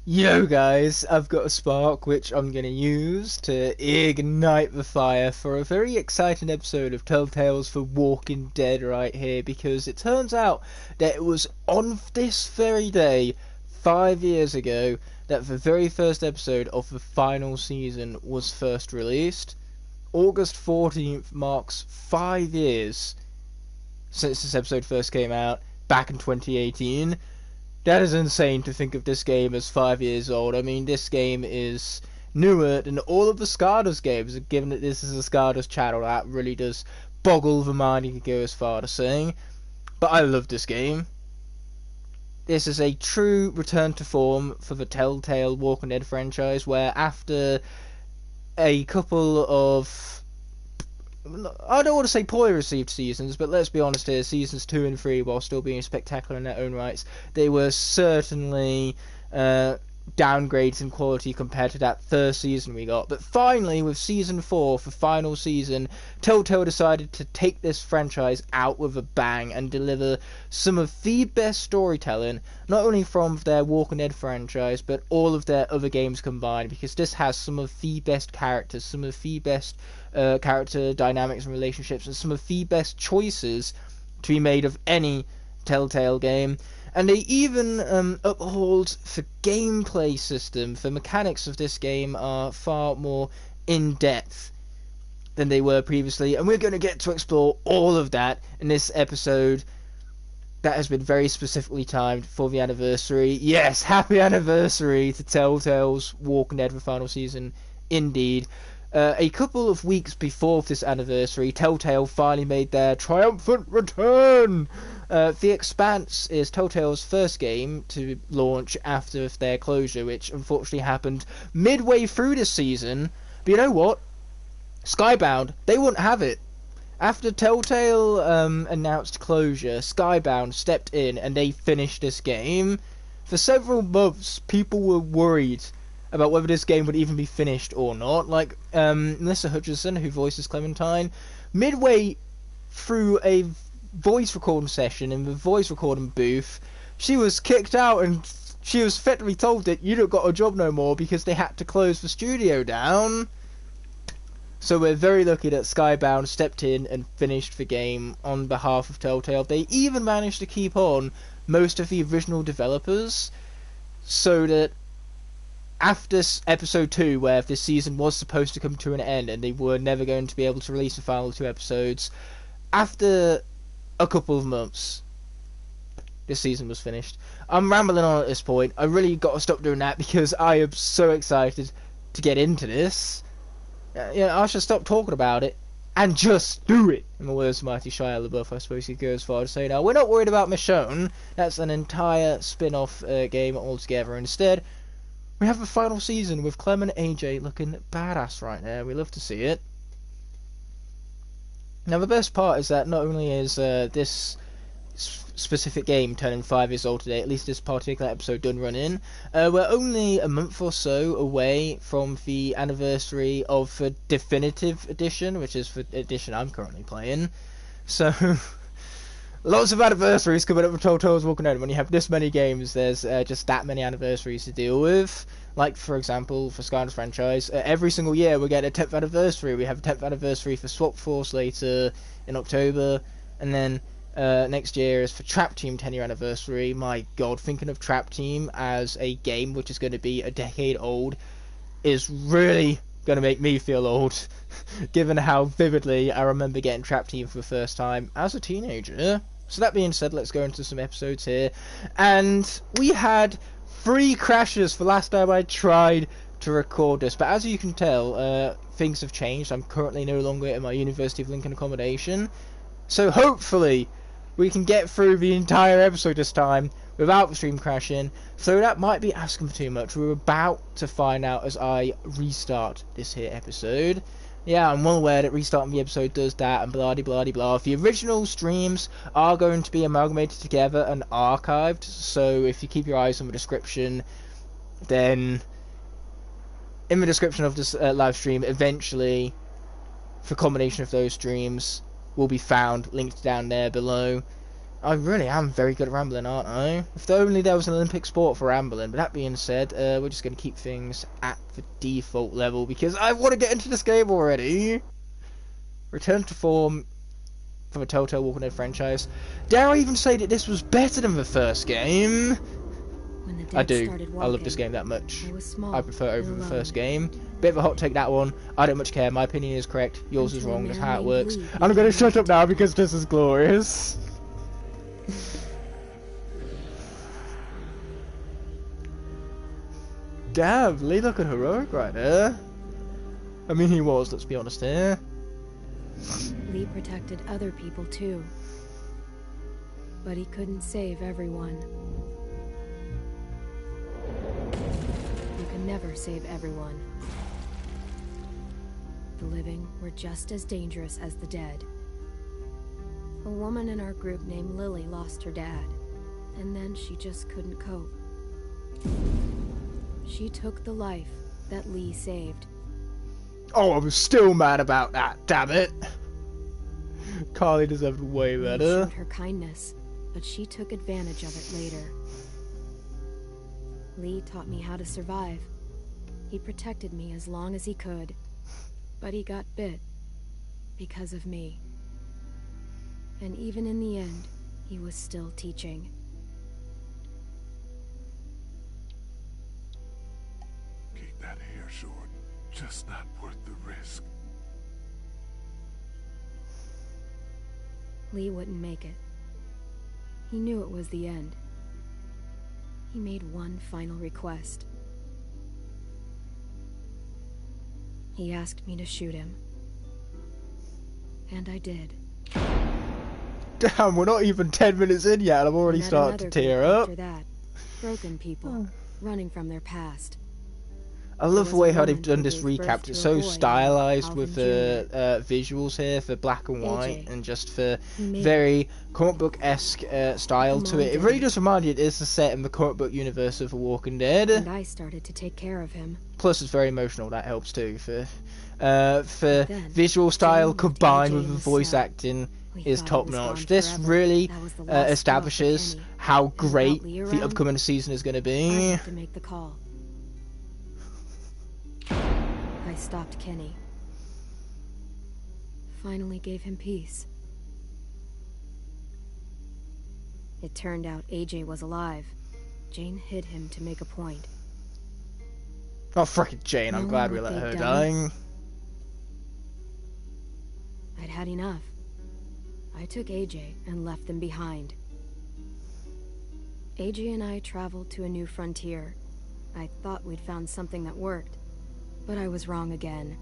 Yo guys, I've got a spark which I'm going to use to ignite the fire for a very exciting episode of Telltale's The Walking Dead right here, because it turns out that it was on this very day, 5 years ago, that the very first episode of the final season was first released. August 14th marks 5 years since this episode first came out, back in 2018. That is insane to think of this game as 5 years old. I mean, this game is newer than all of the Scardas games, given that this is a Scardas channel. That really does boggle the mind, you could go as far to saying. But I love this game. This is a true return to form for the Telltale Walking Dead franchise, where after a couple of, I don't want to say poorly received seasons, but let's be honest here, seasons 2 and 3, while still being spectacular in their own rights, they were certainly downgrades in quality compared to that first season we got. But finally, with season 4, the final season, Telltale decided to take this franchise out with a bang and deliver some of the best storytelling, not only from their Walking Dead franchise, but all of their other games combined, because this has some of the best characters, some of the best character dynamics and relationships, and some of the best choices to be made of any Telltale game. And they even uphold the gameplay system. The mechanics of this game are far more in-depth than they were previously, and we're going to get to explore all of that in this episode that has been very specifically timed for the anniversary. Yes, happy anniversary to Telltale's Walking Dead, the final season, indeed. A couple of weeks before this anniversary, Telltale finally made their triumphant return. The Expanse is Telltale's first game to launch after their closure, which unfortunately happened midway through this season. But you know what? Skybound, they wouldn't have it. After Telltale announced closure, Skybound stepped in and they finished this game. For several months, people were worried about whether this game would even be finished or not. Like Melissa Hutchinson, who voices Clementine, midway through a voice recording session in the voice recording booth, she was kicked out and she was effectively told that you don't got a job no more because they had to close the studio down. So we're very lucky that Skybound stepped in and finished the game on behalf of Telltale. They even managed to keep on most of the original developers, so that after episode 2, where this season was supposed to come to an end and they were never going to be able to release the final 2 episodes, after a couple of months, this season was finished. I'm rambling on at this point. I really got to stop doing that because I am so excited to get into this. I should stop talking about it and just do it. In the words of Mighty Shia LaBeouf, I suppose he goes far to say. Now, we're not worried about Michonne. That's an entire spin-off game altogether. Instead, we have the final season with Clem and AJ looking badass right there. We love to see it. Now, the best part is that not only is this specific game turning 5 years old today, at least this particular episode done run in, we're only a month or so away from the anniversary of the definitive edition, which is the edition I'm currently playing. So lots of anniversaries coming up with Telltale's Walking Dead. When you have this many games, there's just that many anniversaries to deal with. Like, for example, for Skyrim's franchise, every single year we get a 10th anniversary. We have a 10th anniversary for Swap Force later in October, and then next year is for Trap Team 10-year anniversary. My god, thinking of Trap Team as a game which is going to be a decade old is really going to make me feel old, given how vividly I remember getting Trap Team for the first time as a teenager. So that being said, let's go into some episodes here. And we had 3 crashes the last time I tried to record this, but as you can tell, things have changed. I'm currently no longer in my University of Lincoln accommodation, so hopefully we can get through the entire episode this time without the stream crashing. So that might be asking for too much. We're about to find out as I restart this here episode. Yeah, I'm well aware that restarting the episode does that and blah de blah de blah. The original streams are going to be amalgamated together and archived, so if you keep your eyes on the description, then in the description of this live stream, eventually the combination of those streams will be found linked down there below. I really am very good at rambling, aren't I? If only there was an Olympic sport for rambling. But that being said, we're just going to keep things at the default level because I want to get into this game already. Return to form for the Telltale Walking Dead franchise. Dare I even say that this was better than the first game? When the dead I do. started walking, I love this game that much. I was small I prefer it over and the alone. first game. Bit of a hot take, that one. I don't much care. My opinion is correct. Yours is Until a wrong. That's man how it named works. Lee And I'm going to became shut up now because this is glorious. Damn, Lee looking heroic right there. I mean, he was, let's be honest here. Lee protected other people too. But he couldn't save everyone. You can never save everyone. The living were just as dangerous as the dead. A woman in our group named Lily lost her dad, and then she just couldn't cope. She took the life that Lee saved. Oh, I was still mad about that, damn it. Carly deserved way Lee better. showed her kindness, but she took advantage of it later. Lee taught me how to survive. He protected me as long as he could, but he got bit because of me. And even in the end, he was still teaching. Keep that hair short. Just not worth the risk. Lee wouldn't make it. He knew it was the end. He made one final request. He asked me to shoot him. And I did. Damn, we're not even 10 minutes in yet and I'm already Met starting to another tear group up. After that, broken people, running from their past. I love the was way a how they've woman done who this gave birth recap. to It's a so boy stylized named with the Alvin visuals here for black and white AJ. and just for He made very comic book-esque style to Mom it. It really didn't. does remind you it is set in the comic book universe of The Walking Dead. And I started to take care of him. Plus it's very emotional, that helps too. For Then, visual style Jane left combined AJ with in the the voice cell. acting We is thought he top was notch. gone This forever. really That was the last straw for establishes Kenny. how And great without Lee the around, upcoming season is going to I be. had to make the call. I stopped Kenny. Finally gave him peace. It turned out AJ was alive. Jane hid him to make a point. Oh, frickin' Jane, I'm Knowing glad we what let her they'd die. done, I'd had enough. I took AJ and left them behind. AJ and I traveled to a new frontier. I thought we'd found something that worked, but I was wrong again.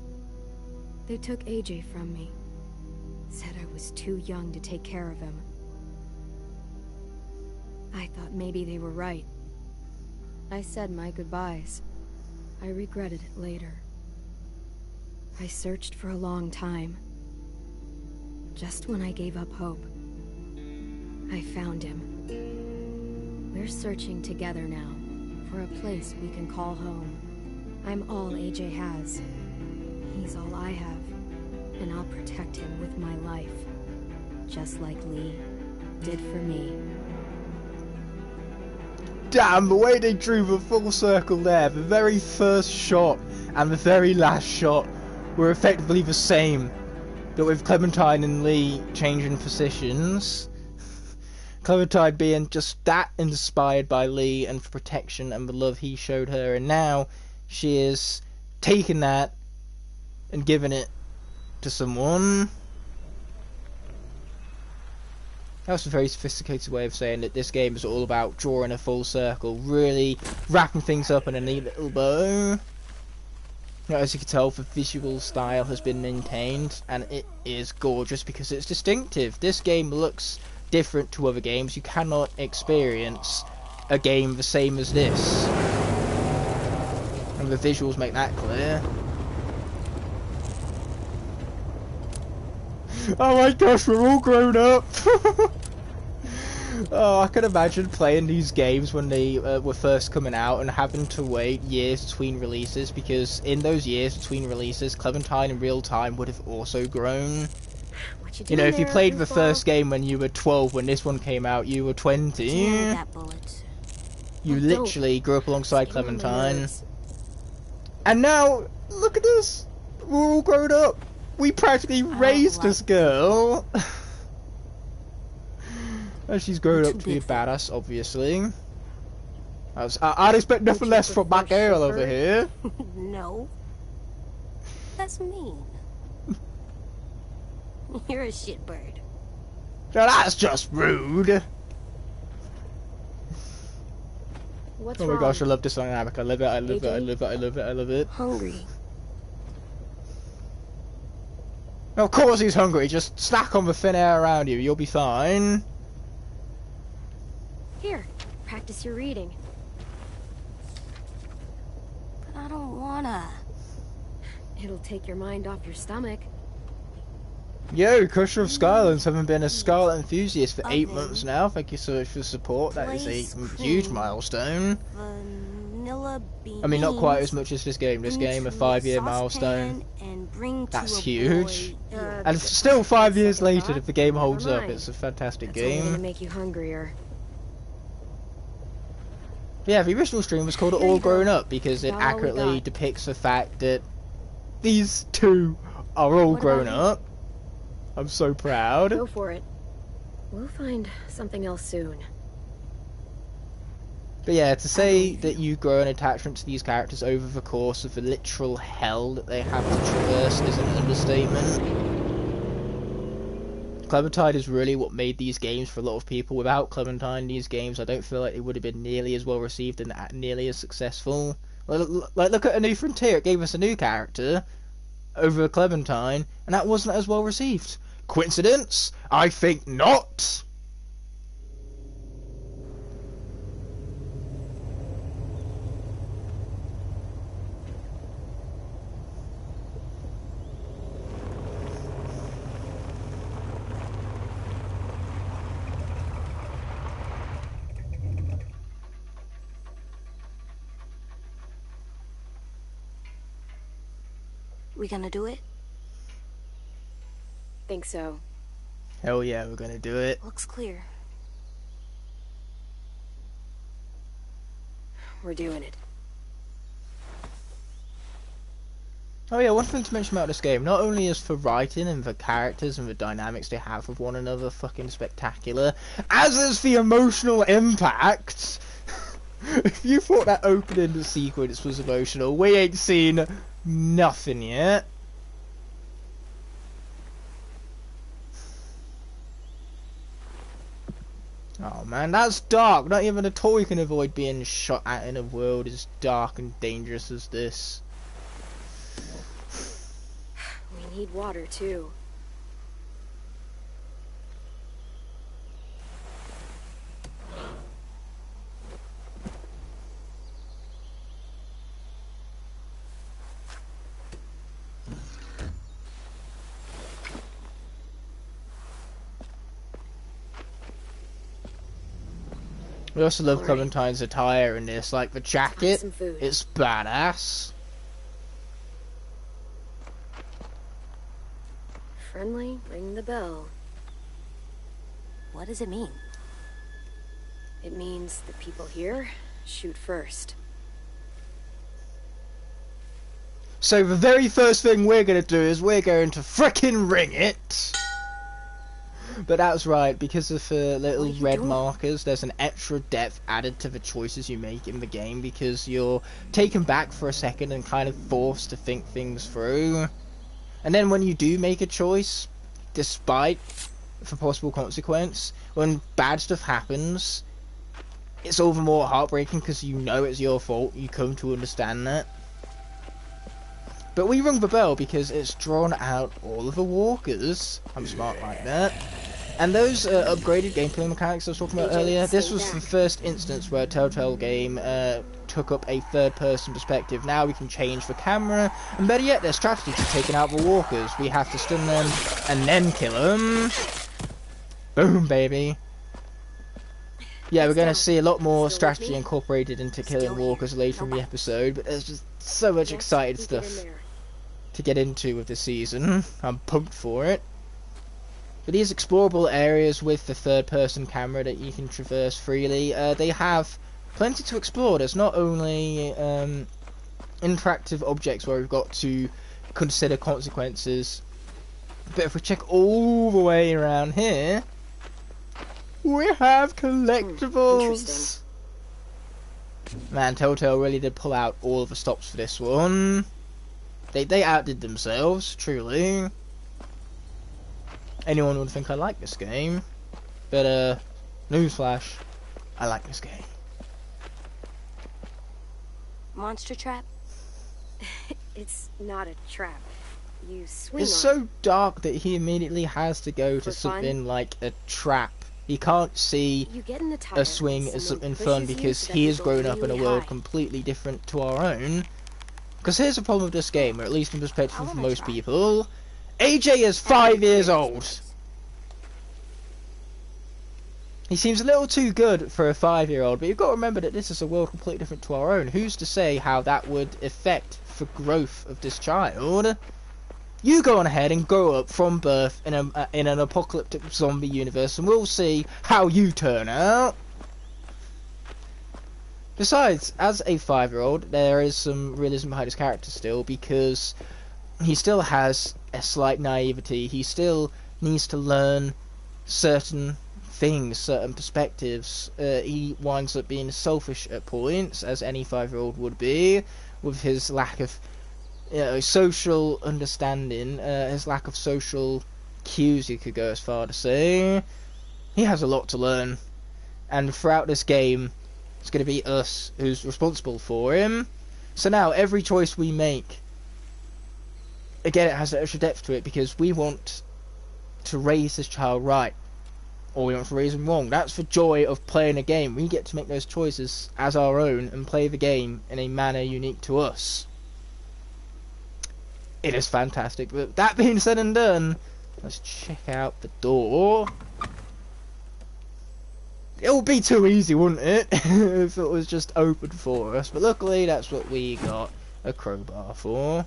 They took AJ from me. Said I was too young to take care of him. I thought maybe they were right. I said my goodbyes. I regretted it later. I searched for a long time. Just when I gave up hope, I found him. We're searching together now for a place we can call home. I'm all AJ has. He's all I have, and I'll protect him with my life, just like Lee did for me. Damn, the way they drew the full circle there, the very first shot and the very last shot were effectively the same. But with Clementine and Lee changing positions. Clementine being just that inspired by Lee and for protection and the love he showed her, and now she is taking that and giving it to someone. That was a very sophisticated way of saying that this game is all about drawing a full circle, really wrapping things up in a neat little bow. Now, as you can tell, the visual style has been maintained, and it is gorgeous because it's distinctive. This game looks different to other games. You cannot experience a game the same as this. And the visuals make that clear. Oh my gosh, we're all grown up! Oh, I can imagine playing these games when they were first coming out and having to wait years between releases, because in those years between releases, Clementine in real time would have also grown. What you You know, doing if you there, played the goofball? first game when you were 12, when this one came out, you were 20. Yeah, that bullet. You Oh, literally grew up alongside It's getting on my Clementine. nerves. And now, look at this! We're all grown up! We practically raised like this girl! And she's grown You're up too to be a big for it. badass, obviously. I'd expect nothing Would you less from my prefer girl over shitbird? here. No. That's mean. You're a shitbird. Now that's just rude! What's Oh my wrong? gosh, I love this dynamic. I love it, I love it, I AJ? love it, I love it, I love it. Hungry. Of course he's hungry, just snack on the thin air around you, you'll be fine. Here, practice your reading. But I don't wanna. It'll take your mind off your stomach. Yo, Crusher of Skylands, haven't been a Scarlet enthusiast for 8 months now. Thank you so much for the support. That is a huge milestone. Vanilla beans. I mean, not quite as much as this game. This game, a 5-year milestone. That's huge. And still 5 years later, if the game holds up, it's a fantastic That's only gonna game. make you hungrier. Yeah, the original stream was called Here All you go. Grown Up because it About all we accurately got. depicts the fact that these two are all What grown about you? up. I'm so proud. Go for it. We'll find something else soon. But yeah, to say believe that you grow an attachment to these characters over the course of the literal hell that they have to traverse is an understatement. Clementine is really what made these games for a lot of people. Without Clementine, these games, I don't feel like they would have been nearly as well received and nearly as successful. Like, look at A New Frontier, it gave us a new character over Clementine, and that wasn't as well received. Coincidence? I think not! We gonna do it? Think so. Hell yeah, we're gonna do it. Looks clear. We're doing it. Oh yeah, one thing to mention about this game, not only is the writing and the characters and the dynamics they have with one another fucking spectacular, as is the emotional impact. If you thought that opening sequence was emotional, we ain't seen nothing yet. Oh man, that's dark. Not even a toy can avoid being shot at in a world as dark and dangerous as this. We need water, too. We also love Alright. Clementine's attire in this, like the jacket, some food. it's badass. Friendly, ring the bell. What does it mean? It means the people here shoot first. So the very first thing we're going to do is we're going to frickin' ring it. But that's right, because of the little What are you red doing? markers, there's an extra depth added to the choices you make in the game because you're taken back for a second and kind of forced to think things through. And then when you do make a choice, despite the possible consequence, when bad stuff happens, it's all the more heartbreaking because you know it's your fault, you come to understand that. But we rung the bell because it's drawn out all of the walkers. I'm smart like that. And those upgraded gameplay mechanics I was talking about Agent, earlier, this stay was back. the first instance where a Telltale game took up a third-person perspective. Now we can change the camera, and better yet, their strategy to taking out the walkers. We have to stun them, and then kill them. Boom, baby. Yeah, we're going to see a lot more Still with strategy me? incorporated into killing Still here. walkers later in the Okay. episode, but there's just so much exciting Yes, we get in stuff there. to get into with this season. I'm pumped for it. But these explorable areas with the third-person camera that you can traverse freely, they have plenty to explore. There's not only interactive objects where we've got to consider consequences, but if we check all the way around here, we have collectibles. Man, Telltale really did pull out all of the stops for this one. They outdid themselves, truly. Anyone would think I like this game, but newsflash, I like this game. Monster trap? It's not a trap. You swing It's on so dark that he immediately has to go to For something fun? like a trap. He can't see You get in the tire, a swing and as someone something fun pushes you because so that he you has go grown up in a really world high. completely different to our own. Because here's the problem with this game, or at least in perspective I of wanna most try. people. AJ is 5 years old. He seems a little too good for a 5-year-old, but you've got to remember that this is a world completely different to our own. Who's to say how that would affect the growth of this child? You go on ahead and grow up from birth in an apocalyptic zombie universe, and we'll see how you turn out. Besides, as a 5-year-old, there is some realism behind his character still, because he still has a slight naivety. He still needs to learn certain things, certain perspectives. He winds up being selfish at points, as any 5-year-old would be, with his lack of social understanding, his lack of social cues, you could go as far to say. He has a lot to learn, and throughout this game, it's going to be us who's responsible for him. So now, every choice we make, again, it has an extra depth to it, because we want to raise this child right, or we want to raise him wrong. That's the joy of playing a game. We get to make those choices as our own, and play the game in a manner unique to us. It is fantastic. But that being said and done, let's check out the door. It would be too easy, wouldn't it, if it was just open for us. But luckily, that's what we got a crowbar for.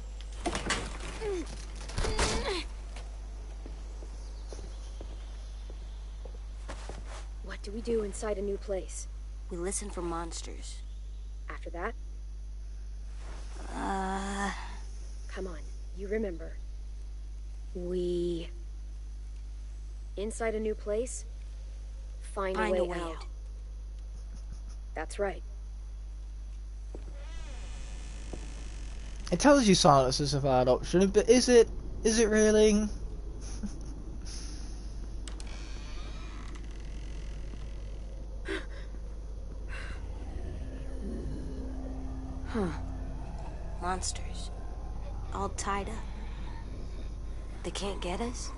What do we do inside a new place? We listen for monsters. After that? Come on, you remember. We... Inside a new place? Find a way out. That's right. It tells you silence is a valid option, but is it really? Huh. Monsters. All tied up. They can't get us?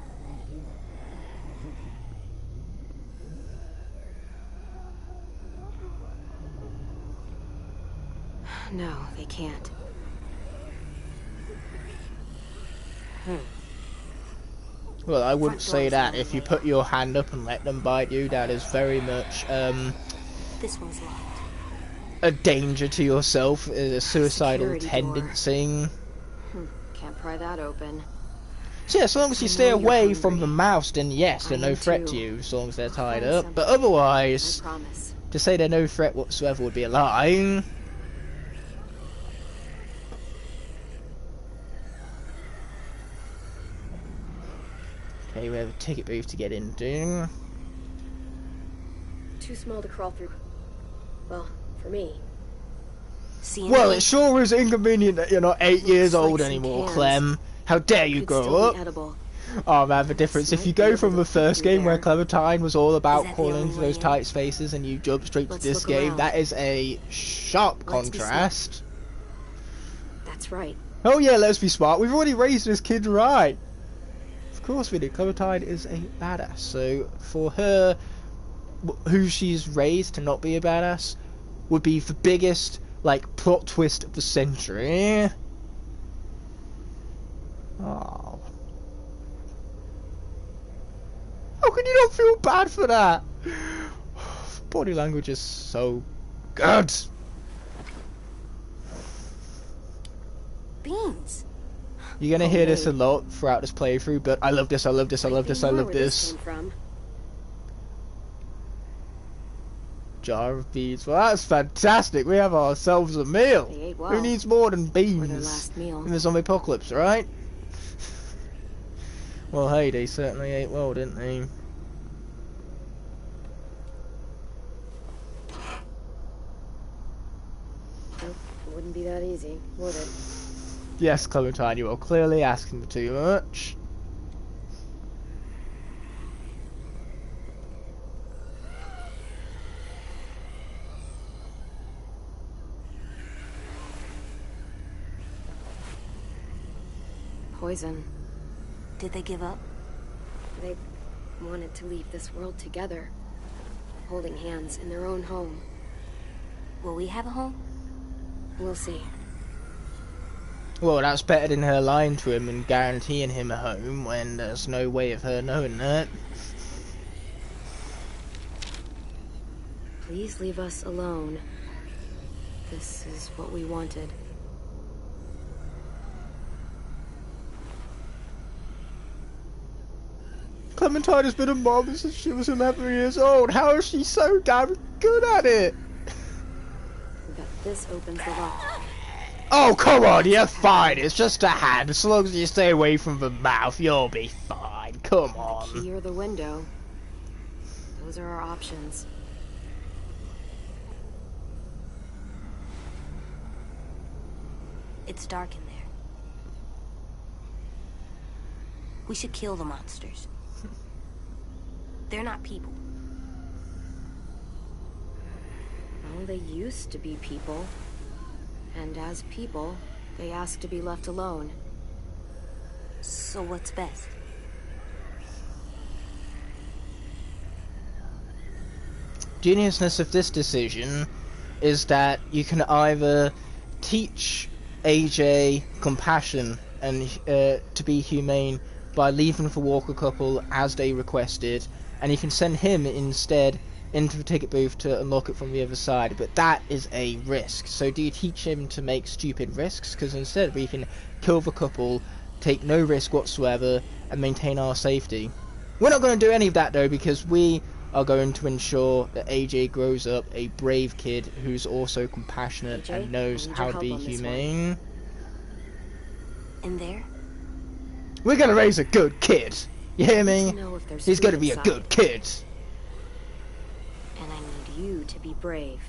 No, they can't. Well, I wouldn't Front say door's that. on If the you way put out. your hand up and let them bite you, that is very much This one's locked. a danger to yourself, a suicidal Security door. tendency. Can't pry that open. So yeah, so long as you I stay know you're away from hungry. the mouse, then yes, they're I no am threat to too. you, as long as they're tied Find up. But something. otherwise, I promise. to say they're no threat whatsoever would be a lie. Okay, we have a ticket booth to get into. Too small to crawl through. Well, for me. See Well, anything? it sure is inconvenient that you're not 8 years Looks like old some anymore, cans. Clem. How dare you Could grow still up? be edible. Oh man, the difference. If Might you be go able from to the fit first through game where there. Clementine was all about that the crawling only into those way in? tight spaces and you jump straight to Let's this look game, around. that is a sharp Let's be smart. contrast. That's right. Oh yeah, let's be smart. We've already raised this kid right. Of course we did. Clementine is a badass. So for her, who she's raised to not be a badass would be the biggest, like, plot twist of the century. Oh. How can you not feel bad for that? Body language is so good. Beans. You're gonna hear this a lot throughout this playthrough, but I love this, I love this, I love this, I love this. Jar of beans. Well, that's fantastic. We have ourselves a meal. Who needs more than beans in the zombie apocalypse, right? Well, hey, they certainly ate well, didn't they? It wouldn't be that easy, would it? Yes, Clementine, you are clearly asking for too much. Poison. Did they give up? They wanted to leave this world together, holding hands in their own home. Will we have a home? We'll see. Well, that's better than her lying to him and guaranteeing him a home when there's no way of her knowing that. Please leave us alone. This is what we wanted. Clementine has been a mom since she was 11 years old. How is she so damn good at it? But this opens the lock. Oh, come on, you're fine. It's just a hand. As long as you stay away from the mouth, you'll be fine. Come on. The key or the window. Those are our options. It's dark in there. We should kill the monsters. They're not people. Well, they used to be people. And as people, they ask to be left alone. So what's best? Geniusness of this decision is that you can either teach AJ compassion and to be humane by leaving the Walker couple as they requested, and you can send him instead into the ticket booth to unlock it from the other side, but that is a risk. So do you teach him to make stupid risks? Because instead we can kill the couple, take no risk whatsoever, and maintain our safety. We're not going to do any of that though, because we are going to ensure that AJ grows up a brave kid who's also compassionate AJ, and knows how to be humane. In there? We're going to raise a good kid. You hear me? He's going to be a inside. good kid. And I need you to be brave.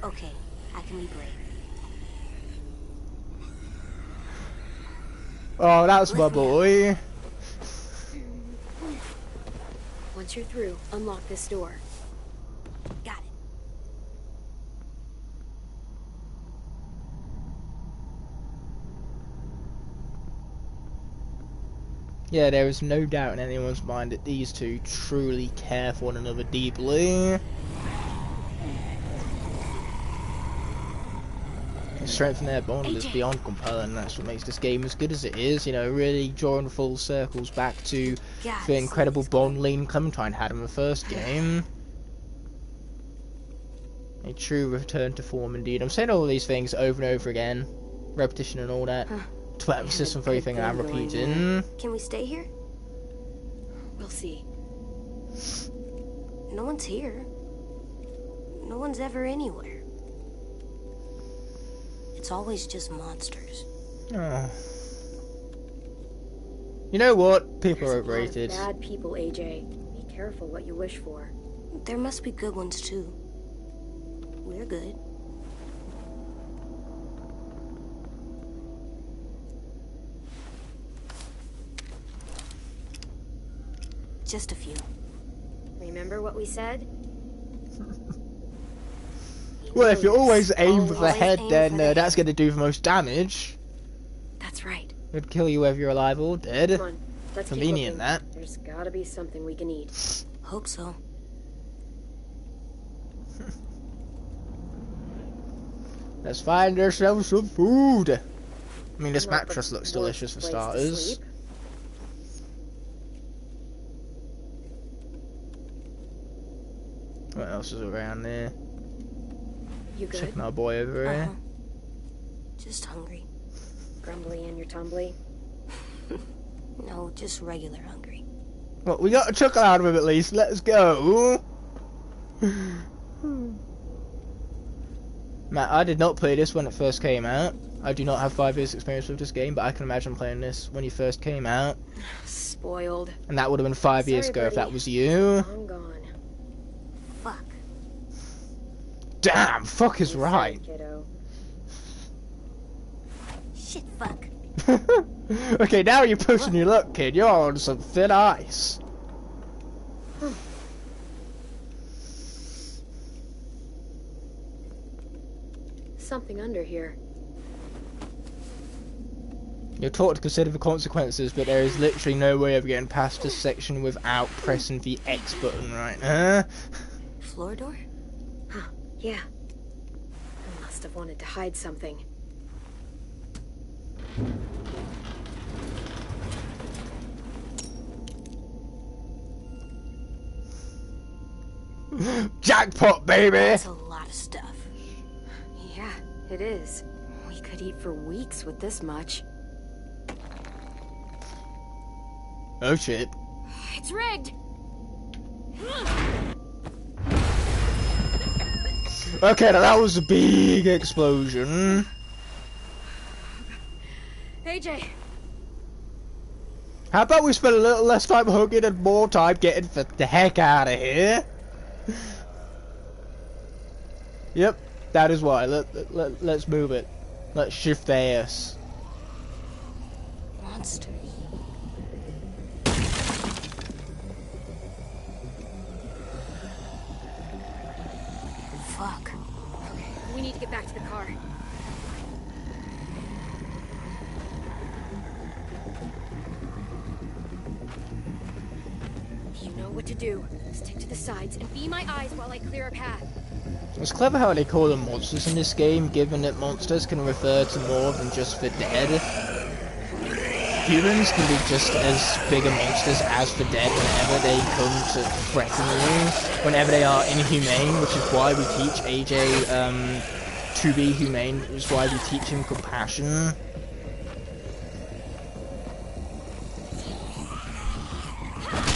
Okay, I can be brave. Oh, that's my boy. Once you're through, unlock this door. Got it. Yeah, there is no doubt in anyone's mind that these two truly care for one another deeply. The strength in their bond is beyond compelling. That's what makes this game as good as it is. You know, really drawing full circles back to the incredible bond Lee and Clementine had in the first game. A true return to form indeed. I'm saying all these things over and over again. Repetition and all that. To put emphasis on everything I'm repeating. Can we stay here? We'll see. No one's here. No one's ever anywhere. It's always just monsters. Oh. You know what? People are There's overrated. a lot of bad people, AJ. Be careful what you wish for. There must be good ones too. We're good. Just a few. Remember what we said? Well, if you always aim for the Always head, aim then for the that's going to do the most damage. That's right. It'd kill you whether you're alive or dead. Come on, let's keep Convenient, looking. that. There's gotta be something we can eat. Hope so. Let's find ourselves some food. I mean, this Not mattress the looks delicious for worst place to starters. sleep. What else is around there? You good? Checking our boy over here. Just hungry. grumbly and you're tumbly? No, just regular hungry. Well, we got a chuckle out of him at least. Let's go. Matt, I did not play this when it first came out. I do not have 5 years experience with this game, but I can imagine playing this when you first came out. Spoiled. And that would have been 5 years ago if that was you. Long gone. Fuck. Damn, fuck is right. Kiddo. Shit, fuck. Okay, now you're pushing your luck, kid. You're on some thin ice. Something under here. You're taught to consider the consequences, but there is literally no way of getting past this section without pressing the X button, right? Floor door? Huh, yeah. I must have wanted to hide something. Jackpot, baby! That's a lot of stuff. Yeah, it is. We could eat for weeks with this much. Oh shit. It's rigged! Okay, now that was a big explosion. AJ! How about we spend a little less time hugging and more time getting the heck out of here? Yep, that is why. Let's move it. Let's shift the ass. Monsters. Fuck. Okay, we need to get back to the car. You know what to do. Stick to the sides and be my eyes while I clear a path. It's clever how they call them monsters in this game, given that monsters can refer to more than just the dead. Humans can be just as bigger monsters as the dead whenever they come to threaten you, whenever they are inhumane, which is why we teach AJ to be humane, which is why we teach him compassion.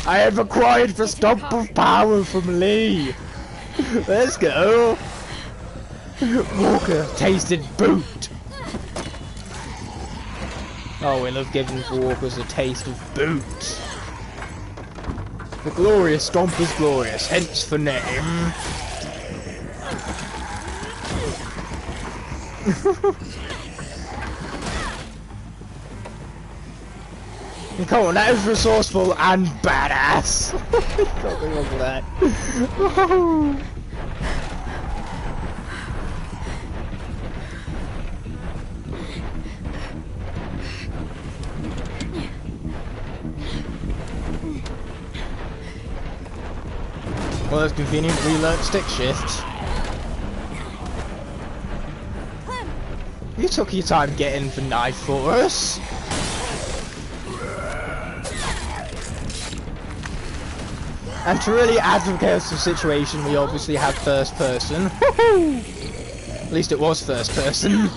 I have acquired the stump of power from Lee. Let's go. Walker tasted boot. Oh, we love giving walkers a taste of boot. The glorious stomp is glorious, hence the name. Come on, that is resourceful and badass. Can't be wrong with that. Well, that's convenient. We learnt stick shift. You took your time getting the knife for us. And to really add to the chaos of the situation, we obviously have first person. At least it was first person.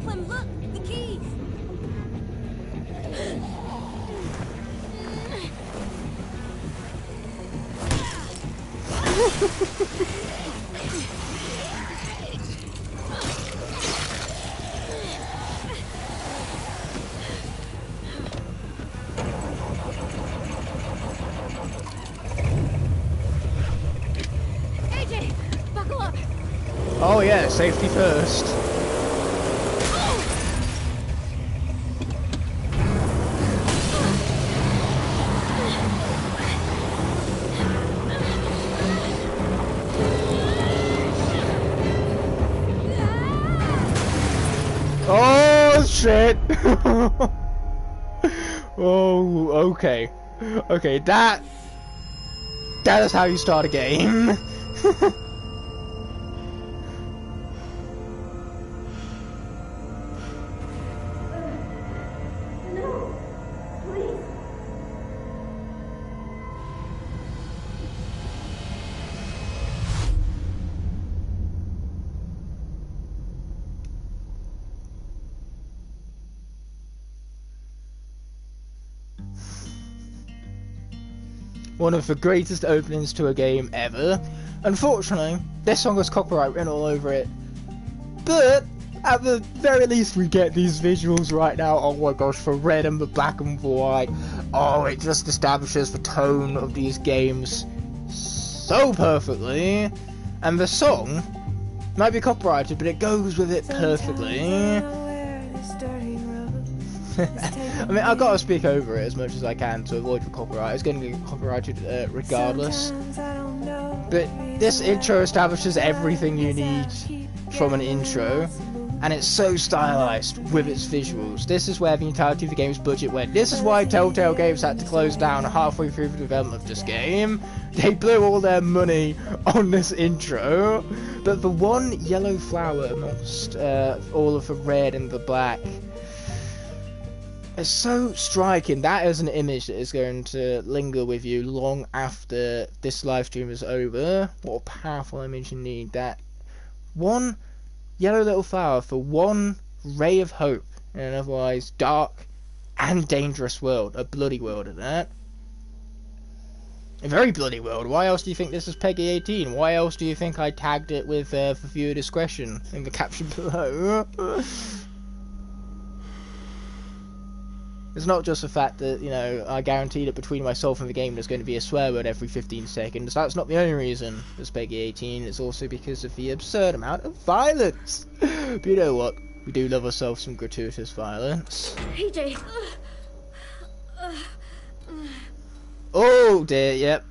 Clem, look! The keys! AJ! Buckle up! Oh yeah, safety first. Oh shit! Oh, okay. Okay, that is how you start a game. one of the greatest openings to a game ever. Unfortunately, this song has copyright written all over it. But at the very least, we get these visuals right now. Oh my gosh, the red and the black and white. Oh, it just establishes the tone of these games so perfectly. And the song might be copyrighted, but it goes with it perfectly. I mean, I've got to speak over it as much as I can to avoid the copyright. It's going to get copyrighted regardless. But this intro establishes everything you need from an intro, and it's so stylized with its visuals. This is where the entirety of the game's budget went. This is why Telltale Games had to close down halfway through the development of this game. They blew all their money on this intro. But the one yellow flower amongst all of the red and the black, it's so striking. That is an image that is going to linger with you long after this live stream is over. What a powerful image you need. That one yellow little flower for one ray of hope in an otherwise dark and dangerous world. A bloody world at that. A very bloody world. Why else do you think this is Peggy 18? Why else do you think I tagged it with for viewer discretion in the caption below? It's not just the fact that, you know, I guarantee that between myself and the game there's going to be a swear word every 15 seconds. That's not the only reason it's Peggy 18. It's also because of the absurd amount of violence. But you know what? We do love ourselves some gratuitous violence. AJ. Oh dear, yep.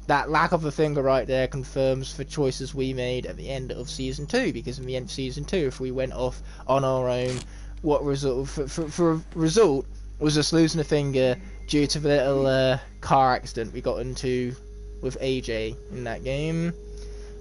That lack of a finger right there confirms the choices we made at the end of Season 2. Because in the end of Season 2, if we went off on our own, what result for a result was us losing a finger due to the little car accident we got into with AJ in that game.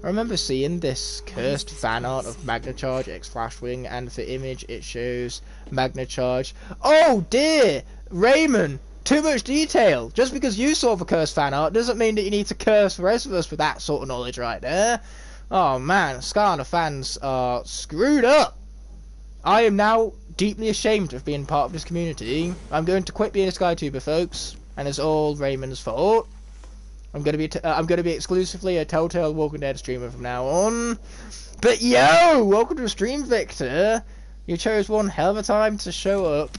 I remember seeing this cursed fan art of Magna Charge X Flashwing, and the image it shows Magna Charge. Oh dear, Raymond, too much detail. Just because you saw the cursed fan art doesn't mean that you need to curse the rest of us with that sort of knowledge right there. Oh man, Skarner fans are screwed up. I am now deeply ashamed of being part of this community. I'm going to quit being a SkyTuber, folks, and it's all Raymond's fault. I'm going to be exclusively a Telltale Walking Dead streamer from now on. But yo, welcome to the stream, Victor. You chose one hell of a time to show up.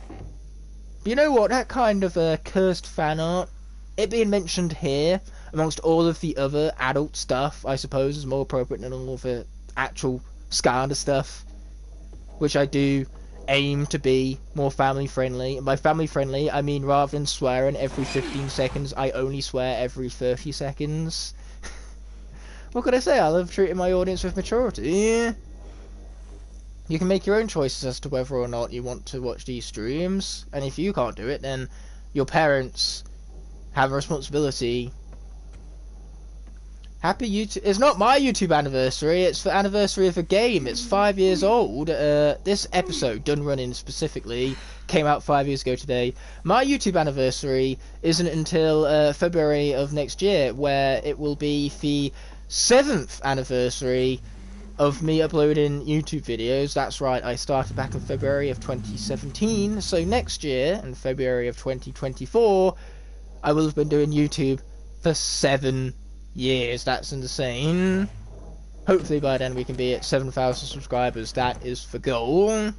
But you know what? That kind of cursed fan art, it being mentioned here amongst all of the other adult stuff, I suppose, is more appropriate than all of the actual Skarner stuff, which I do aim to be more family friendly. And by family friendly, I mean rather than swearing every 15 seconds, I only swear every 30 seconds. What could I say? I love treating my audience with maturity. You can make your own choices as to whether or not you want to watch these streams, and if you can't do it, then your parents have a responsibility. Happy YouTube. It's not my YouTube anniversary, it's the anniversary of a game. It's 5 years old. This episode, Done Running specifically, came out 5 years ago today. My YouTube anniversary isn't until February of next year, where it will be the 7th anniversary of me uploading YouTube videos. That's right, I started back in February of 2017, so next year, in February of 2024, I will have been doing YouTube for 7 years. That's insane. Hopefully by then we can be at 7,000 subscribers. That is the goal.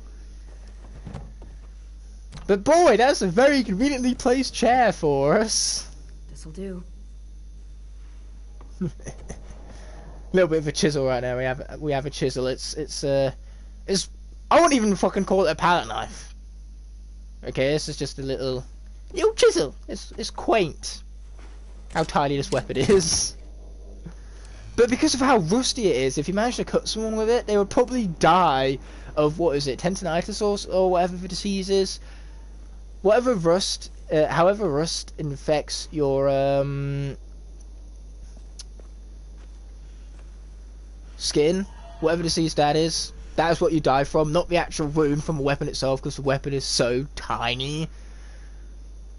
But boy, that's a very conveniently placed chair for us. This'll do. Little bit of a chisel right now. We have a chisel. It's I wouldn't even fucking call it a palette knife. Okay, this is just a little chisel. It's quaint how tiny this weapon is. But because of how rusty it is, if you manage to cut someone with it, they would probably die of, what is it, tendinitis or whatever the disease is. Whatever rust, however rust infects your skin, whatever disease that is what you die from, not the actual wound from the weapon itself, because the weapon is so tiny.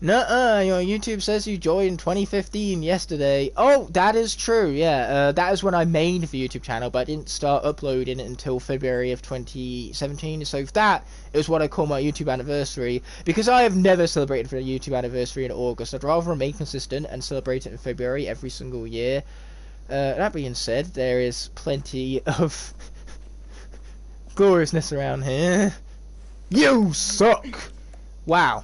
Nuh-uh, your YouTube says you joined 2015 yesterday. Oh, that is true, yeah. That is when I made the YouTube channel, but I didn't start uploading it until February of 2017. So that is what I call my YouTube anniversary, because I have never celebrated for a YouTube anniversary in August. I'd rather remain consistent and celebrate it in February every single year. That being said, there is plenty of gloriousness around here. You suck! Wow.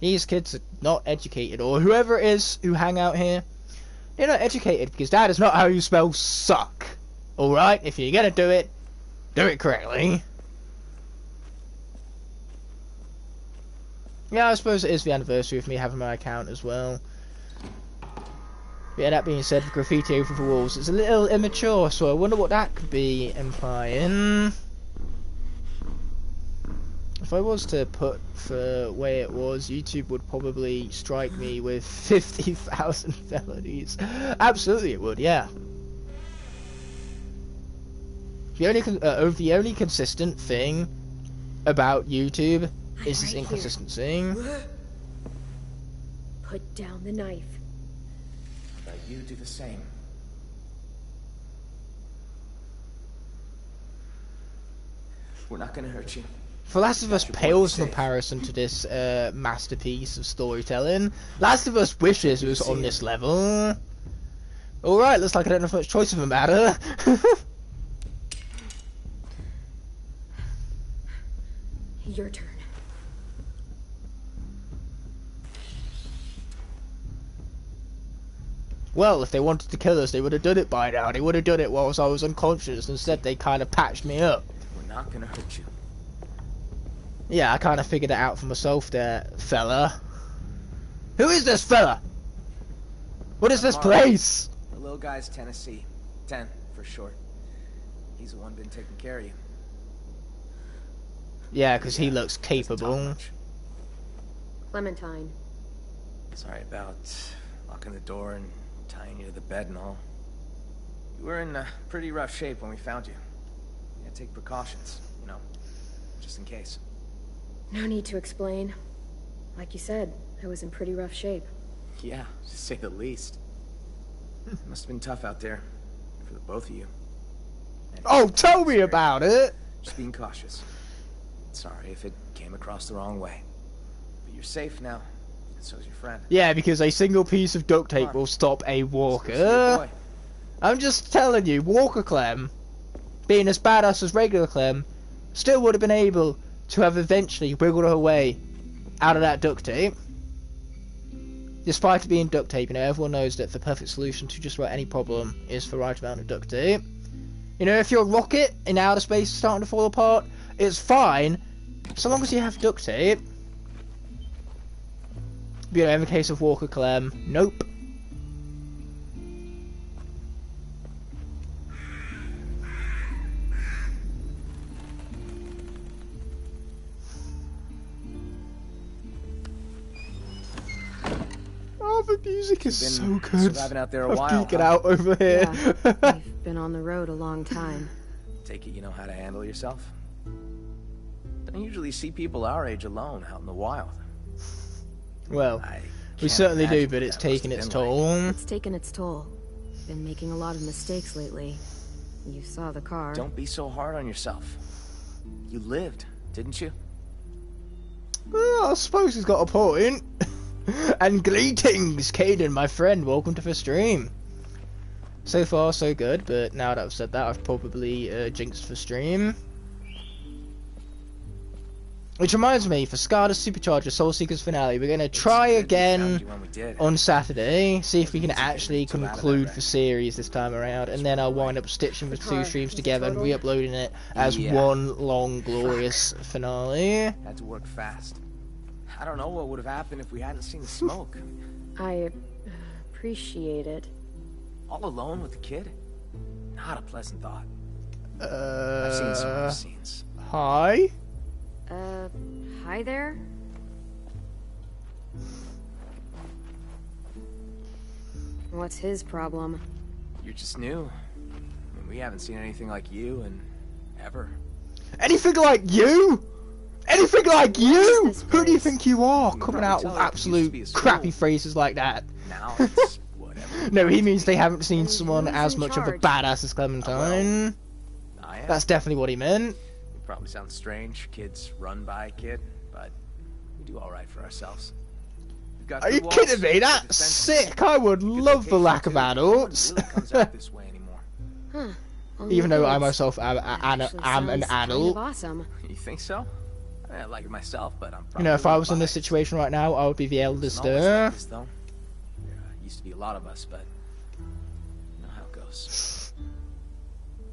These kids are not educated, or whoever it is who hang out here, they're not educated, because that is not how you spell suck. Alright, if you're gonna do it correctly. Yeah, I suppose it is the anniversary of me having my account as well. But yeah, that being said, the graffiti over the walls is a little immature, so I wonder what that could be implying. If I was to put the way it was, YouTube would probably strike me with 50,000 felonies. Absolutely it would, yeah. The only consistent thing about YouTube is its inconsistency. Put down the knife. How about you do the same? We're not gonna hurt you. The Last of Us pales in comparison to this masterpiece of storytelling. Last of Us wishes it was on this level. Alright, looks like I don't have much choice of a matter. Your turn. Well, if they wanted to kill us, they would have done it by now. They would have done it whilst I was unconscious. Instead, they kind of patched me up. We're not gonna hurt you. Yeah, I kind of figured it out for myself there, fella. Who is this fella? What is this place? The little guy's Tennessee. 10 for short. He's the one been taking care of you. Yeah, because he looks capable. Clementine. Sorry about locking the door and tying you to the bed and all. You were in pretty rough shape when we found you. You had to take precautions, you know, just in case. No need to explain. Like you said, I was in pretty rough shape. Yeah, to say the least. It must have been tough out there for the both of you. And Oh, tell me about it! just being cautious. Sorry if it came across the wrong way. But you're safe now, and so's your friend. Yeah, because a single piece of duct tape will stop a walker. I'm just telling you, Walker Clem, being as badass as regular Clem, still would have been able to have eventually wiggled her way out of that duct tape. Despite it being duct tape, you know, everyone knows that the perfect solution to just about any problem is the right amount of duct tape. You know, if your rocket in outer space is starting to fall apart, it's fine, so long as you have duct tape. But, you know, in the case of Walker Clem, nope. Oh, the music is so good. Surviving out there a I'm while, geeking huh? out over here. Yeah, I've been on the road a long time. Take it you know how to handle yourself? Don't usually see people our age alone out in the wild. Well, I we can't certainly do, imagine but what it's that must taken have its been like. toll. It's taken its toll. Been making a lot of mistakes lately. You saw the car. Don't be so hard on yourself. You lived, didn't you? Well, I suppose he's got a point. And greetings, Caden, my friend. Welcome to the stream. So far, so good, but now that I've said that, I've probably jinxed the stream. Which reminds me, for SCADA Supercharger Soul Seekers finale, we're going to try again on Saturday, see if we can actually conclude the series this time around, and then I'll wind up stitching the two streams together and re-uploading it as one long, glorious finale. Had to work fast. I don't know what would have happened if we hadn't seen the smoke. I appreciate it. All alone with the kid? Not a pleasant thought. I've seen some rough scenes. Hi? Hi there? What's his problem? You're just new. I mean, we haven't seen anything like you in ever. Anything like you? anything like you? this Who do you place? think you are, can coming probably out tell with it used to be a absolute school. crappy phrases like that? Now it's whatever. No, he means they haven't seen And someone who's as in much of a charge? badass as Clementine. I am. That's definitely what he meant. It probably sounds strange, kids run by a kid, but we do all right for ourselves. We've got Are good you walls, kidding me? good That's defenses, sick. I would good love the vacation, lack of too. No one adults. really comes out this way anymore. Huh. Even though I Kids. myself am Actually an sounds kind adult. of awesome. You think so? I like it myself, but I'm probably You know, if I was in this biased. situation right now, I would be the It's eldest. not always like this, though. There used to be a lot of us, but you know how it goes.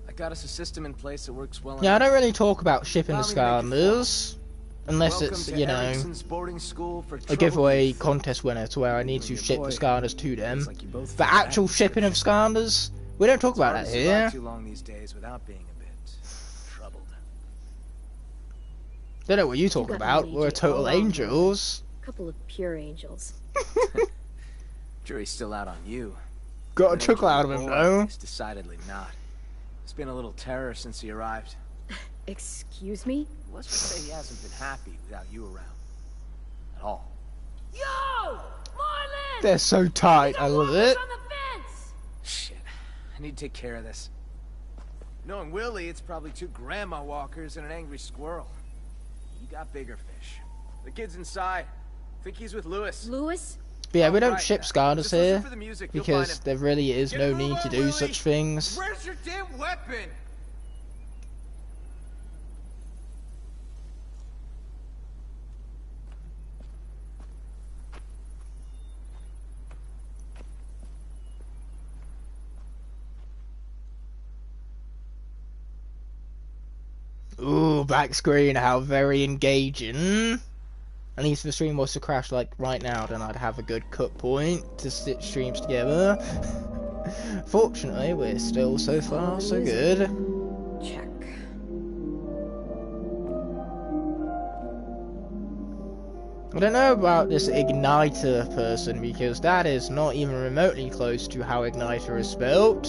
I got us a system in place that works well. Yeah, I enough. don't really talk about shipping the Allow me to make it Scarlers. Unless Welcome it's, to you know, Erickson's boarding school for a troubled giveaway youth. contest winner to where I need to Your ship boy the Scarlers to them. Looks like you both The fit that actual shipping of description. Scarlers, we don't talk It's about hard that to survive here. too long these days without being a bit troubled. Don't know what you're talking got about. an We're agent total along. angels. Couple of pure angels. Jury's still out on you. Got a An chuckle out of angel him boy though. is decidedly not. There's been a little terror since he arrived. Excuse me? Let's just say he hasn't been happy without you around. At all. Yo! Marlin! They're so tight. I love it. On the fence! Shit. I need to take care of this. Knowing Willie, it's probably 2 grandma walkers and an angry squirrel. You got bigger fish. The kid's inside. Think he's with Lewis. Lewis? But yeah, we don't Right, ship then. Scarlers Just listen here for the music, you'll find because him. there really is Get no a move need on, to do Willie. such things. Where's your damn weapon? Ooh, black screen, how very engaging. And if the stream was to crash like right now, then I'd have a good cut point to stitch streams together. Fortunately, we're still so far so good. Check. I don't know about this Igknighter person because that is not even remotely close to how Igknighter is spelt.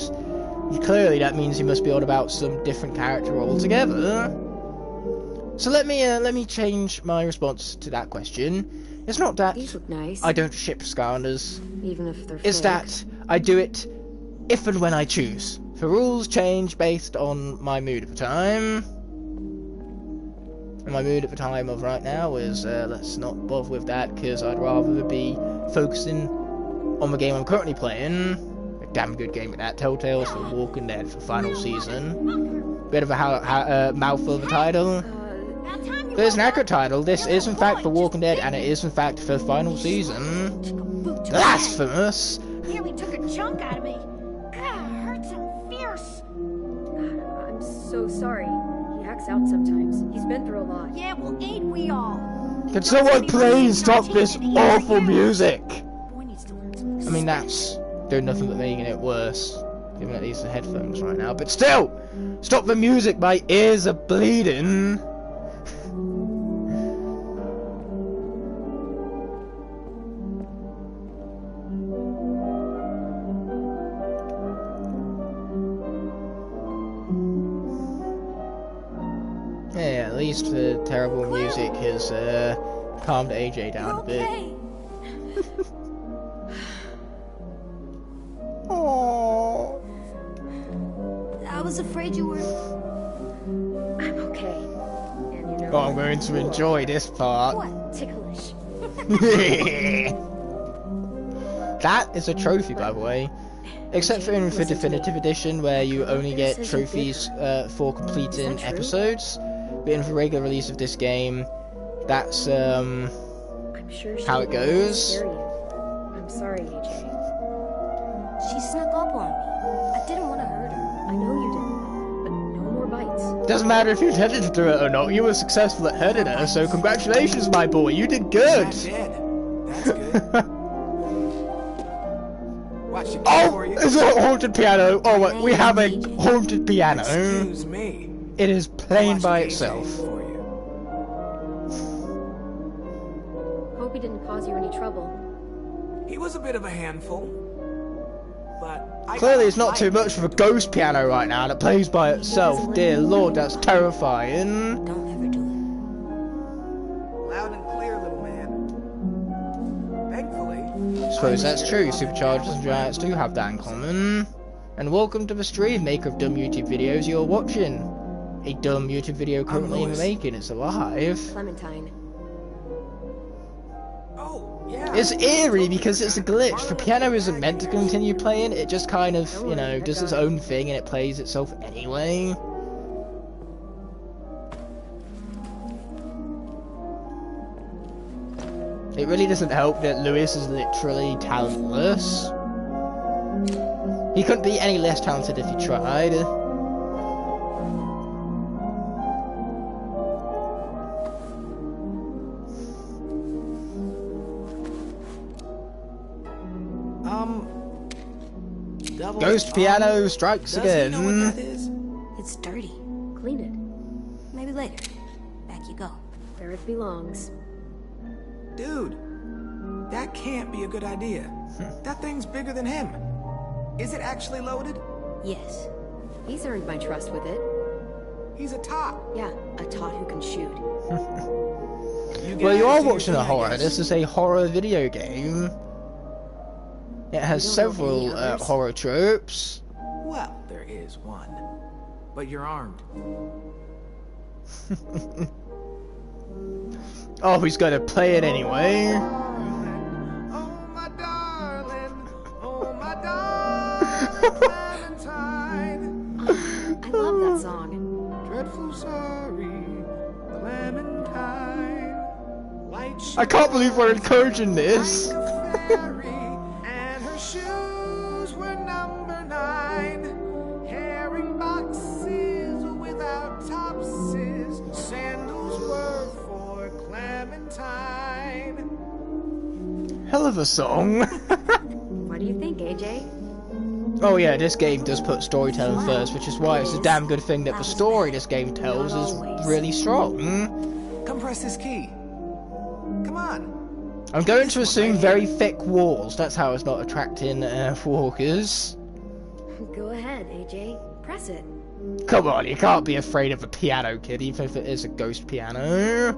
Clearly that means he must be on about some different character altogether. So let me change my response to that question. It's not that These look nice. I don't ship Scarlers. Even if they're It's fake. that I do it if and when I choose. The rules change based on my mood at the time. And my mood at the time of right now is, let's not bother with that, because I'd rather be focusing on the game I'm currently playing. A damn good game at that, Telltale for Walking Dead for final season. Bit of a mouthful of a title. There's an accurate title. This is in fact The Walking Dead, and it is in fact the final season. Blasphemous! Nearly took a chunk out of me. God, hurts him fierce. I'm so sorry. He acts out sometimes. He's been through a lot. Yeah, well, ain't we all? Can someone please stop this awful music? Boy needs to learn some I mean, that's doing nothing but making it worse. Given that these are headphones right now, but still! Stop the music, my ears are bleeding! Yeah, at least the terrible music has calmed AJ down a bit. okay. Aww. I was afraid you were... I'm okay. And you know... Oh, I'm going to enjoy this part. What? Ticklish. That is a trophy, by the way. Except for in the Listen to me. Definitive Edition, where you only get Criticism trophies for completing Is that true? episodes. But in the regular release of this game, that's I'm sure she how it didn't mean to goes. scare you. I'm sorry, AJ. She snuck up on me. I didn't want to hurt her. I know you didn't, but no more bites. Doesn't matter if you intended to do it or not. You were successful at hurting her, so congratulations, my boy. You did good. Not dead. That's good. Watch it Oh, for you. it's a haunted piano. Oh, wait, we have a haunted piano. Excuse me. It is playing Watch by AJ itself. for you. Hope he didn't cause you any trouble. He was a bit of a handful, but I Clearly, got it's not too much for a ghost piano right now that plays by itself. Dear Lord, that's terrifying. Don't ever do Suppose that's true, superchargers and giants do have that in common. And welcome to the stream, maker of dumb YouTube videos you're watching. A dumb YouTube video currently in the making, it's alive. Clementine. Oh, yeah. It's eerie because it's a glitch. The piano isn't meant to continue playing, it just kind of, you know, does its own thing and it plays itself anyway. It really doesn't help that Lewis is literally talentless. He couldn't be any less talented if he tried. Ghost piano strikes again. Does he know what that is? It's dirty. Clean it. Maybe later. Back you go. Where it belongs. Dude, that can't be a good idea. That thing's bigger than him. Is it actually loaded? Yes. He's earned my trust with it. He's a top. Yeah, a tot who can shoot. Well, you are watching a horror. This is a horror video game. It has several horror tropes. Well, there is one. But you're armed. Oh, he's gonna play it anyway. Oh, my darling. Oh, my darling. Clementine. I love that song. Dreadful sorry. Clementine. Light I can't believe we're encouraging this. and her shoes were number 9. Herring boxes without topses. Sandals were for Clementine. Hell of a song. What do you think, AJ? Oh yeah, this game does put storytelling first, which is why it's a damn good thing that the story this game tells is really strong. Come press this key. Come on. I'm going to assume very thick walls, that's how it's not attracting walkers. Go ahead, AJ. Press it. Come on, you can't be afraid of a piano, kid, even if it is a ghost piano.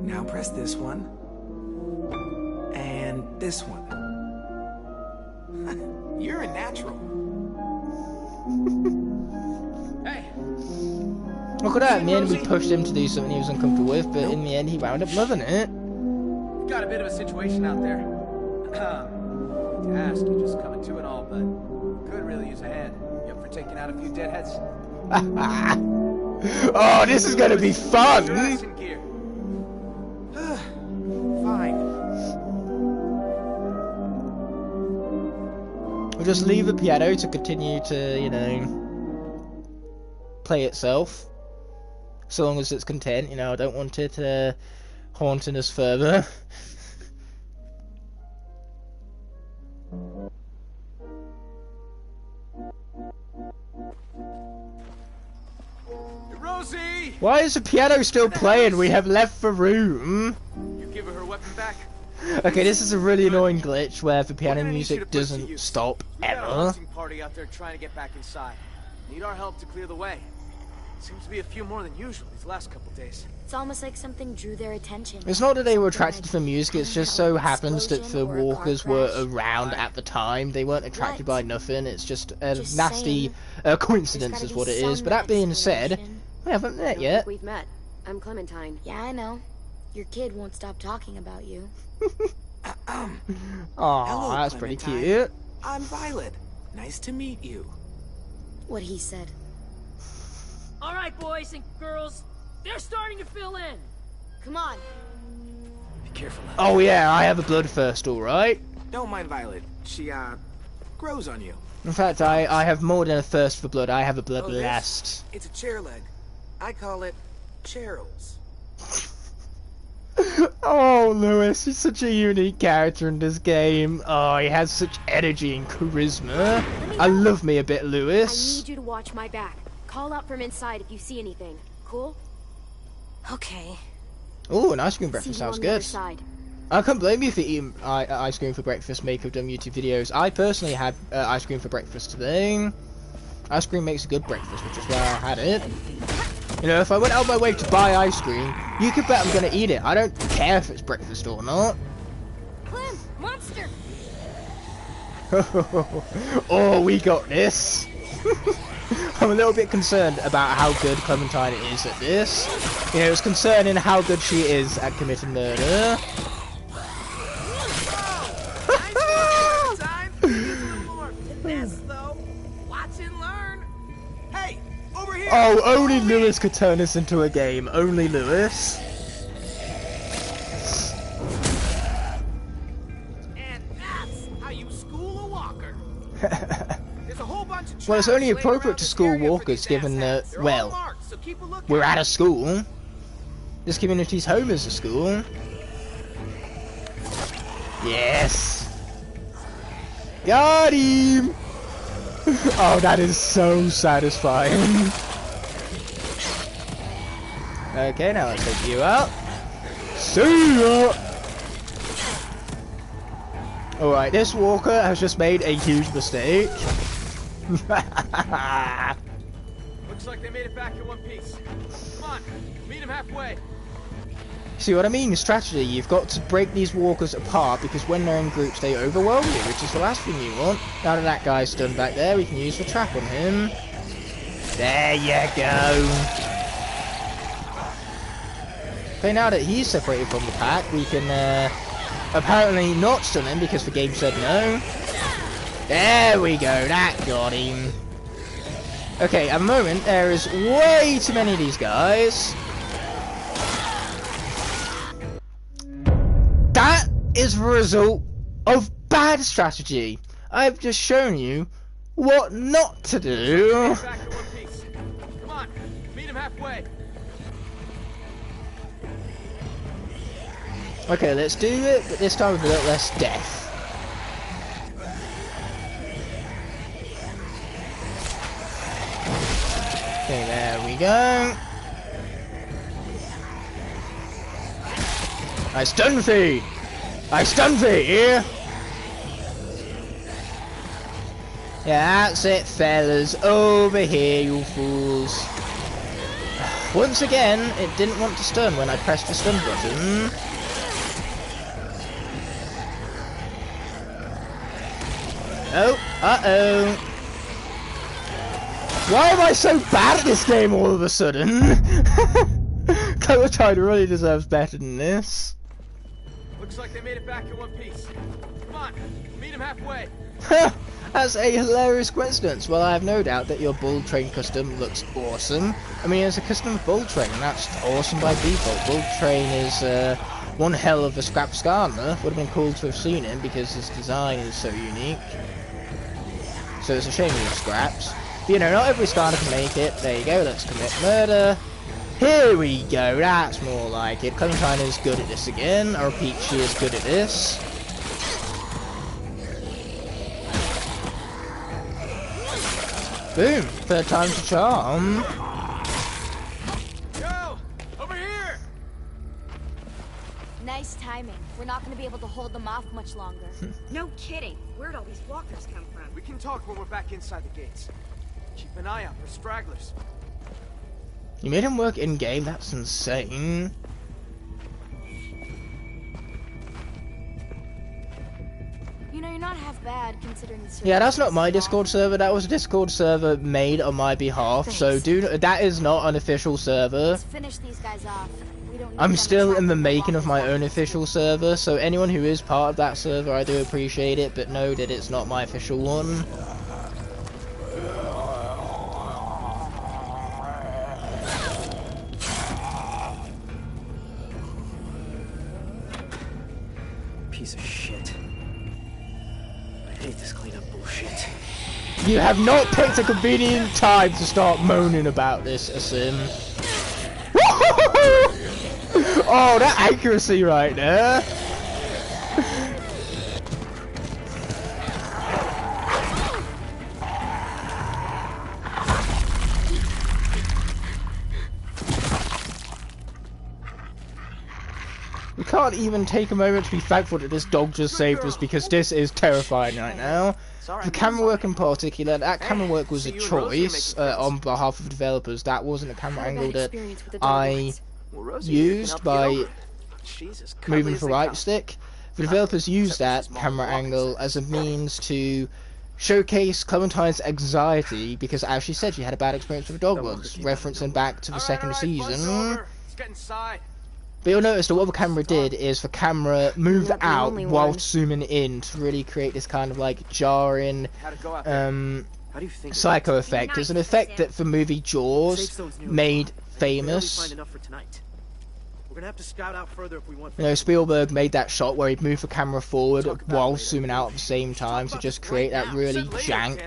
Now press this one. And this one. You're a natural. Hey, Look at that, in the end we pushed him to do something he was uncomfortable with, but in the end he wound up loving it. we got a bit of a situation out there. To ask, you just coming to it all, but could really use a hand. You up for taking out a few deadheads? Oh, this is gonna be fun! Action gear. Fine. We'll just leave the piano to continue to, you know, play itself. So long as it's content, you know, I don't want it haunting us further. Rosie! Why is the piano still playing? We have left the room. You give her weapon back? Okay, this is a really annoying glitch where the piano We're gonna need you to music put it to doesn't use. stop We got a ever. hunting party out there trying to get back inside. Need our help to clear the way. Seems to be a few more than usual these last couple days. It's almost like something drew their attention. It's not that they were attracted to the music, it's just so happens that the walkers were around at the time. They weren't attracted by nothing, it's just a Just nasty coincidence is what it is. But that being said, we haven't met Don't yet. think we've met. I'm Clementine. Yeah, I know. Your kid won't stop talking about you. Aw, Hello, that's pretty Clementine. cute. I'm Violet. Nice to meet you. What he said. All right, boys and girls, they're starting to fill in. Come on. Be careful now. Oh yeah, I have a bloodthirst, alright. Don't mind Violet. She, grows on you. In fact, I have more than a thirst for blood, I have a Oh, this? bloodlust. It's a chair leg. I call it Cheryl's. Oh, Lewis, he's such a unique character in this game. Oh, he has such energy and charisma. I love me a bit, I Lewis. need you to watch my back. Call out from inside if you see anything. Cool? Okay. Oh, an ice cream See breakfast you sounds on the other good. side. I can't blame you for eating ice cream for breakfast, make of dumb YouTube videos. I personally had ice cream for breakfast today. Ice cream makes a good breakfast, which is why I had it. You know, if I went out of my way to buy ice cream, you could bet I'm gonna eat it. I don't care if it's breakfast or not. Clem, monster! Oh, we got this. I'm a little bit concerned about how good Clementine is at this. You know, it's concerning how good she is at committing murder. Oh, only Lewis could turn this into a game. Only Lewis. And that's how you school a walker. There's a whole bunch of Well, it's only traps laying appropriate around to this school area for walkers these given that, asshats. They're all well, marked, so keep a lookout. we're out of school. This community's home is a school. Yes. Got him. Oh, that is so satisfying. Okay, now let's take you out. See ya! Alright, this walker has just made a huge mistake. Looks like they made it back in one piece. Come on, meet him halfway. See what I mean? Strategy. You've got to break these walkers apart because when they're in groups they overwhelm you, which is the last thing you want. Now that that guy's stunned back there, we can use the trap on him. There you go. Okay, now that he's separated from the pack, we can apparently not stun him because the game said no. There we go, that got him. Okay, at the moment there is way too many of these guys. That is the result of bad strategy. I've just shown you what not to do. Back in one piece. Come on, meet him halfway. Okay, let's do it, but this time with a little less death. Okay, there we go. I stun thee! I stun thee, here! Yeah, that's it, fellas. Over here, you fools. Once again, it didn't want to stun when I pressed the stun button. Oh, uh-oh. Why am I so bad at this game all of a sudden? Clementine really deserves better than this. Looks like they made it back in one piece. Come on, meet him halfway. That's a hilarious coincidence. Well, I have no doubt that your bull train custom looks awesome. I mean, it's a custom bull train, and that's awesome by default. Bull train is one hell of a scrap scanner. Would have been cool to have seen him because his design is so unique. So it's a shame he was scraps. But, you know, not every scanner can make it. There you go, let's commit murder. Here we go, that's more like it. Clementine is good at this again. I repeat, she is good at this. Boom, third time's a charm. Yo, over here. Nice timing. We're not going to be able to hold them off much longer. No kidding. Where'd all these walkers come from? We can talk when we're back inside the gates. Keep an eye out for stragglers. You made him work in-game? That's insane. You know, you're not half bad considering the Yeah, that's not my circumstances. Discord server. That was a Discord server made on my behalf. So that is not an official server. Let's finish these guys off. We don't need I'm them still in trapped the in making of my walkers. own official server. So anyone who is part of that server, I do appreciate it. But know that it's not my official one. Piece of shit. I hate this cleanup bullshit. You have not picked a convenient time to start moaning about this, Asim. Oh, that accuracy right there. We can't even take a moment to be thankful that this dog just saved us because this is terrifying right now. The camera work in particular, that camera work was a choice on behalf of the developers. That wasn't a camera angle that I used by moving with the right stick. The developers used that camera angle as a means to showcase Clementine's anxiety because, as she said, she had a bad experience with the dog once, referencing back to the second season. But you'll notice that what the camera did is the camera moved out while zooming in to really create this kind of like jarring psycho effect. It's an effect that the movie Jaws made famous. We're gonna have to scout out further if we want. You know, Spielberg made that shot where he'd move the camera forward while zooming out at the same time to just create that really jank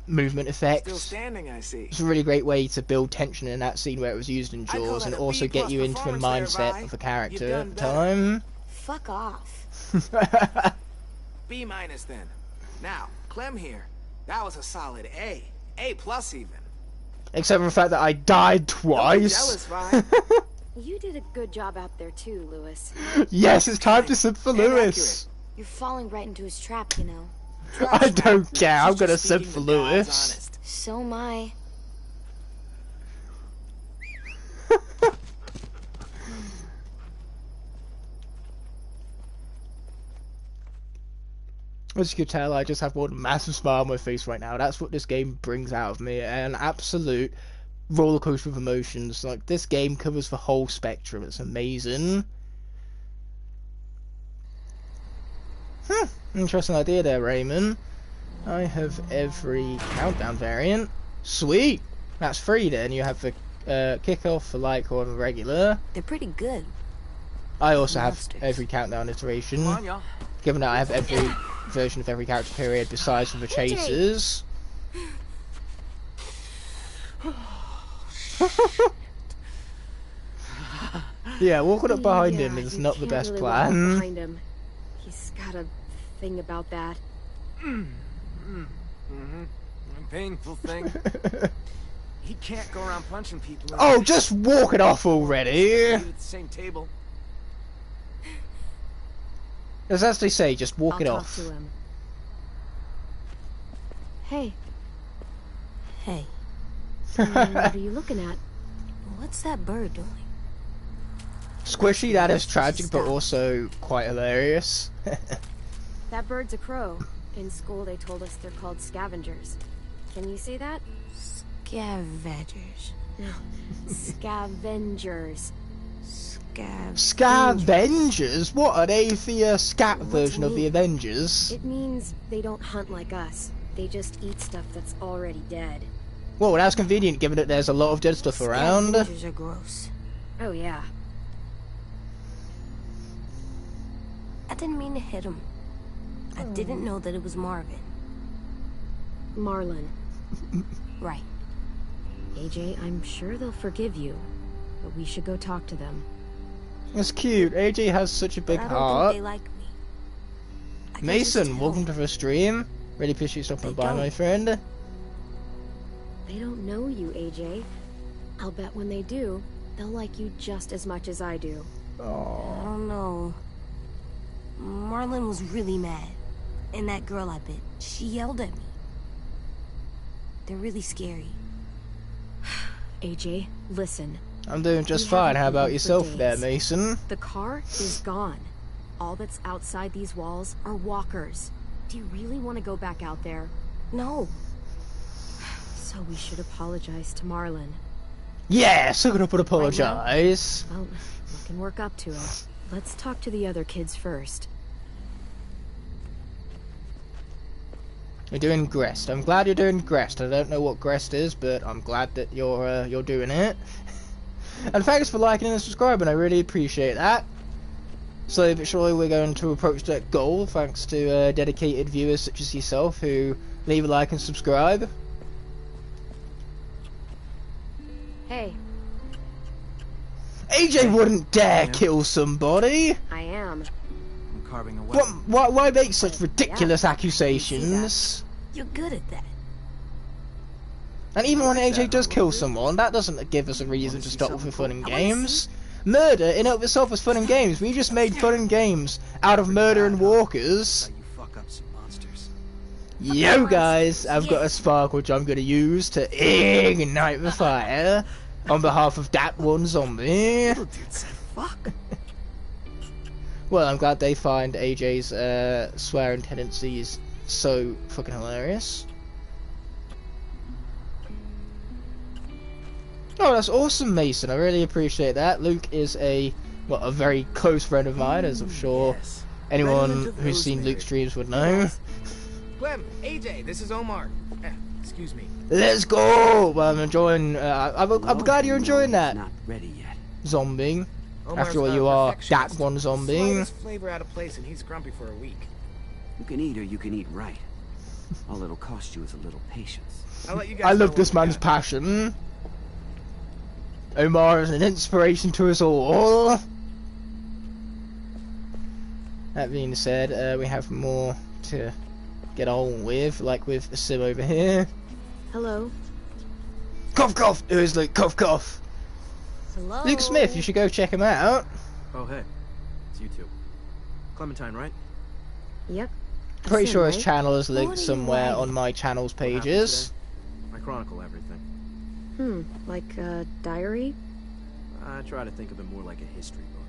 movement effect. Still standing, I see. It's a really great way to build tension in that scene where it was used in Jaws and also get you into the mindset of the character at the time. Fuck off. B- then. Now, Clem here. That was a solid A. A+ even. Except for the fact that I died twice. Jealous, right? You did a good job out there too, Lewis. Yes, it's time to sip for Lewis. You're falling right into his trap, you know. I don't care, I'm gonna sip for Lewis. So am I. As you can tell, I just have one massive smile on my face right now. That's what this game brings out of me. An absolute roller coaster of emotions. Like, this game covers the whole spectrum. It's amazing. Interesting idea there, Raymond. I have every countdown variant. Sweet! That's free then. You have the kickoff, the light core, and the regular. They're pretty good. I also have every countdown iteration. Come on, y'all. Given that I have every version of every character period besides from the chasers. Yeah, walking up behind him is not the best plan. Behind him. He's got a thing about that. A painful thing. He can't go around punching people. Oh, just walk it off already. At the same table. As they say, just walk it I'll off. talk to him. Hey. Hey, What are you looking at? what's that bird doing? Squishy, that is tragic, but also quite hilarious. That bird's a crow. In school they told us they're called scavengers. Can you say that? Scavengers. No. Scavengers. Scavengers? What, are they the scat version of the Avengers? It means they don't hunt like us. They just eat stuff that's already dead. Well, that's convenient given that there's a lot of dead stuff around. Scavengers are gross. Oh yeah. I didn't mean to hit him. I didn't know that it was Marvin. Marlon. Right. AJ, I'm sure they'll forgive you. But we should go talk to them. It's cute. AJ has such a big I don't heart. think they like me. I can Mason, just welcome tell. to the stream. Really appreciate you stopping by, my friend. They don't know you, AJ. I'll bet when they do, they'll like you just as much as I do. I don't know. Marlon was really mad. And that girl I bit, she yelled at me. They're really scary. AJ, listen. I'm doing just We fine. haven't How about eaten for yourself there, days. Mason? The car is gone. All that's outside these walls are walkers. Do you really want to go back out there? No. So we should apologize to Marlon. Yeah, suck it up and apologise. Well, we can work up to it. Let's talk to the other kids first. You're doing Grest. I'm glad you're doing Grest. I don't know what Grest is, but I'm glad that you're doing it. And thanks for liking and subscribing. I really appreciate that. Slowly but surely we're going to approach that goal, thanks to dedicated viewers such as yourself who leave a like and subscribe. Hey, AJ wouldn't dare kill somebody. I am. I'm carving a weapon. Why make such ridiculous accusations? You're good at that. And even when AJ does kill someone, that doesn't give us a reason to stop with fun and games. Murder in and of itself is fun and games. We just made fun and games out of murder and walkers. You fuck up some monsters. monsters. Yo guys, I've got a spark which I'm gonna use to ignite the fire on behalf of that one zombie. Little dude said fuck. Well, I'm glad they find AJ's swearing tendencies so fucking hilarious. Oh, that's awesome, Mason. I really appreciate that. Luke is a very close friend of mine, as I'm sure anyone who's seen Luke's streams would know. Clem, AJ, this is Omar. Excuse me. Let's go! Well, I'm enjoying. I'm glad you're enjoying that. Not ready yet. Zombie. Omar's After all, you are that perfectionist. one zombie. Slightest flavor out of place, and he's grumpy for a week. You can eat or you can eat right. All it'll cost you is a little patience. I'll let you guys I know love this what we man's got. passion. Omar is an inspiration to us all. That being said, we have more to get on with, like with Sim over here. Hello. Cough cough! It was Luke, cough cough! Hello. Luke Smith, you should go check him out. Oh, hey. It's you two. Clementine, right? Yep. Pretty Sim, sure his right? channel is linked What are you somewhere writing? on my channel's What happened pages. today? I chronicle everything. Like a diary? I try to think of it more like a history book.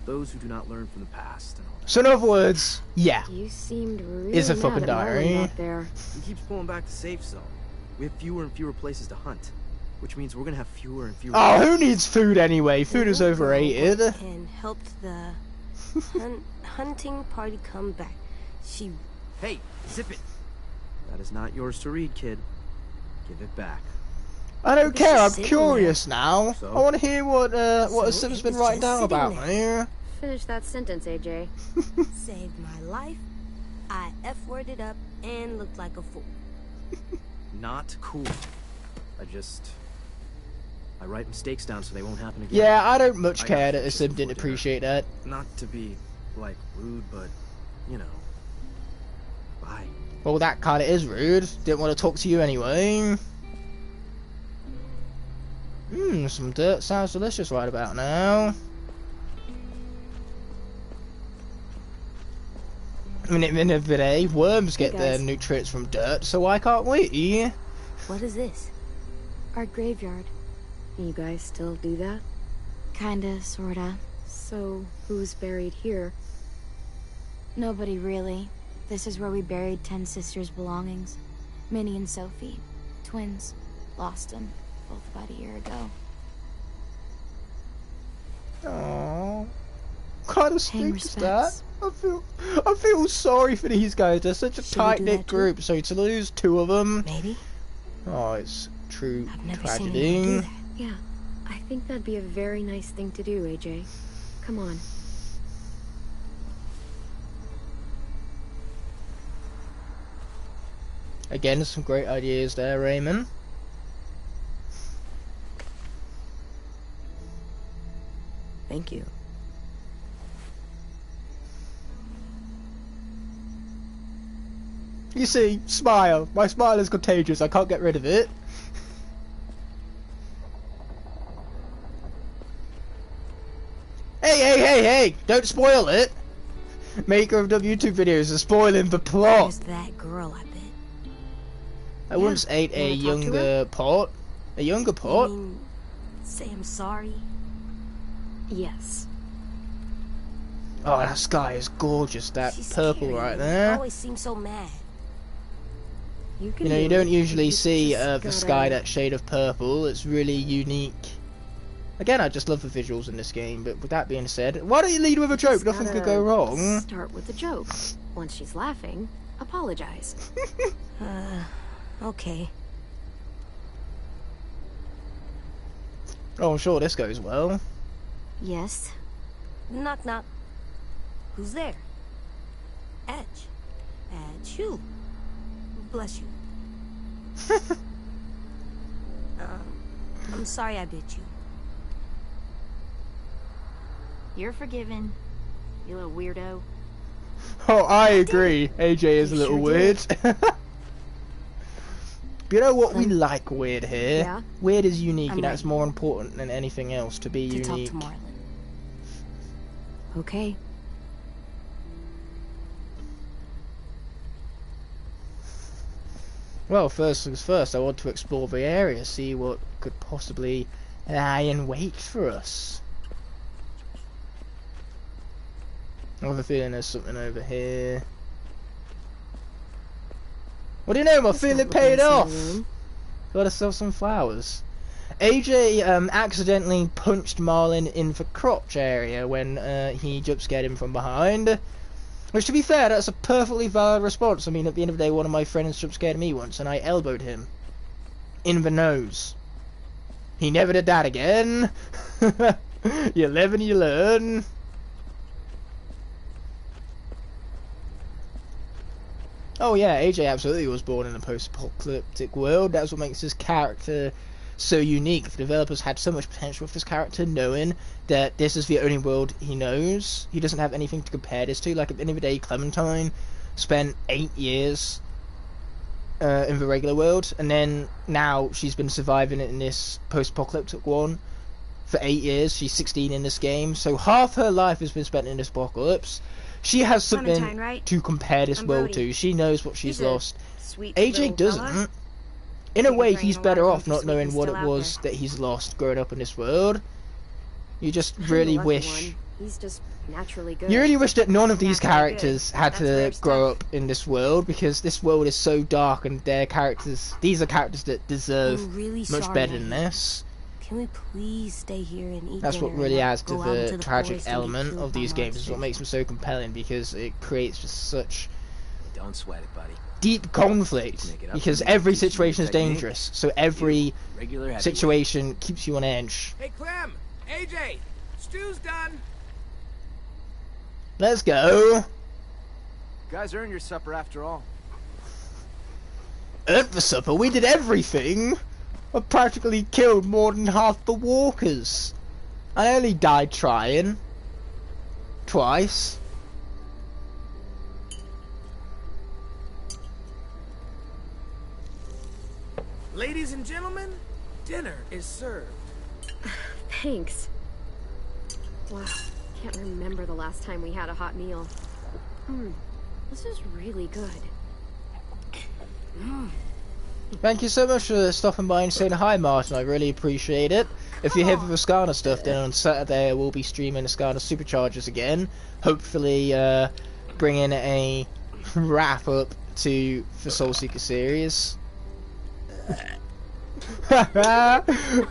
Those who do not learn from the past and all that. So in other words, yeah. You seemed really Is a mad fucking at Marlon diary. back there. He keeps pulling back the safe zone. We have fewer and fewer places to hunt, which means we're gonna have fewer and fewer. Oh, who needs food anyway? Food is Little overrated. girl and helped the hunting party come back. She Hey, zip it. That is not yours to read, kid. Give it back. I don't It's care, I'm just sitting curious now. So? I want to hear what So Sim's it been was writing just down sitting about there. me. Finish that sentence, AJ. saved my life. I F-worded up and looked like a fool. Not cool. I write mistakes down so they won't happen again. Yeah, I don't much I care got that Sim pictures didn't before dinner. appreciate that. Not to be, like, rude, but, you know. Bye. Well, that kind of is rude. Didn't want to talk to you anyway. Some dirt sounds delicious right about now. I mean, at the end of the day, worms get Hey, their guys. nutrients from dirt, so why can't we? What is this? Our graveyard. You guys still do that? Kinda, sorta. So, who's buried here? Nobody really. This is where we buried 10 sisters' belongings. Minnie and Sophie. Twins. Lost them. Both about a year ago. Aww. What kind of Paying stinks that? respects. I feel sorry for these guys. They're such a Should we do tight-knit that too? group, so to lose 2 of them, Maybe? oh, it's true I've never seen anyone do tragedy. that. Yeah, I think that'd be a very nice thing to do, AJ. Come on. Again, some great ideas there, Raymond. Thank you. You see, smile. My smile is contagious. I can't get rid of it. Hey! Don't spoil it. Maker of YouTube videos is spoiling the plot. There's that girl, I bet. I once ate a Wanna talk to her? younger pot. A younger You pot? mean, say I'm sorry? Yes. Oh, that sky is gorgeous. That She's purple scary. right You there. always seem so mad. You can You know, you do it. don't usually You see just the gotta- sky that shade of purple. It's really unique. Again, I just love the visuals in this game, but with that being said, why don't you lead with a joke? Just Nothing could gotta go wrong. Start with a joke. Once she's laughing, apologize. Okay. Oh, I'm sure this goes well. Yes. Knock knock. Who's there? Edge. You. Bless you. I'm sorry I bit you. You're forgiven, you little weirdo. Oh, I agree. AJ is a You little sure weird. did. But you know what? We like weird here. Yeah? Weird is unique, I'm and that's ready. more important than anything else to be To talk unique. to Marlon. Okay. Well, first things first, I want to explore the area, see what could possibly lie in wait for us. I have a feeling there's something over here. What do you know? My feeling paid off! Gotta sell some flowers. AJ accidentally punched Marlin in the crotch area when he jump scared him from behind. Which, to be fair, that's a perfectly valid response. I mean, at the end of the day, one of my friends jump scared me once and I elbowed him. In the nose. He never did that again. You live and you learn. Oh yeah, AJ absolutely was born in a post-apocalyptic world. That's what makes his character so unique. The developers had so much potential with this character, knowing that this is the only world he knows. He doesn't have anything to compare this to. Like, at the end of the day, Clementine spent 8 years in the regular world, and then now she's been surviving in this post-apocalyptic one for 8 years. She's 16 in this game, so half her life has been spent in this apocalypse. She has something right? to compare this world to. She knows what she's lost. AJ doesn't. Fella. In a way, he's better off not knowing what it was that he's lost growing up in this world. You just really wish... He's just naturally good. You really wish that none of these characters had to grow up in this world, because this world is so dark, and their characters... These are characters that deserve much better than this. Can we please stay here and eat That's what dinner really and adds to go out into the the tragic forest and get element killed of by these games. Is monsters? what makes them so compelling, because it creates just such Don't sweat it, buddy. deep conflict, because every situation is dangerous, so every situation keeps you on edge. Hey, Clem! AJ! Stew's done! Let's go! You guys earned your supper after all. At the supper, we did everything! I practically killed more than half the walkers. I only died trying. Twice. Ladies and gentlemen, dinner is served. Thanks. Wow, can't remember the last time we had a hot meal. This is really good. Thank you so much for stopping by and saying hi, Martin. I really appreciate it. If you're here for the Skana stuff, then on Saturday I will be streaming the Skana Superchargers again. Hopefully, bringing a wrap up to the Soul Seeker series.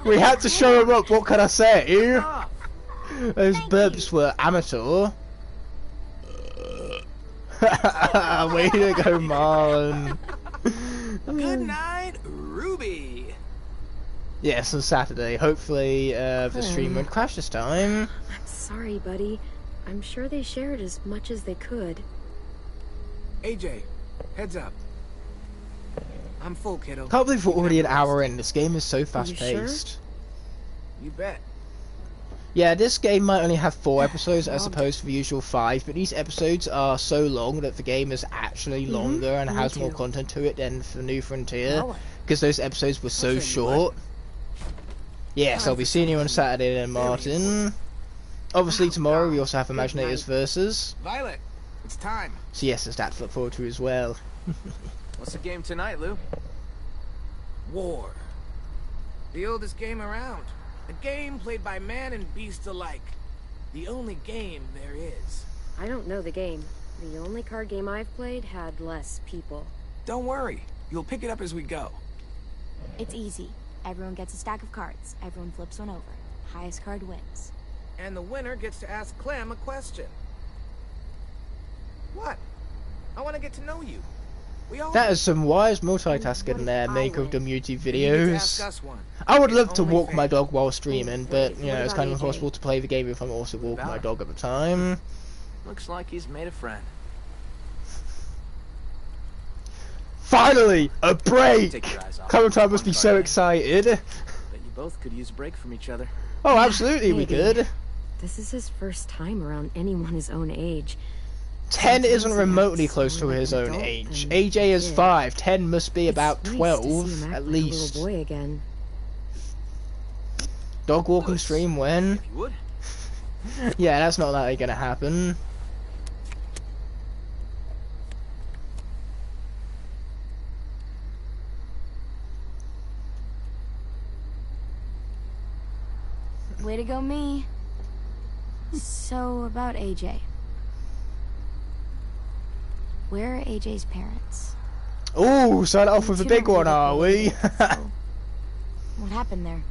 We had to show him up. What can I say? Those burps were amateur. Way to go, Marlon. Good night, Ruby. Yes, on Saturday. Hopefully, the stream won't crash this time. I'm sorry, buddy. I'm sure they shared as much as they could. AJ, heads up. I'm full, kiddo. Can't believe we're already an hour in. This game is so fast-paced. Sure? You bet. Yeah, this game might only have 4 episodes as opposed to the usual 5, but these episodes are so long that the game is actually longer and has more content to it than the New Frontier, because those episodes were so short. Yes, I'll be seeing you on Saturday then, Martin. Obviously tomorrow we also have Imaginators Versus. Violet, it's time. So yes, there's that to look forward to as well. What's the game tonight, Lou? War. The oldest game around. A game played by man and beast alike. The only game there is. I don't know the game. The only card game I've played had less people. Don't worry. You'll pick it up as we go. It's easy. Everyone gets a stack of cards. Everyone flips one over. Highest card wins. And the winner gets to ask Clem a question. What? I want to get to know you. That is some wise multitasking there, make of the YouTube videos. I would love to walk my dog while streaming, but, you know, it's kind of impossible to play the game if I'm also walking my dog at the time. Looks like he's made a friend. Finally! A break! Clementine must be so excited. Bet you both could use a break from each other. Oh, absolutely we could. This is his first time around anyone his own age. 10 isn't remotely close to his own age. AJ is 5. 10 must be about 12, at least. Little boy again. Dog walking stream when? Yeah, that's not likely gonna happen. Way to go, me. So, about AJ. Where are AJ's parents? Oh, start off with a big one, are we? What happened there?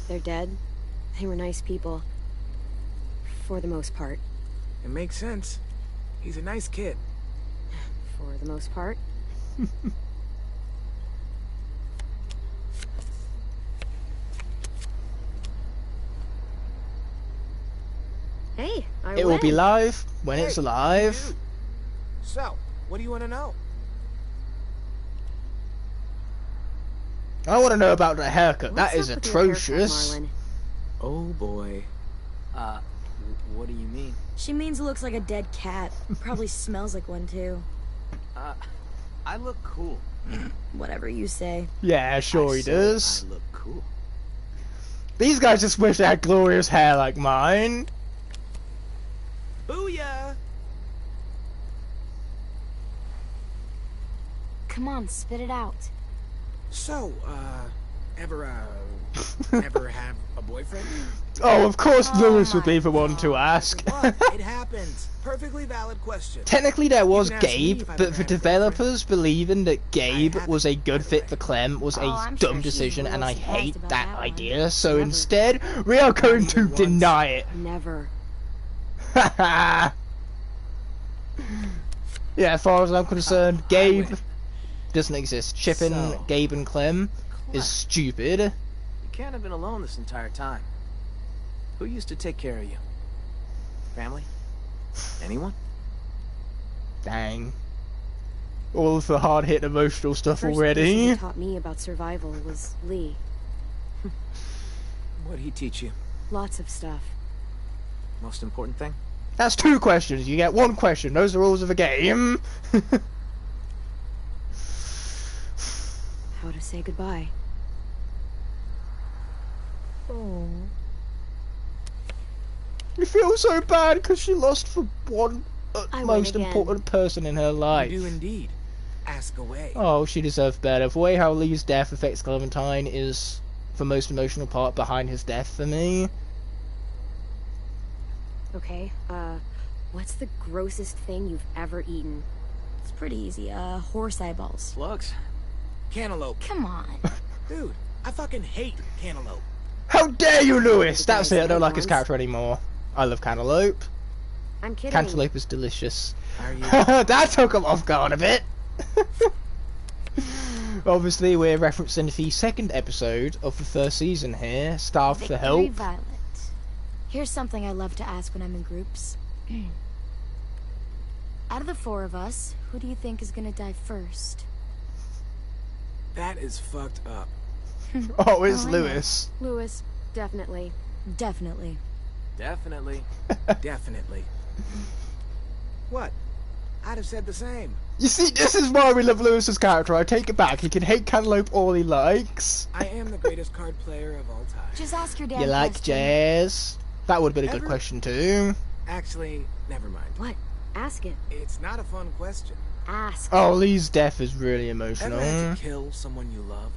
They're dead. They were nice people. For the most part. It makes sense. He's a nice kid. For the most part. Hey, It will be live when it's alive. Dude. So, what do you want to know? I want to know about the haircut. What's That is up with your haircut, atrocious. Marlon? Oh boy. What do you mean? She means it looks like a dead cat. Probably smells like one too. I look cool. Whatever you say. Yeah, sure he does. I look cool. These guys just wish they had glorious hair like mine. Booyah! Come on, spit it out. So, ever have a boyfriend? Oh, of course Lewis would be the one to ask. What? It happens. Perfectly valid question. Technically there was You can ask me Gabe, if I've but ever the had a developers believing that Gabe haven't, was a good by the fit way. for Clem was Oh, a I'm dumb sure she's decision, and real I surprised hate about that that one. idea, so Never. instead we are going to even once. deny it. Never. Yeah, as far as I'm concerned, I Gabe win. doesn't exist. Chipping So- Gabe and Clem is stupid. You can't have been alone this entire time. Who used to take care of you? Family? Anyone? Dang. All of the hard-hitting emotional stuff First person already. who taught me about survival was Lee. What'd he teach you? Lots of stuff. Most important thing? That's 2 questions. You get 1 question. Those are the rules of the game. How to say goodbye. Oh. You feel so bad because she lost the one I win most again. important person in her life. You do indeed. Ask away. Oh, she deserved better. The way how Lee's death affects Clementine is the most emotional part behind his death for me. Okay, what's the grossest thing you've ever eaten? It's pretty easy. Horse eyeballs. Slugs? Cantaloupe. Come on. Dude, I fucking hate cantaloupe. How dare you, Lewis! That's it, I don't guys like his once- character anymore. I love cantaloupe. I'm kidding. Cantaloupe is delicious. Are you? That took him off guard a bit. Obviously, we're referencing the 2nd episode of the 1st season here, Starved for Victory Help. Violet. Here's something I love to ask when I'm in groups. Out of the 4 of us, who do you think is gonna die first? That is fucked up. Oh, it's Oh, I know. Lewis. Lewis, definitely. Definitely. Definitely. Definitely. What? I'd have said the same. You see, this is why we love Lewis's character. I take it back. He can hate cantaloupe all he likes. I am the greatest card player of all time. Just ask your dad. You like jazz? That would have been a good Ever? question too. Actually, never mind. What? Ask it. It's not a fun question. Ask. Oh, Lee's death is really Ever emotional. had to kill someone you loved?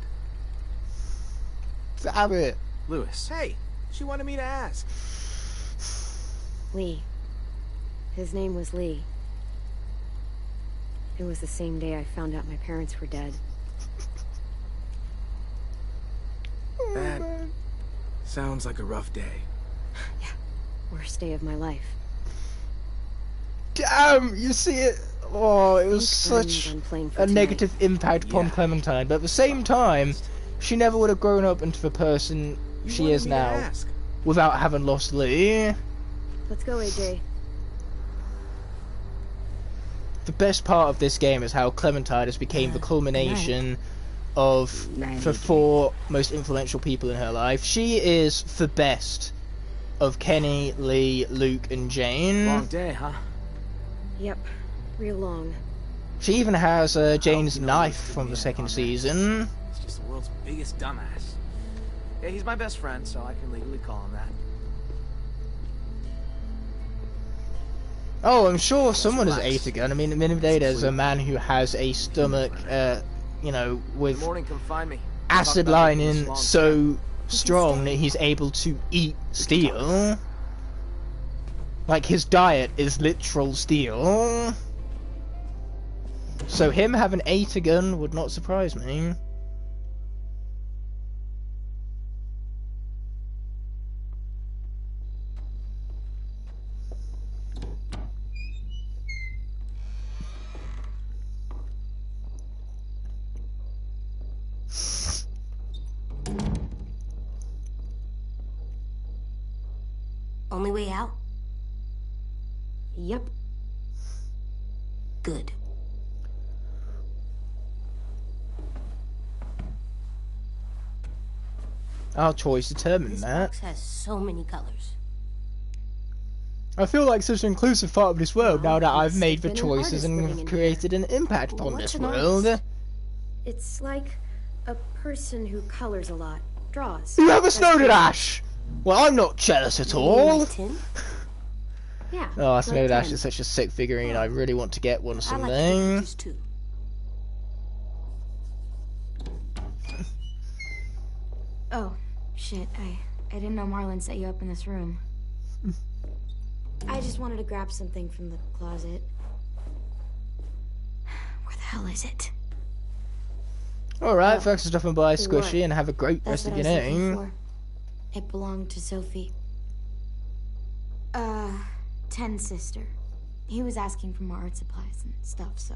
Damn it. Lewis. Hey, she wanted me to ask. Lee. His name was Lee. It was the same day I found out my parents were dead. That sounds like a rough day. Worst day of my life. Damn, you see it? Oh, it was Think I'm such done playing for a tonight. negative impact upon Yeah. Clementine, but at the same time, she never would have grown up into the person You she wanted is me to now ask. without having lost Lee. Let's go, AJ. The best part of this game is how Clementine has became the culmination of the 4 most influential people in her life. She is the best of Kenny, Lee, Luke, and Jane. Long day, huh? Yep. Real long. She even has Jane's you know knife Luke's from the gonna be 2nd on that. season. He's just the world's biggest dumbass. Yeah, he's my best friend, so I can legally call him that. Oh, I'm sure someone has relax. ate a gun. I mean, at the end of the day, there's a man who has a stomach, you know, In the with morning, come find me. acid Talk about making lining this long so strong that he's able to eat steel. Like, his diet is literal steel. So him having ate a gun would not surprise me. Only way out? Yep. Good. Our choice determined This that. box has so many colors. I feel like such an inclusive part of this world now that I've made the been an choices artist and living in created an impact on What's this an world. artist? It's like a person who colors a lot, draws. You have a does snowed painting. ash! Well, I'm not jealous at all. Yeah. Oh, like Snowed Ash Tim. is such a sick figurine. I really want to get one I like someday. pictures too. Oh, shit. I didn't know Marlon set you up in this room. I just wanted to grab something from the closet. Where the hell is it? Alright, thanks for stopping by, What? Squishy, and have a great That's rest of what your I was looking day. for. It belonged to Sophie. 10 sister. He was asking for more art supplies and stuff, so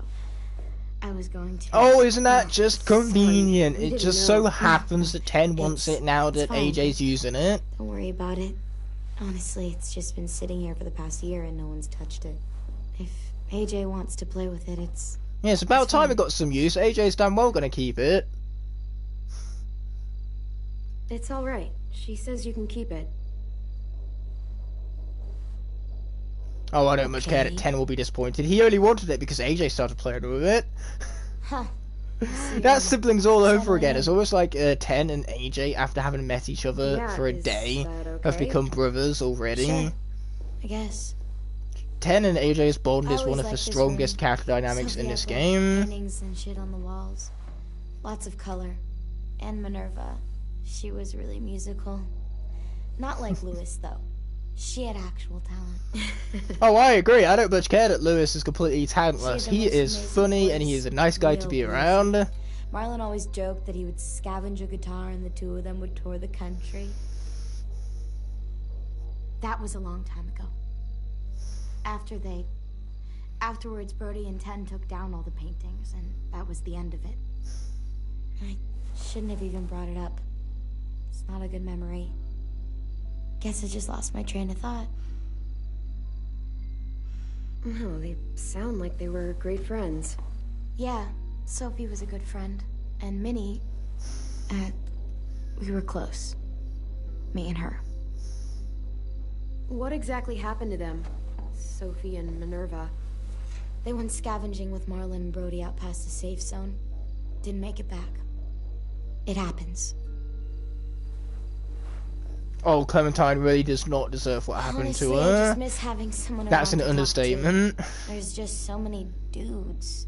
I was going to... Oh, isn't that just convenient? we It didn't just know. so happens that 10 wants it now it's that fine. AJ's using it. Don't worry about it. Honestly, it's just been sitting here for the past year and no one's touched it. If AJ wants to play with it, it's... Yeah, it's about It's time fine. it got some use. AJ's damn well gonna keep it. It's alright. She says you can keep it. Oh, I don't much care that Okay. 10 will be disappointed. He only wanted it because AJ started playing with it. Huh. That's siblings all over Settle again. in. It's almost like 10 and AJ, after having met each other Yeah, for a is day, that have okay? become brothers already. Sure. I guess. 10 and AJ's bond I is one always of the liked this strongest room. character dynamics in Sophie this had, like, game. paintings and shit on the walls. Lots of color. And Minerva. She was really musical. Not like Lewis, though. She had actual talent. Oh, I agree. I don't much care that Lewis is completely talentless. She had the He most is amazing funny and he voice. is a nice guy to Real be voice. around. Marlon always joked that he would scavenge a guitar and the two of them would tour the country. That was a long time ago. Afterwards, Brody and 10 took down all the paintings, and that was the end of it. I shouldn't have even brought it up. It's not a good memory. Guess I just lost my train of thought. No, they sound like they were great friends. Yeah, Sophie was a good friend. And Minnie, we were close. Me and her. What exactly happened to them? Sophie and Minerva. They went scavenging with Marlon and Brody out past the safe zone. Didn't make it back. It happens. Oh, Clementine really does not deserve what happened Honestly, to I her. just miss having someone That's an around to talk to. understatement. There's just so many dudes.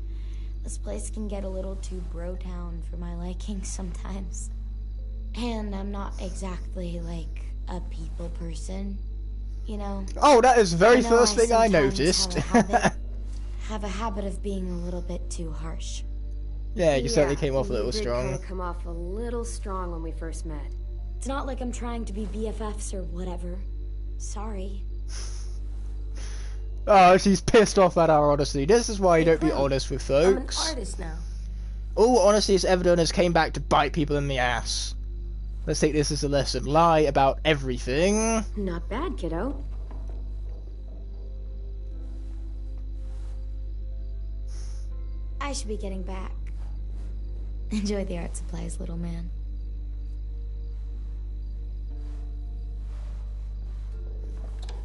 This place can get a little too bro-town for my liking sometimes. And I'm not exactly, like, a people person, you know? Oh, that is the very I know first thing I sometimes noticed. Have a habit of being a little bit too harsh. Yeah, you certainly came off a little you did strong. kind of come off a little strong when we first met. It's not like I'm trying to be BFFs or whatever. Sorry. Oh, she's pissed off at our honesty. This is why you don't be Clem, honest with I'm an folks. artist now. All honesty has ever done is came back to bite people in the ass. Let's take this as a lesson. Lie about everything. Not bad, kiddo. I should be getting back. Enjoy the art supplies, little man.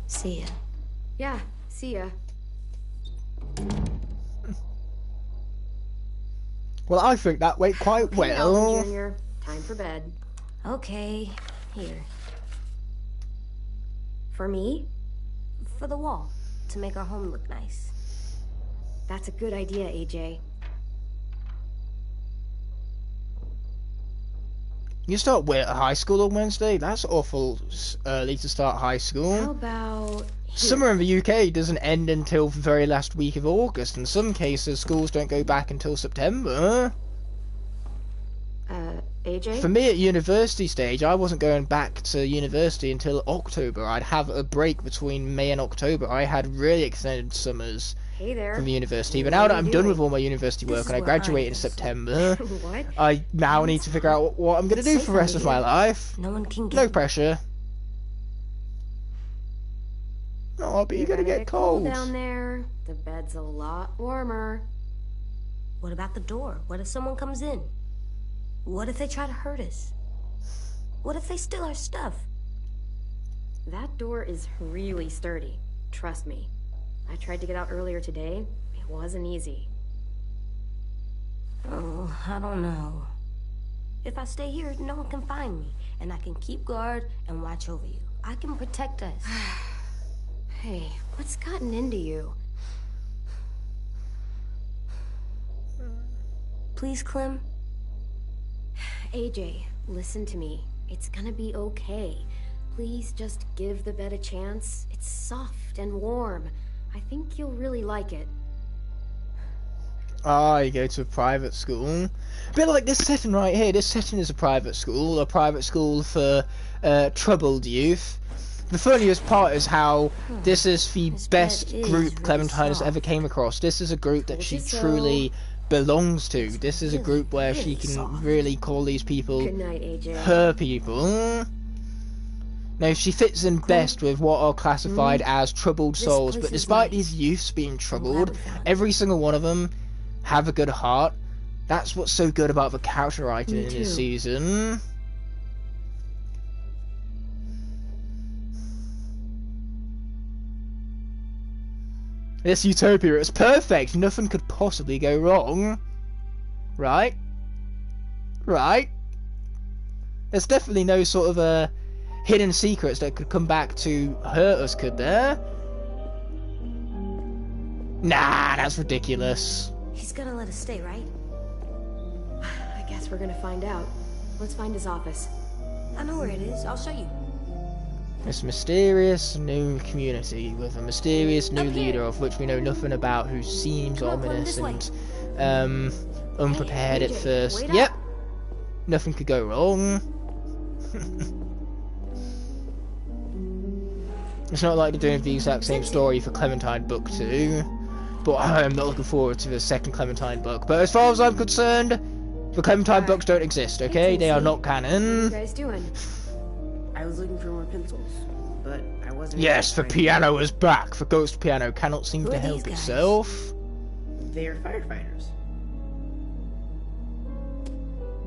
See ya. Yeah, see ya. Well, I think that went quite Okay, Alvin well. Jr., time for bed. Okay, here. For me? For the wall, to make our home look nice. That's a good idea, AJ. You start high school on Wednesday? That's awful early to start high school. How about here? Summer in the UK doesn't end until the very last week of August. In some cases, schools don't go back until September. AJ? For me at university stage, I wasn't going back to university until October. I'd have a break between May and October. I had really extended summers Hey there. from the university. But now that I'm done with all my university work and I graduate in September, What? I now need to figure out what I'm going to do for the rest of my life. No one can get No pressure. Oh, but you're going to get cold. Down there. The bed's a lot warmer. What about the door? What if someone comes in? What if they try to hurt us? What if they steal our stuff? That door is really sturdy. Trust me. I tried to get out earlier today. It wasn't easy. Oh, I don't know. If I stay here, no one can find me, and I can keep guard and watch over you. I can protect us. Hey, what's gotten into you? Please, Clem? AJ, listen to me. It's gonna be okay. Please just give the bed a chance. It's soft and warm. I think you'll really like it. Ah, you go to a private school. A bit like this setting right here. This setting is a private school for troubled youth. The funniest part is how this is the best group Clementine has ever came across. This is a group that she truly belongs to. This is a group where she can really call these people Good night, AJ. her people. Now, she fits in best with what are classified as troubled souls, but despite these youths being troubled, every single one of them have a good heart. That's what's so good about the character writing in this season. This utopia is perfect. Nothing could possibly go wrong. Right? Right? There's definitely no sort of hidden secrets that could come back to hurt us, could there? Nah, that's ridiculous. He's gonna let us stay, right? I guess we're gonna find out. Let's find his office. I know where it is. I'll show you. This mysterious new community with a mysterious new leader of which we know nothing about, who seems ominous and unprepared at first. Yep, nothing could go wrong. It's not like they're doing the exact same story for Clementine Book 2, but I am not looking forward to the second Clementine book. But as far as I'm concerned, the Clementine books don't exist, okay? They are not canon. What are you guys doing? I was looking for more pencils, but I wasn't. Yes, the piano is back. The ghost piano cannot seem to help itself. They're firefighters.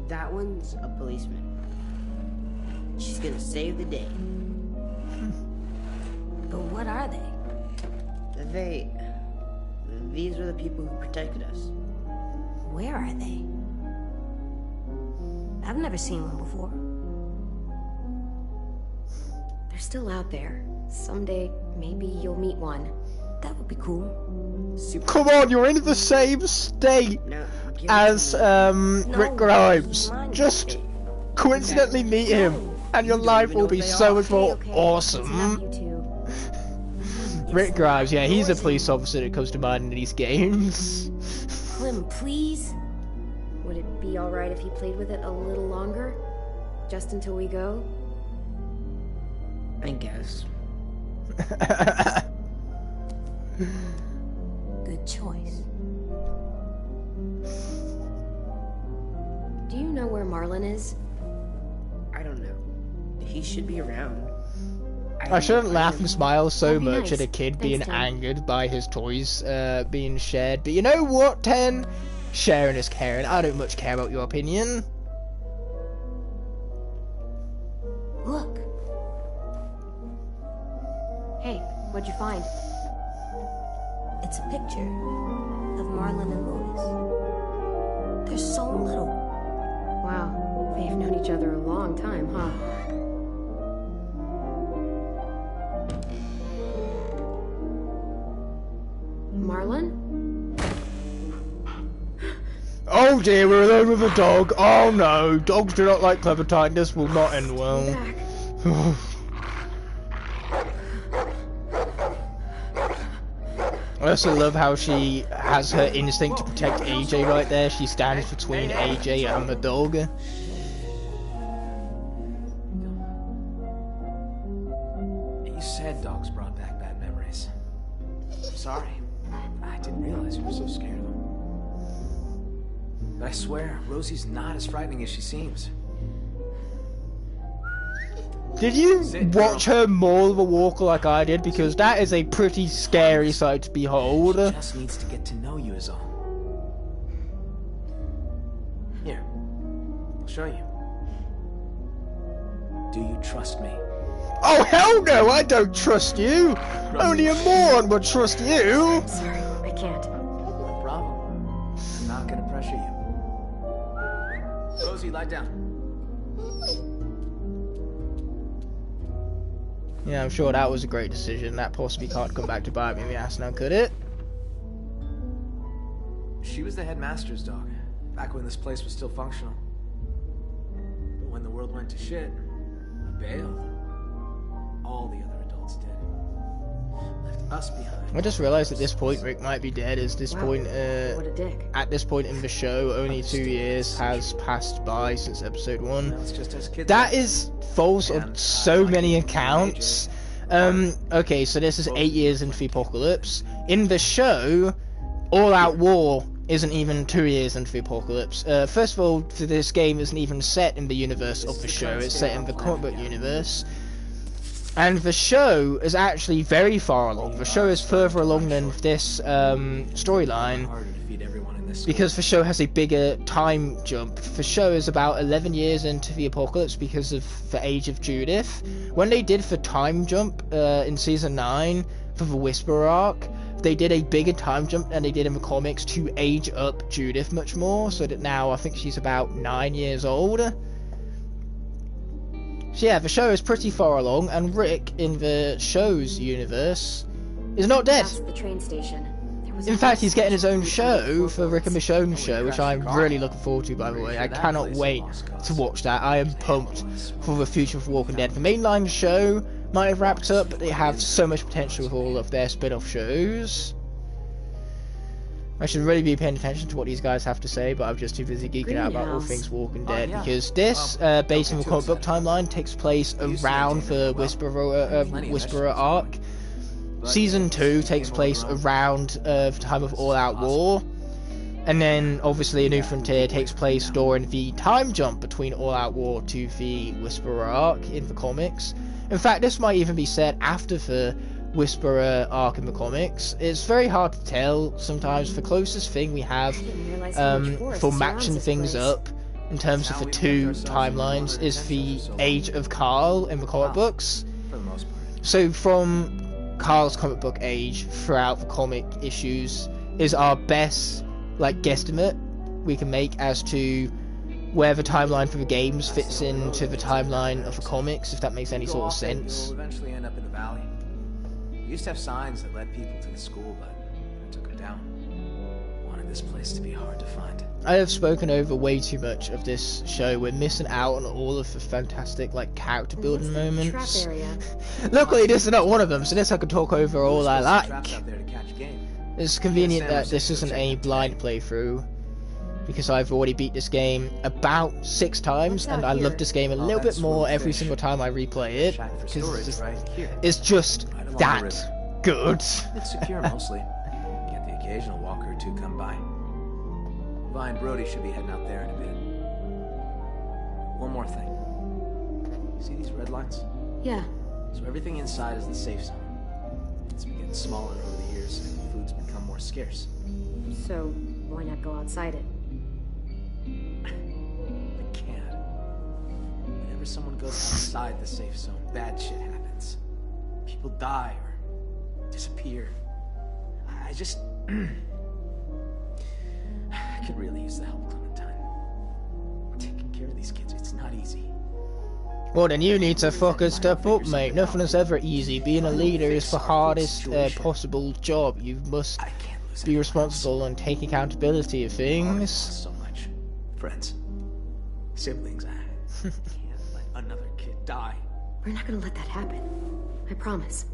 That one's a policeman. She's gonna save the day. But what are they? These are the people who protected us. Where are they? I've never seen one before. They're still out there. Someday, maybe you'll meet one. That would be cool. Come on, you're in the same state as Rick Grimes. Just coincidentally meet him, and your life will be so much more awesome. Rick Grimes, yeah, he's a police officer that comes to mind in these games. Clem, please? Would it be alright if he played with it a little longer? Just until we go? I guess. Good choice. Do you know where Marlon is? I don't know. He should be around. I shouldn't laugh and smile so much at a kid being angered by his toys being shared, but you know what, Ten? Sharing is caring. I don't much care about your opinion. Look. Hey, what'd you find? It's a picture of Marlon and Louis. They're so little. Wow, they've known each other a long time, huh? Marlon? Oh dear, we're alone with a dog. Oh no, dogs do not like Clementine. This will not end well. I also love how she has her instinct to protect AJ right there. She stands between AJ and the dog. You said dogs brought back bad memories. I'm sorry. I didn't realize you were so scared of them. But I swear, Rosie's not as frightening as she seems. Did you watch her maul the walker like I did? Because that is a pretty scary sight to behold. She just needs to get to know you is all. Here, I'll show you. Do you trust me? Oh hell no, I don't trust you! Only a moron would trust you! I'm sorry, I can't. No problem. I'm not gonna pressure you. Rosie, lie down. Yeah, I'm sure that was a great decision. That possibly can't come back to bite me in the ass now, could it? She was the headmaster's dog, back when this place was still functional. But when the world went to shit, I bailed. All the other adults did. Left us behind. I just realized at this point Rick might be dead. At this point, what a dick. At this point in the show, only 2 years has passed by since episode 1. That is false on so many accounts. Okay, so this is 8 years into the apocalypse. In the show, All Out War isn't even 2 years into the apocalypse. First of all, this game isn't even set in the universe of the show. It's set in the comic book universe. And the show is actually very far along. The show is further along than this storyline, because the show has a bigger time jump. The show is about 11 years into the apocalypse because of the age of Judith. When they did the time jump in season 9 for the Whisperer arc, they did a bigger time jump than they did in the comics to age up Judith much more, so that now I think she's about 9 years old. So yeah, the show is pretty far along, and Rick, in the show's universe, is not dead. That's the train station. In fact, he's getting his own show for Rick and Michonne's show, which I'm really looking forward to, by the way. I cannot wait to watch that. I am pumped for the future of Walking Dead. The mainline show might have wrapped up, but they have so much potential with all of their spin-off shows. I should really be paying attention to what these guys have to say, but I'm just too busy geeking out about all things Walking Dead, because this, based on the comic book timeline, takes place around the Whisperer arc. Season 2 takes place around the time of All Out War, and then obviously A New Frontier takes place during the time jump between All Out War to the Whisperer arc in the comics. In fact, this might even be set after the Whisperer arc in the comics. It's very hard to tell sometimes. The closest thing we have for matching things up in terms of the two timelines is the age of Carl in the comic books. So from Carl's comic book age throughout the comic issues is our best guesstimate we can make as to where the timeline for the games fits into the timeline of the comics, if that makes any sort of sense. We'll eventually end up in the valley. We used to have signs that led people to the school, but I took them down. Wanted this place to be hard to find. I have spoken over way too much of this show. We're missing out on all of the fantastic character building moments. Luckily this is not one of them, so this I can talk over all I like. It's convenient that this isn't a blind playthrough, because I've already beat this game about 6 times, and I love this game a little bit more every single time I replay it, because it's just that good. It's secure mostly. Get the occasional walker or two come by. Vi and Brody should be heading out there in a bit. One more thing. See these red lines? Yeah. So everything inside is the safe zone. It's been getting smaller over the years, and food's become more scarce. So why not go outside it? I can't. Whenever someone goes outside the safe zone, bad shit happens. People die or disappear. I just... I could really use the help, Clementine. Taking care of these kids, it's not easy. Well, then you need to fucking step up, mate. Nothing is ever easy. Being a leader is the hardest possible job. You must be responsible and take accountability of things. So much. Friends. Siblings. I can't let another kid die. We're not gonna let that happen. I promise.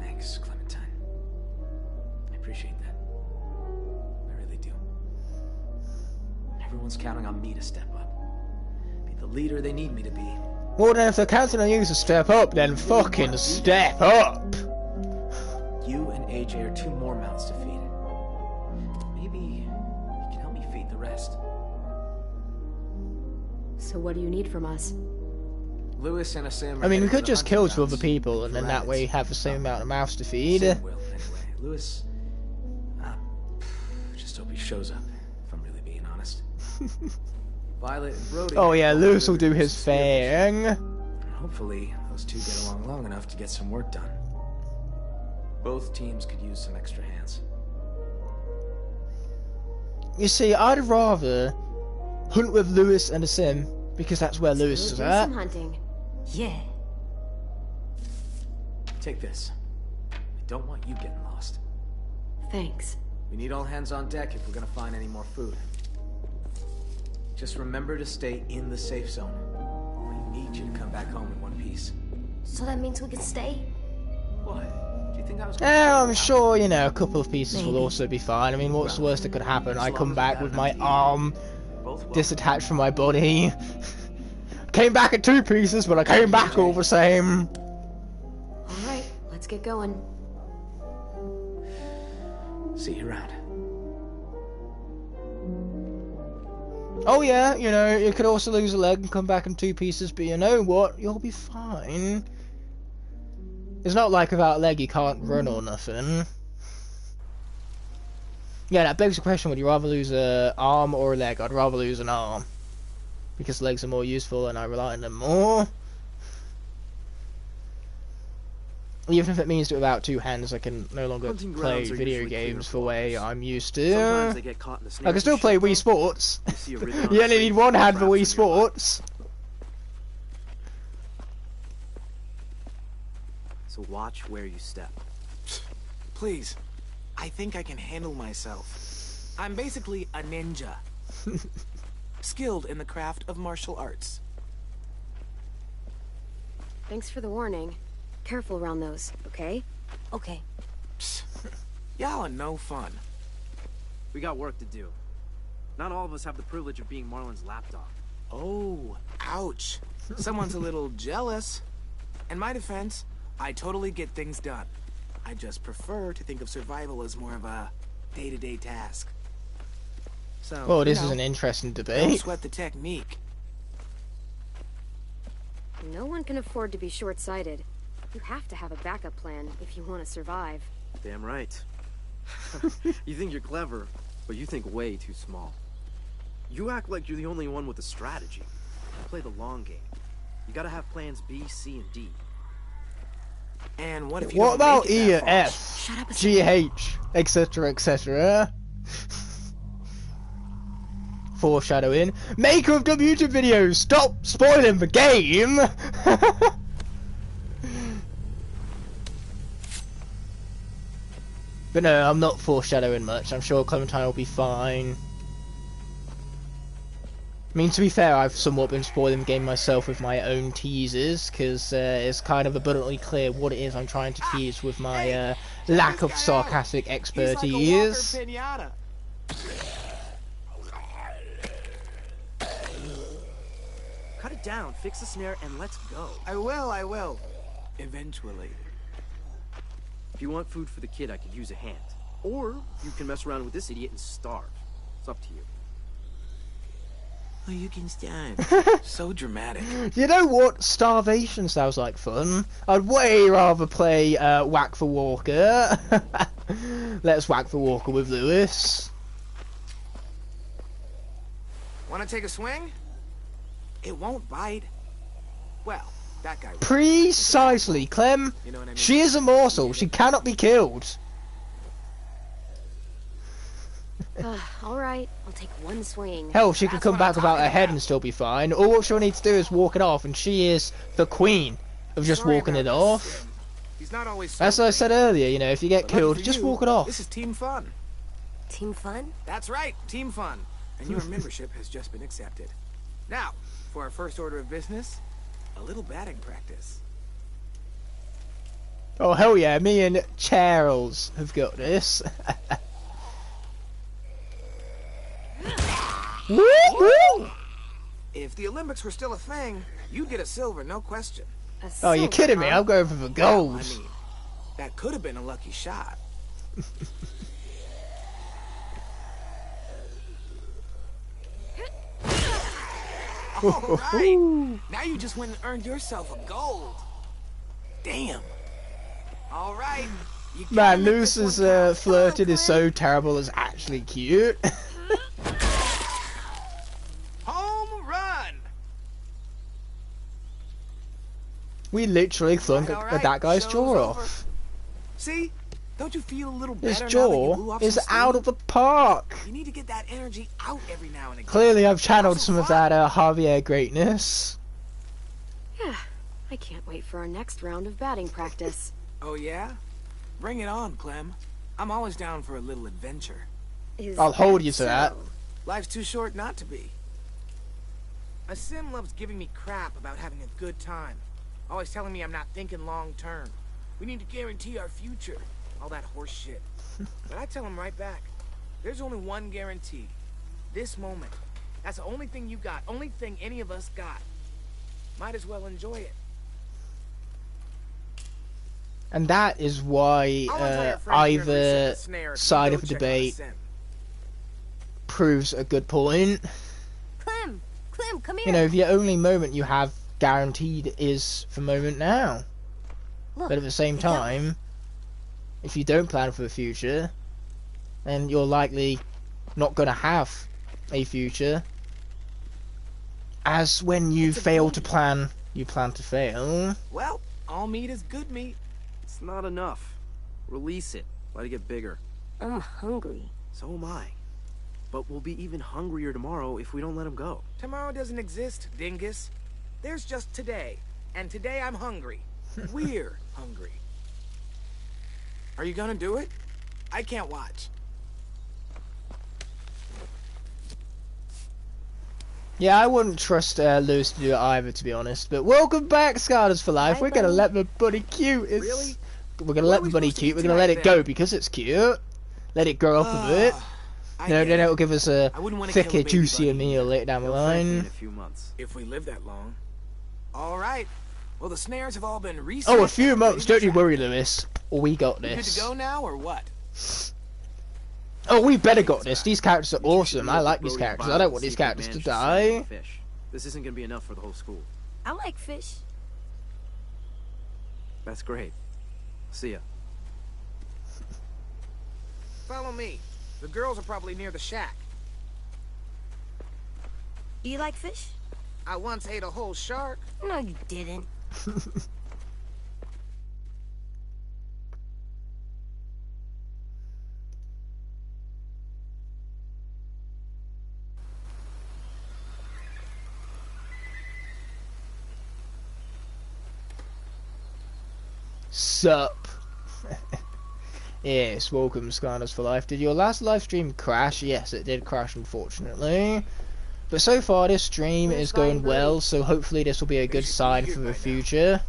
Thanks, Clementine. I appreciate that. I really do. Everyone's counting on me to step up. Be the leader they need me to be. Well then, if they're counting on you to step up, then fucking step up! You and AJ are 2 more mouths to feed. Maybe you can help me feed the rest. So what do you need from us? Lewis and Asim. I mean, we could just kill 2 other people, and then that way have the same amount of mouths to feed. Asim will, anyway. Lewis, just hope he shows up, if I'm really being honest. Violet and Brody. Oh yeah, Lewis will do his thing. Hopefully, those 2 get along long enough to get some work done. Both teams could use some extra hands. You see, I'd rather hunt with Lewis and Asim, because that's where Lewis is at. Some hunting. Yeah. Take this. I don't want you getting lost. Thanks. We need all hands on deck if we're gonna find any more food. Just remember to stay in the safe zone. We need you to come back home in one piece. So that means we can stay? What? Do you think I was Yeah, I'm sure, you know, a couple of pieces will also be fine. I mean, what's the worst that could happen? I come back with my arm disattached from my body. Came back in 2 pieces, but I came back all the same. Alright, let's get going. See you around. Oh yeah, you know, you could also lose a leg and come back in 2 pieces, but you know what? You'll be fine. It's not like without a leg you can't run or nothing. Yeah, that begs the question, would you rather lose an arm or a leg? I'd rather lose an arm. Because legs are more useful and I rely on them more. Even if it means that without 2 hands I can no longer play video games the way I'm used to. They get caught in the I can still play Wii Sports. You You only need 1 hand for Wii Sports. So watch where you step. Please. I think I can handle myself. I'm basically a ninja. Skilled in the craft of martial arts. Thanks for the warning. Careful around those, okay? Okay. Y'all are no fun. We got work to do. Not all of us have the privilege of being Marlon's lapdog. Oh, ouch. Someone's a little jealous. In my defense, I totally get things done. I just prefer to think of survival as more of a day-to-day task. So, Oh, this is an interesting don't debate. sweat the technique. No one can afford to be short-sighted. You have to have a backup plan if you want to survive. Damn right. You think you're clever, but you think way too small. You act like you're the only one with a strategy. Play the long game. You gotta have plans B, C, and D. And what if you What don't about make it E, that far? F, G, H, etc, etc? Foreshadowing. Maker of YouTube videos, stop spoiling the game! But no, I'm not foreshadowing much. I'm sure Clementine will be fine. I mean, to be fair, I've somewhat been spoiling the game myself with my own teasers, because it's kind of abundantly clear what it is I'm trying to tease with my lack of sarcastic expertise. Cut it down, fix the snare, and let's go. I will. Eventually. If you want food for the kid, I could use a hand. Or you can mess around with this idiot and starve. It's up to you. Oh, you can starve. So dramatic. You know what? Starvation sounds like fun. I'd way rather play Whack the Walker. Let's Whack the Walker with Lewis. Want to take a swing? It won't bite. Well, that guy will. Precisely, Clem. You know what I mean? She is a morsel. She cannot be killed. Alright, I'll take 1 swing. Hell, she could come back without her head and still be fine. All what she'll need to do is walk it off, and she is the queen of just walking it off. He's not always As I said earlier, you know, if you get killed, just walk it off. This is team fun. Team fun? That's right, team fun. And your membership has just been accepted. Now, for our first order of business, a little batting practice. Oh hell yeah, me and Charles have got this. Woo! If the Olympics were still a thing, you'd get a silver, no question. Oh, you're kidding me, I'm going for the gold. I mean, that could have been a lucky shot. All right. Now you just went and earned yourself a gold. Damn. All right. Man, Luce's flirting is so terrible, it's actually cute. Home run. We literally thunk that guy's jaw off. See? Don't you feel a little better His now that you jaw blew off is some steam? out of the park. You need to get that energy out every now and again. Clearly I've channeled some of that Javier greatness. Yeah, I can't wait for our next round of batting practice. Oh yeah? Bring it on, Clem. I'm always down for a little adventure. I'll hold you to that. Life's too short not to be. A sim loves giving me crap about having a good time. Always telling me I'm not thinking long term. We need to guarantee our future. All that horse shit. But I tell him right back, there's only one guarantee. This moment. That's the only thing you got. Only thing any of us got. Might as well enjoy it. And that is why either side of the debate proves a good point. Clem, come here. You know, the only moment you have guaranteed is the moment now. Look, but at the same time, if you don't plan for the future, then you're likely not going to have a future. As when you fail to plan, you plan to fail. Well, all meat is good meat. It's not enough. Release it. Let it get bigger. I'm hungry. So am I. But we'll be even hungrier tomorrow if we don't let him go. Tomorrow doesn't exist, dingus. There's just today. And today I'm hungry. We're hungry. Are you gonna do it? I can't watch. Yeah, I wouldn't trust Lewis to do it either, to be honest. But welcome back, Scarlers for Life. We're gonna let the bunny cute. Really? We're gonna let the bunny cute. We're gonna let it go because it's cute. Let it grow up a bit. You know, then it'll give us a thicker, juicier meal later down the line. In a few months. If we live that long. All right. Well, the snares have all been reset. Oh, a few months. Don't you worry, Lewis. We got this. You good to go now, or what? Oh, we better got this. These characters are awesome. I like these characters. I don't want these characters to die. This isn't gonna be enough for the whole school. I like fish. That's great. See ya. Follow me. The girls are probably near the shack. Do you like fish? I once ate a whole shark. No, you didn't. Sup? Yes, welcome, Scarlers for Life. Did your last live stream crash? Yes, it did crash, unfortunately. But so far, this stream is going well, so hopefully this will be a good sign for the future.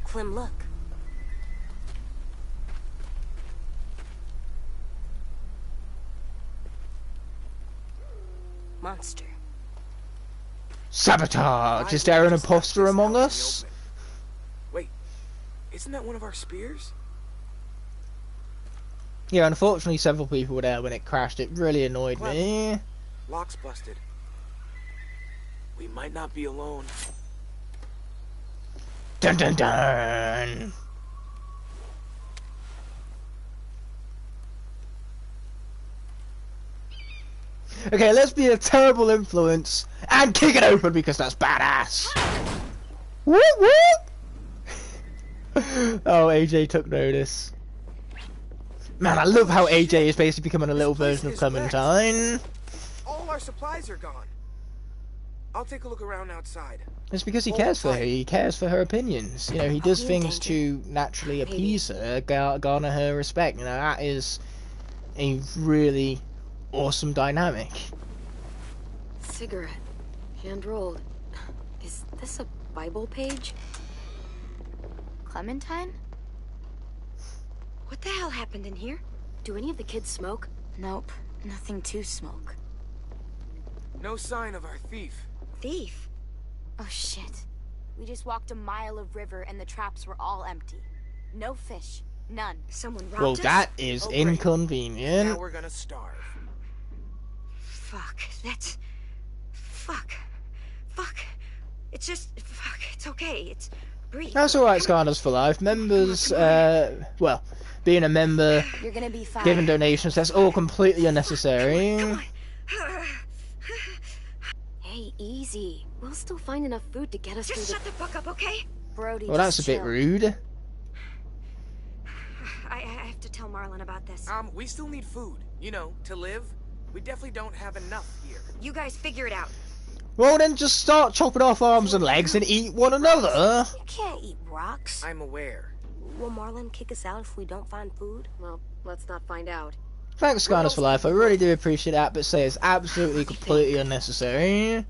Clem, look. Monster. Sabotage! Is there an imposter among us? Wait, isn't that one of our spears? Yeah, unfortunately several people were there when it crashed. It really annoyed me. Lock's busted. We might not be alone. Dun dun dun! Okay, let's be a terrible influence and kick it open because that's badass! Whoop whoop! Oh, AJ took notice. Man, I love how AJ is basically becoming a little version of Clementine. All our supplies are gone. I'll take a look around outside. It's because he cares for her. He cares for her opinions. You know, he does things to naturally appease her, garner her respect. You know, that is a really awesome dynamic. Cigarette. Hand-rolled. Is this a Bible page? Clementine? What the hell happened in here? Do any of the kids smoke? Nope, nothing to smoke. No sign of our thief. Thief? Oh shit. We just walked a mile of river and the traps were all empty. No fish. None. Someone robbed Well, us? that is Oh, great. inconvenient. Now we're gonna starve. Fuck. That's... Fuck. Fuck. It's just... Fuck. It's okay. It's... Breathe. That's alright, Scarners for Life. Members, well, being a member, You're gonna be fine. giving donations, that's all completely unnecessary. Come on. Hey, easy. We'll still find enough food to get us through. Just shut the fuck up, okay? Brody, Well, that's a just bit chill. rude. I have to tell Marlon about this. We still need food, you know, to live. We definitely don't have enough here. You guys figure it out. Well, then just start chopping off arms and legs and eat one another. You can't eat rocks. I'm aware. Will Marlon kick us out if we don't find food? Well, let's not find out. Thanks, Scarners for Life. I really do appreciate that, but say it's absolutely, completely unnecessary.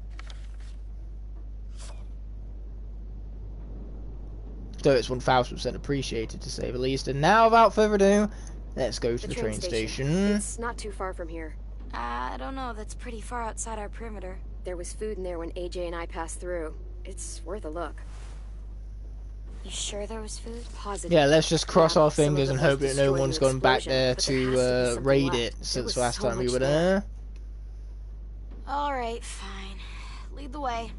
Though it's 1000% appreciated, to say the least. And now, without further ado, let's go to the train station. It's not too far from here. I don't know, that's pretty far outside our perimeter. There was food in there when AJ and I passed through. It's worth a look. You sure there was food? Positive. Yeah, let's just cross our Some of fingers it and was hope that no destroyed in one's the gone back explosion, there but there has to be to something raid left. it There since was last so time we much were there. there. Alright, fine. Lead the way.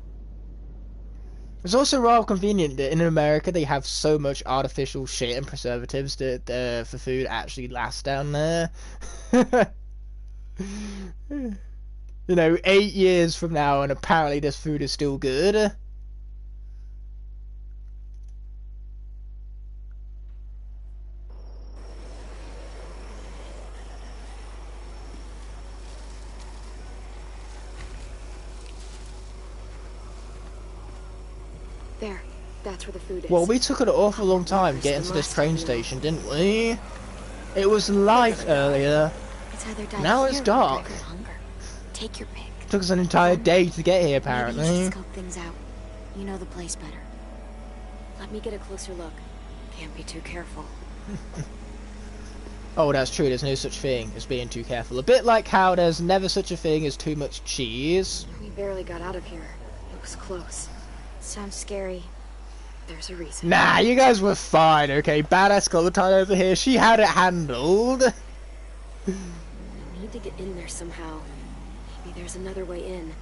It's also rather convenient that in America they have so much artificial shit and preservatives that for food actually lasts down there. You know, 8 years from now and apparently this food is still good. There. That's where the food is. Well, we took an awful long time getting to this train station, didn't we? It was light earlier. It's either die Now here it's or dark. die of hunger. Take your pick. Took us an entire day to get here, Maybe you apparently. should scope things out. You know the place better. Let me get a closer look. Can't be too careful. Oh, that's true, there's no such thing as being too careful. A bit like how there's never such a thing as too much cheese. We barely got out of here. It was close. Sounds scary. There's a reason. Nah, you guys were fine, okay? Badass Clementine over here, she had it handled. We need to get in there somehow. Maybe there's another way in.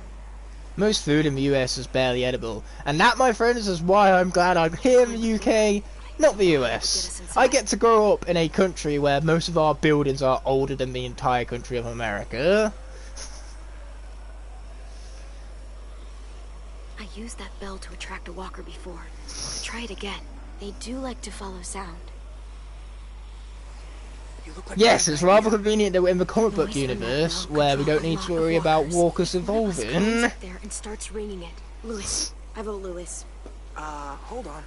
Most food in the US is barely edible. And that, my friends, is why I'm glad I'm here in the UK, not the US. I get to grow up in a country where most of our buildings are older than the entire country of America. I used that bell to attract a walker before. Try it again. They do like to follow sound. You look like Yes, you're it's in rather here. convenient that we're in the comic book Noise from that universe, bell where we control don't need a to lot of worry about walkers. walkers Climbs evolving. up there and starts ringing it. Lewis. I vote Lewis. Hold on.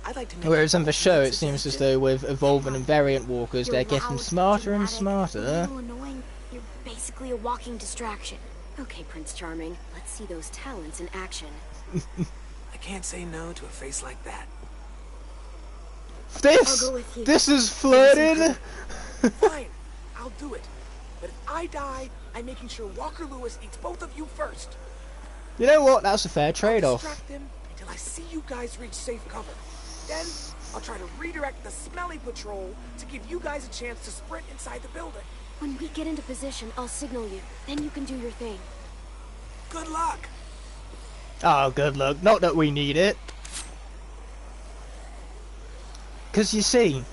I'd like to make Whereas in the show, it a seems as suggestion. though with evolving and variant walkers, they're You're getting loud, smarter and dramatic, a smarter. little annoying. You're basically a walking distraction. Okay, Prince Charming. Let's see those talents in action. I can't say no to a face like that. This! I'll go with you. This is flirting! Fine, I'll do it. But if I die, I'm making sure Walker Lewis eats both of you first. You know what? That's a fair I'll trade-off. distract him until I see you guys reach safe cover. Then, I'll try to redirect the smelly patrol to give you guys a chance to sprint inside the building. When we get into position, I'll signal you. Then you can do your thing. Good luck. Oh, good luck. Not that we need it. Because you see,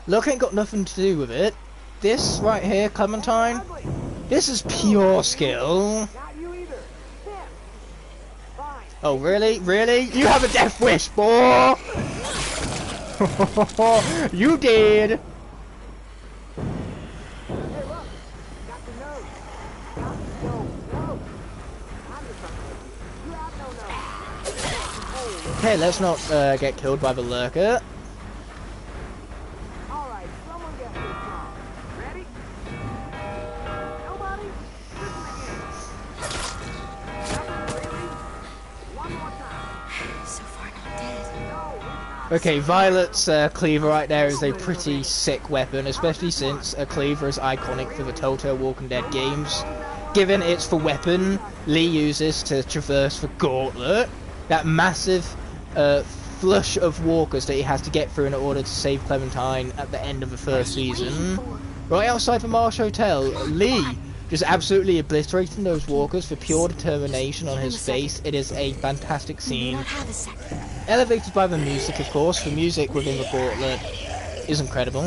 luck ain't got nothing to do with it. This right here, Clementine, this is pure skill. Not you either. Him. Fine. Oh, really? Really? You have a death wish, boy! You did! Hey, look. Got the nose. Got the nose. I'm the sucker. You have no nose. Okay, let's not get killed by the lurker. All right, someone get this song. Ready? Okay, Violet's cleaver right there is a pretty sick weapon, especially since a cleaver is iconic for the Telltale Walking Dead games. Given it's for weapon, Lee uses to traverse the gauntlet, that massive flush of walkers that he has to get through in order to save Clementine at the end of the first season. Right outside the Marsh Hotel, Lee just absolutely obliterating those walkers for pure determination on his face. It is a fantastic scene. Elevated by the music, of course. The music within the gauntlet is incredible.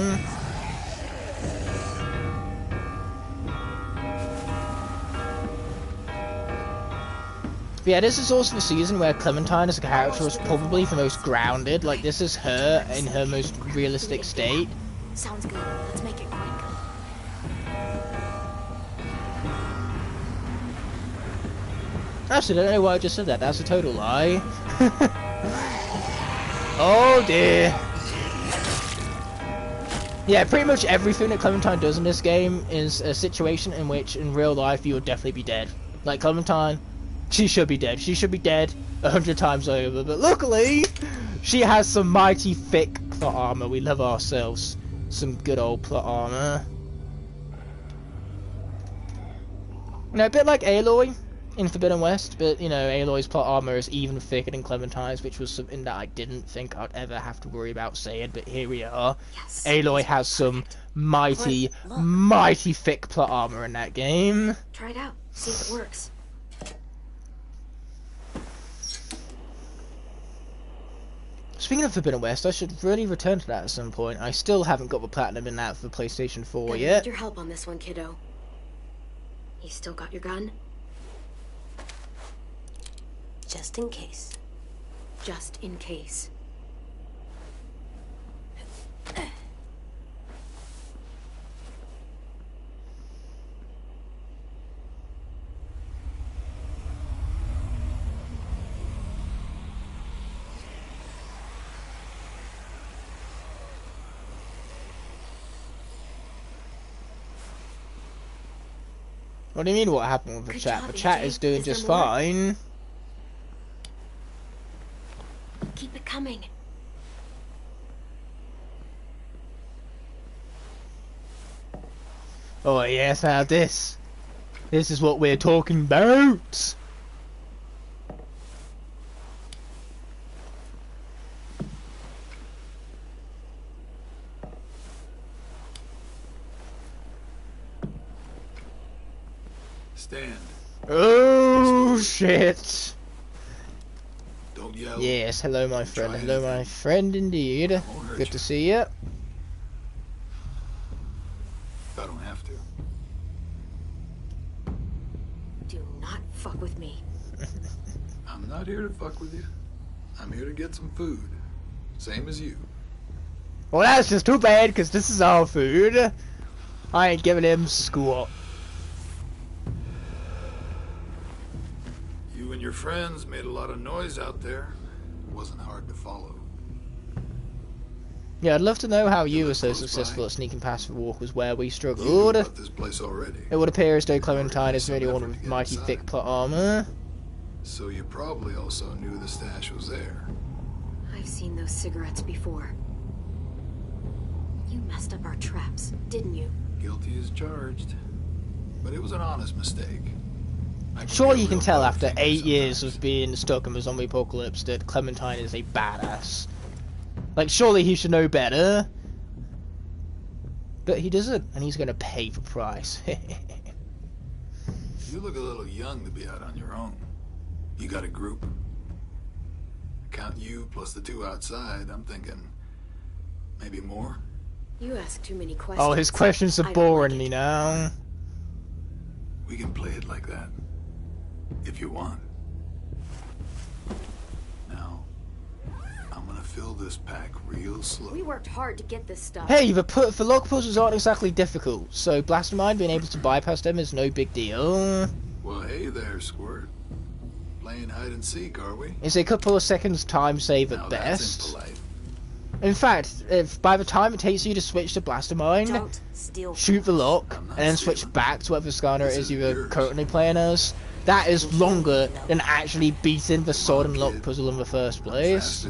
But yeah, this is also the season where Clementine as a character is probably the most grounded. Like, this is her in her most realistic state. Sounds good. Let's make it quick. Actually, I don't know why I just said that. That's a total lie. Oh dear. Yeah, pretty much everything that Clementine does in this game is a situation in which, in real life, you would definitely be dead. Like, Clementine, she should be dead. She should be dead 100 times over. But luckily, she has some mighty thick plot armor. We love ourselves some good old plot armor. You know, a bit like Aloy in Forbidden West, but, you know, Aloy's plot armor is even thicker than Clementine's, which was something that I didn't think I'd ever have to worry about saying, but here we are. Yes, Aloy has some mighty, mighty thick plot armor in that game. Try it out, see if it works. Speaking of Forbidden West, I should really return to that at some point. I still haven't got the platinum in that for the PlayStation 4 yet. Need your help on this one, kiddo. You still got your gun? Just in case. Just in case. What do you mean what happened with the chat? The chat is doing just fine. Keep it coming. Oh yes, now this is what we're talking about. Stand. Oh shit. Don't yell. Yes, hello my friend. Hello my friend indeed. Good to see you. I don't have to. Do not fuck with me. I'm not here to fuck with you. I'm here to get some food. Same as you. Well, that's just too bad, because this is our food. I ain't giving him squat. You and your friends made a lot of noise out there. It wasn't hard to follow. Yeah, I'd love to know how you were so successful at sneaking past the walkers where we You struggled. knew about this place already. It would appear as though Clementine is the only one with mighty thick plot armor. So you probably also knew the stash was there. I've seen those cigarettes before. You messed up our traps, didn't you? Guilty as charged. But it was an honest mistake. Sure, you can tell after 8 years of being stuck in the zombie apocalypse that Clementine is a badass. Like, surely he should know better. But he doesn't, and he's gonna pay the price. You look a little young to be out on your own. You got a group? Count you plus the two outside, I'm thinking maybe more? You ask too many questions. Oh, his questions are boring me now. We can play it like that. If you want. Now, I'm gonna fill this pack real slow. We worked hard to get this stuff. Hey, the log puzzles aren't exactly difficult, so Blastermind being able to bypass them is no big deal. Well, hey there, Squirt. Playing hide and seek, are we? It's a couple of seconds time save at best. In fact, if by the time it takes you to switch to Blastermind, shoot the lock, and then switch back to whatever scanner it is you're currently playing as, that is longer than actually beating the sword and lock puzzle in the first place.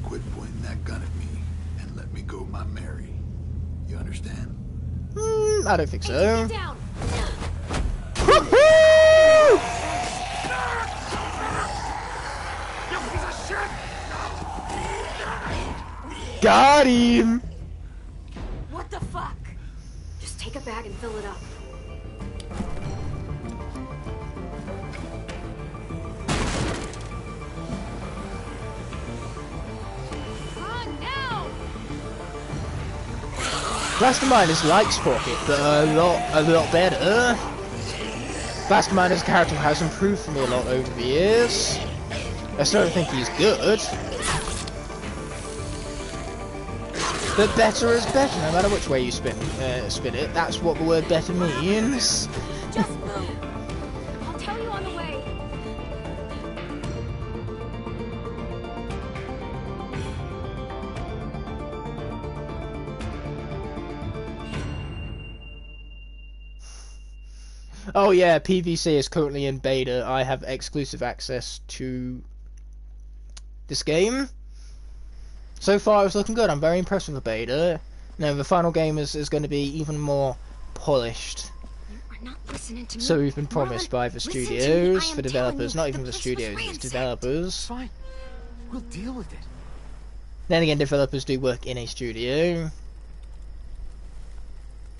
quit pointing that gun at me and let me go my Mary. You understand? I don't think so. Get down! Got him! What the fuck? Just take a bag and fill it up. Run now! Masterminder's likes Pocket, but a lot better. Masterminder's character has improved for me a lot over the years. I still don't think he's good. But better is better, no matter which way you spin it. That's what the word better means. Just move. I'll tell you on the way. Oh yeah, PVC is currently in beta. I have exclusive access to this game. So far it's looking good. I'm very impressed with the beta. Now the final game is going to be even more polished. You are not listening to me. So we've been promised by the listen to me. studios, I am the developers, telling not you, even the the place studios, was it's ransacked. developers. Fine. We'll deal with it. Then again, developers do work in a studio.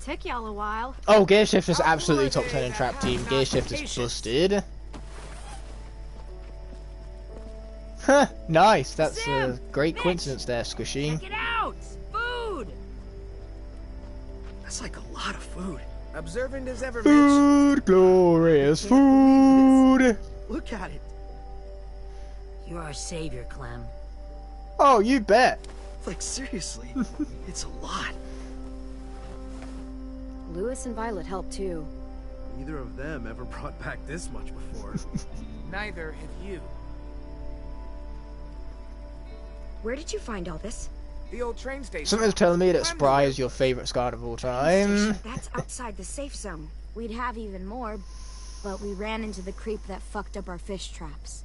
Took y'all a while. Oh, Gearshift is absolutely top 10 in Trap Team. Gearshift is busted. Huh, nice. That's a great coincidence there, Squishy. Get out! Food! That's like a lot of food. Observant as ever, Mitch. Food, glorious food. Look at it. You're our savior, Clem. Oh, you bet. Like, seriously. It's a lot. Lewis and Violet helped too. Neither of them ever brought back this much before. Neither have you. Where did you find all this? The old train station. Something's telling me that Spry is your favourite Scar of all time. That's outside the safe zone. We'd have even more, but we ran into the creep that fucked up our fish traps.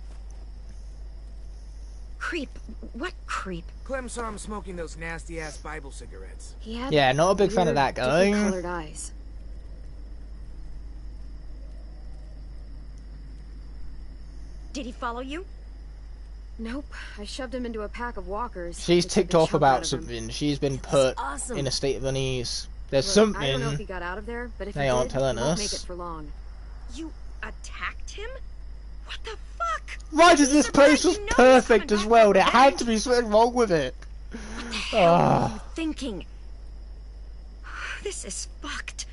Creep? What creep? Clem saw him smoking those nasty-ass Bible cigarettes. He had Yeah, not a big fan of that guy. different colored eyes. Did he follow you? Nope. I shoved him into a pack of walkers. She's It took ticked the off chunk out about of him. something. She's been put awesome. in a state of unease. There's Look, I don't know if he something. got out of there, but if They he aren't did, telling he won't us. make it for long. You attacked him? What the fuck? Right as this place was You know he's perfect coming as back well, from there had bed. to be something wrong with it. What the hell were Ah. you thinking? This is fucked.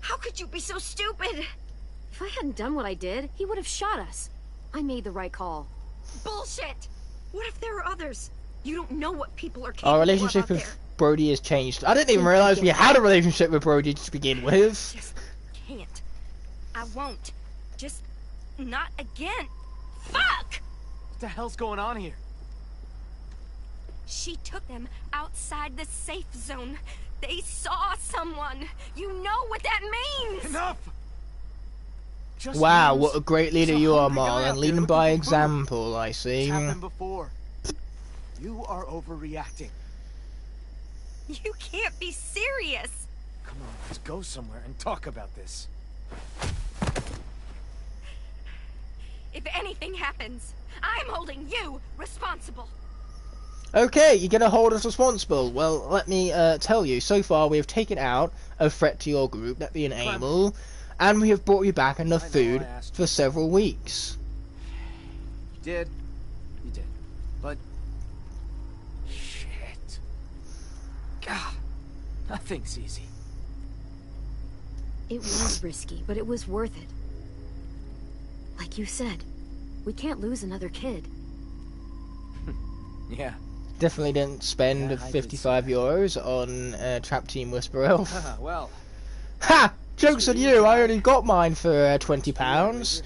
How could you be so stupid? If I hadn't done what I did, he would have shot us. I made the right call. Bullshit! What if there are others? You don't know what people are capable Our of relationship out with there. Brody has changed. I didn't even realise we had a relationship with Brody to begin with. Just can't. I won't. Just not again. Fuck! What the hell's going on here? She took them outside the safe zone. They saw someone. You know what that means. Enough! Just Wow, names. what a great leader There's a you are, hungry guy out Marlon. there Leading looking by for food. example, I see. It's happened before. You are overreacting. You can't be serious. Come on, let's go somewhere and talk about this. If anything happens, I'm holding you responsible. Okay, you're gonna hold us responsible. Well, let me tell you, so far we have taken out a threat to your group, that being Amel, and we have brought you back enough food for several weeks. You did. You did. But... shit. God. Nothing's easy. It was risky, but it was worth it. Like you said, we can't lose another kid. Yeah. Definitely didn't spend Yeah, I did 55 euros on Trap Team Whisper Elf. Well... Ha! Joke's on you, I only got mine for £20.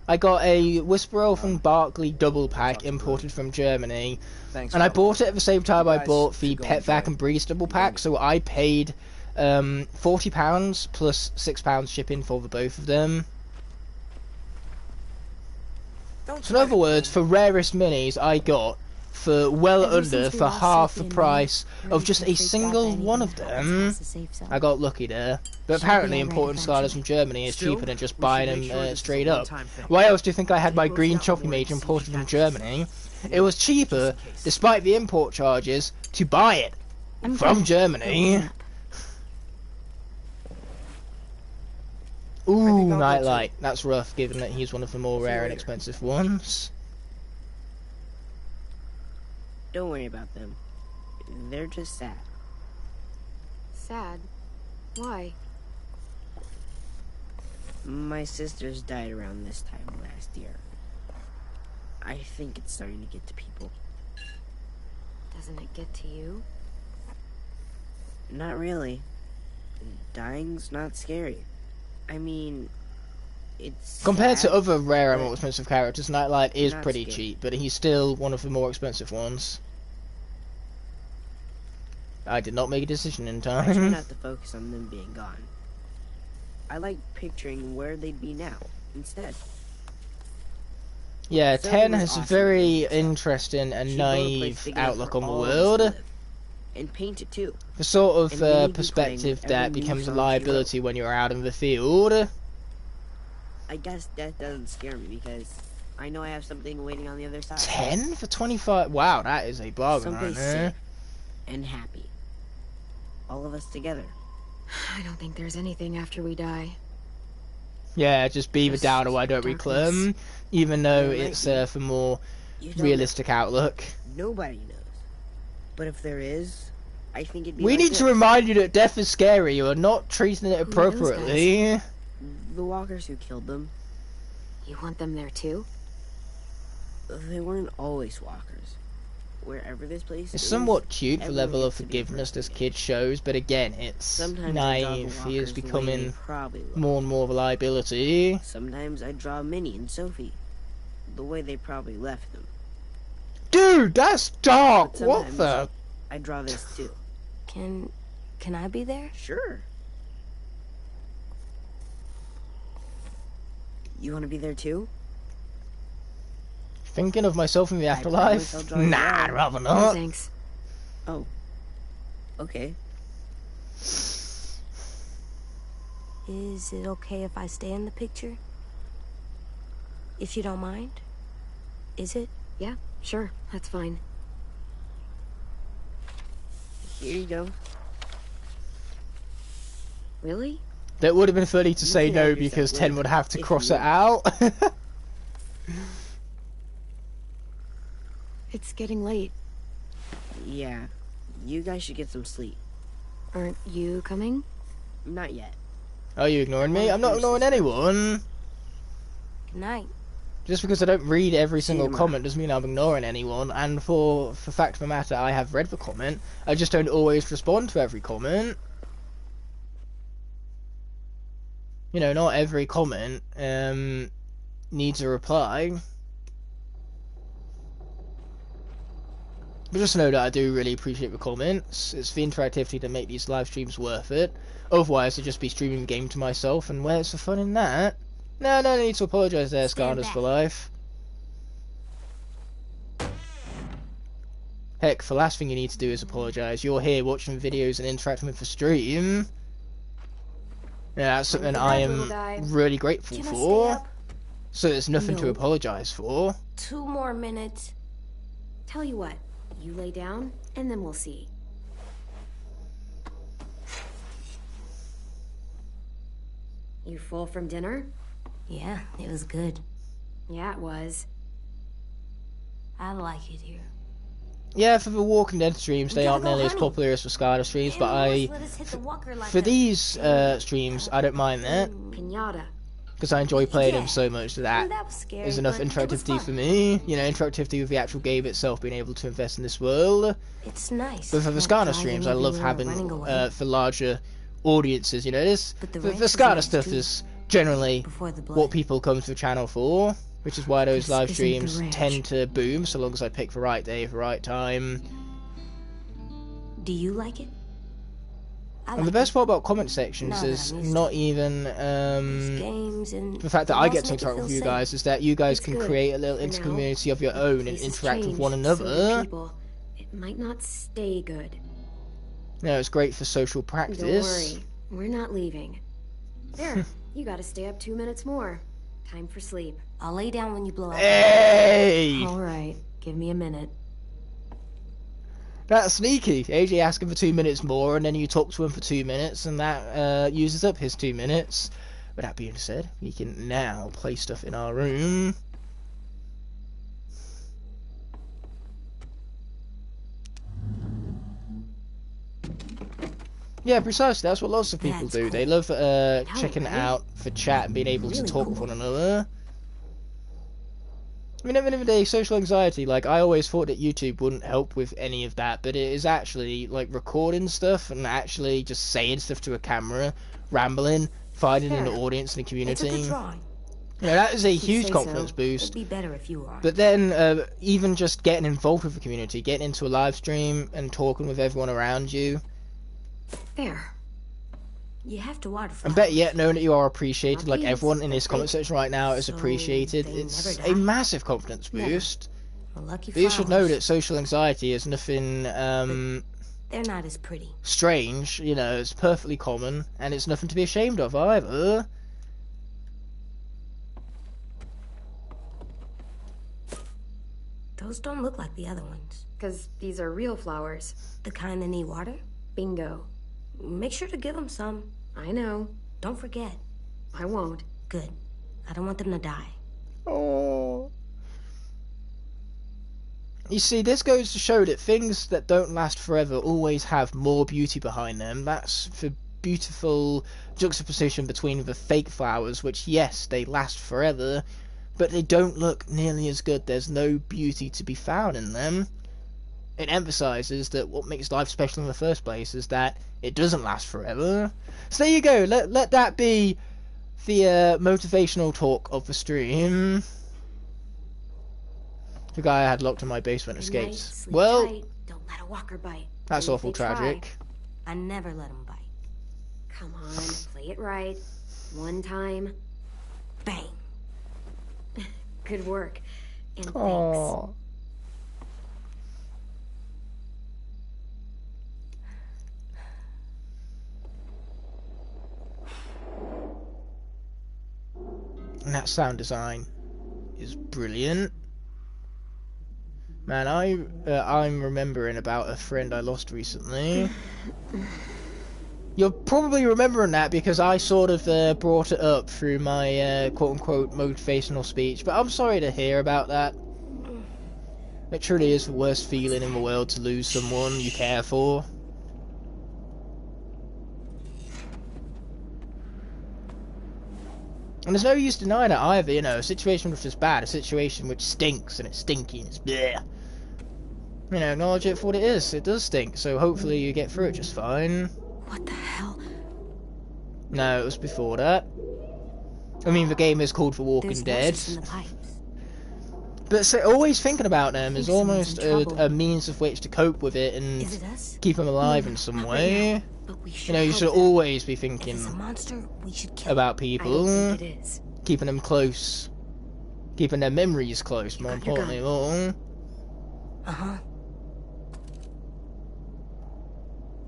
I got a Whisper Elf and Barkley double pack imported from Germany. Thanks, And I Rob. bought it at the same time I guys bought the should go Pet enjoy Vac it. and Breeze double pack, so I paid £40 plus £6 shipping for the both of them. Don't So in other words, for rarest minis, I got for well Ever under since we for lost half Sophie the and price Mike, of Brody just can a freak out single by one of anything that happens them. past the safe zone. I got lucky there. But She'll apparently be alright importing Scarlets from eventually. Germany is Still, cheaper than just we should buying make them sure this is a straight up. one-time thing. Why else do you think I had Take my most green out in the toffee morning, mage see if imported you from got Germany? It was cheaper, Just in case. despite the import charges, to buy it from Germany. Ooh, I'll go Nightlight. That's rough, given that he's one of the more See you rare and later. expensive ones. Don't worry about them. They're just sad. Sad? Why? My sisters died around this time last year. I think it's starting to get to people. Doesn't it get to you? Not really. Dying's not scary. I mean, it's Compared sad, to other rare and but more expensive characters, Nightlight is not pretty scary. cheap, but he's still one of the more expensive ones. I did not make a decision in I try time. not to focus on them being gone. I like picturing where they'd be now, instead. Yeah, Zoe 10 was has a awesome very at doing interesting and She built a place naive big enough outlook for on the all of us to world. live. And paint it too. The sort of And we need to be playing perspective with that every new becomes a song she liability when you're out in the field. I guess that doesn't scare me because I know I have something waiting on the other side. 10 for 25? Wow, that is a bargain right Someplace there. safe and happy. All of us together. I don't think there's anything after we die. Yeah, just Beaver Just down or why don't we darkness. climb? Even though There might it's be. for more You don't realistic outlook. know. Nobody knows. But if there is, I think it'd be We like need this. to remind you that death is scary. You are not treating it are those appropriately. The walkers who killed them, You want them there too? they weren't always walkers. Wherever this place It's is, somewhat cute, the everyone level of gets to be forgiveness this perfect. kid shows, but again, it's Sometimes I draw the naive. He is walkers the way they becoming probably look. more and more of a liability. Sometimes I draw Minnie and Sophie, the way they probably left them. Dude, that's dark! But What sometimes the? I draw this too. Can I be there? Sure. You want to be there too? Thinking of myself in the promise afterlife? I'll draw you Nah, out. I'd rather No, not. thanks. Oh. Okay. Is it okay if I stay in the picture? If you don't mind? Is it? Yeah, sure. That's fine. Here you go. Really? That would have been funny to You say can no have yourself because 10 later, would have to if you cross it want. out. It's getting late. Yeah. You guys should get some sleep. Aren't you coming? Not yet. Are you ignoring me? I'm not ignoring anyone. Good night. Just because I don't read every See you single tomorrow. comment doesn't mean I'm ignoring anyone. And for fact of the matter, I have read the comment. I just don't always respond to every comment. You know, not every comment needs a reply. But just know that I do really appreciate the comments. It's the interactivity that make these live streams worth it. Otherwise, I'd just be streaming the game to myself, and where's the fun in that? No need to apologise there, Stand Scarlett back. for life. Heck, the last thing you need to do is apologise. You're here watching videos and interacting with the stream. Yeah, that's something I little guy. am really grateful Can I stay for. up? So there's nothing to No. apologise for. 2 more minutes. Tell you what, you lay down, and then we'll see. You full from dinner? Yeah, it was good. Yeah, it was. I like it here. Yeah, for the Walking Dead streams, they gotta aren't go nearly as hunting. popular as the Scarlet streams, but Animals I, let us hit the walker like for a these streams, I don't mind that, Pinata. because I enjoy playing them Yeah. so much that That was scary, is enough but it was interactivity fun. for me. You know, interactivity with the actual game itself, being able to invest in this world. It's nice. But for the not Scarlet driving streams, I love everywhere, having running away. for larger audiences. You know, this But the the ranch is Scarlet nice, stuff too. is generally Before the blood. what people come to the channel for, which is why those This live isn't the streams ranch. tend to boom, so long as I pick the right day, the right time. Do you like it? And the best part about comment sections is not even the fact that I get to interact with you guys, is that you guys can create a little inter-community of your own and interact with one another. It might not stay good. You know, it's great for social practice. Don't worry, we're not leaving. There, you gotta stay up 2 minutes more. Time for sleep. I'll lay down when you blow out. Hey! Alright, give me a minute. That's sneaky. AJ asking for 2 minutes more, and then you talk to him for 2 minutes, and that uses up his 2 minutes. With that being said, we can now play stuff in our room. Yeah, precisely. That's what lots of people do. They love checking it out for chat and being able to talk with one another. I mean, at the end of the day, social anxiety, like, I always thought that YouTube wouldn't help with any of that, but it is actually, like, recording stuff and actually just saying stuff to a camera, rambling, finding an audience and a community. You know, that is a huge confidence boost. It'd be better if you are. But then, even just getting involved with the community, getting into a live stream and talking with everyone around you. There. You have to water flowers. And better yet, knowing that you are appreciated, like everyone in this comment section right now is appreciated, it's a massive confidence boost. But you should know that social anxiety is nothing, they're not as pretty. strange, you know, it's perfectly common, and it's nothing to be ashamed of either. Those don't look like the other ones. 'Cause these are real flowers. The kind that need water? Bingo. Make sure to give them some. I know. Don't forget. I won't. Good. I don't want them to die. Oh. You see, this goes to show that things that don't last forever always have more beauty behind them. That's the beautiful juxtaposition between the fake flowers, which, yes, they last forever, but they don't look nearly as good. There's no beauty to be found in them. It emphasizes that what makes life special in the first place is that it doesn't last forever. So there you go. Let that be the motivational talk of the stream. The guy I had locked in my basement escaped. Well, don't let a walker bite. That's awful tragic. I never let him bite. Come on, play it right. One time. Bang. Good work. And Aww. thanks. And that sound design is brilliant. Man, I'm remembering about a friend I lost recently. You're probably remembering that because I sort of brought it up through my quote-unquote motivational speech, but I'm sorry to hear about that. It truly is the worst feeling in the world to lose someone you care for. And there's no use denying it either, you know, a situation which is bad, a situation which stinks, and it's stinky, and it's bleh. You know, acknowledge it for what it is. It does stink, so hopefully you get through it just fine. What the hell? No, it was before that. I mean, the game is called The Walking Dead. In the pipes. But so, always thinking about them is almost a means of which to cope with it and keep them alive in some way. You know, you should always be thinking about people, keeping them close, keeping their memories close, more importantly of all. Uh-huh.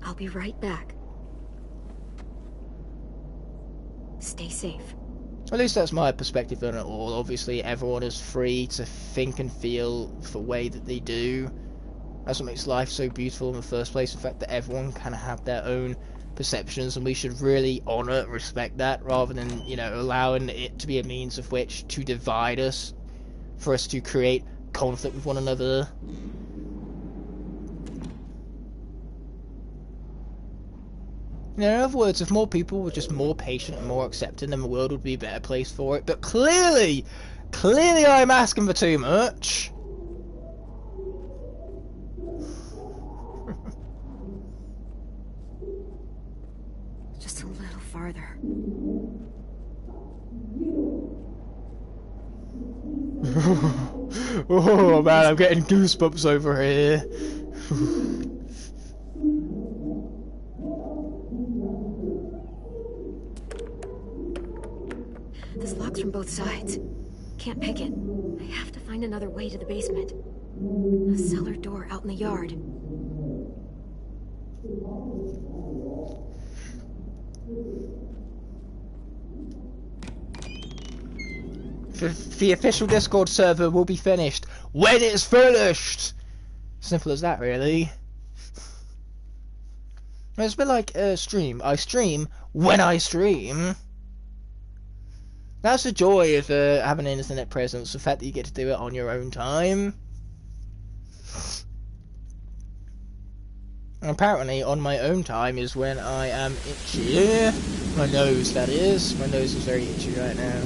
I'll be right back. Stay safe. At least that's my perspective on it all. Obviously, everyone is free to think and feel the way that they do. That's what makes life so beautiful in the first place, the fact that everyone can have their own perceptions, and we should really honour, respect that, rather than, you know, allowing it to be a means of which to divide us, for us to create conflict with one another. You know, in other words, if more people were just more patient and more accepting, then the world would be a better place for it. But clearly I'm asking for too much. Just a little farther. Oh man, I'm getting goosebumps over here. This lock's from both sides. Can't pick it. I have to find another way to the basement. A cellar door out in the yard. The official Discord server will be finished when it's finished. Simple as that, really. It's a bit like a stream. I stream when I stream. That's the joy of having an internet presence, the fact that you get to do it on your own time. And apparently, on my own time is when I am itchy. My nose, that is. My nose is very itchy right now.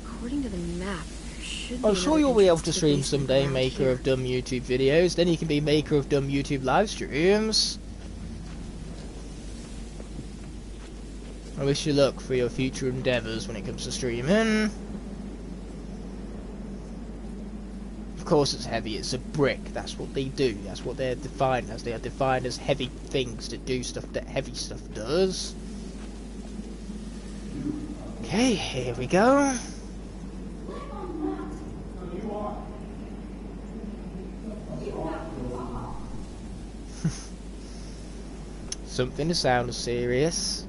According to the map, there should be I'm sure another you'll be able entrance to the stream basement someday, around maker here. of dumb YouTube videos. Then you can be maker of dumb YouTube live streams. I wish you luck for your future endeavours when it comes to streaming. Of course it's heavy, it's a brick, that's what they do, that's what they're defined as. They are defined as heavy things that do stuff that heavy stuff does. Okay, here we go. Something to sound serious.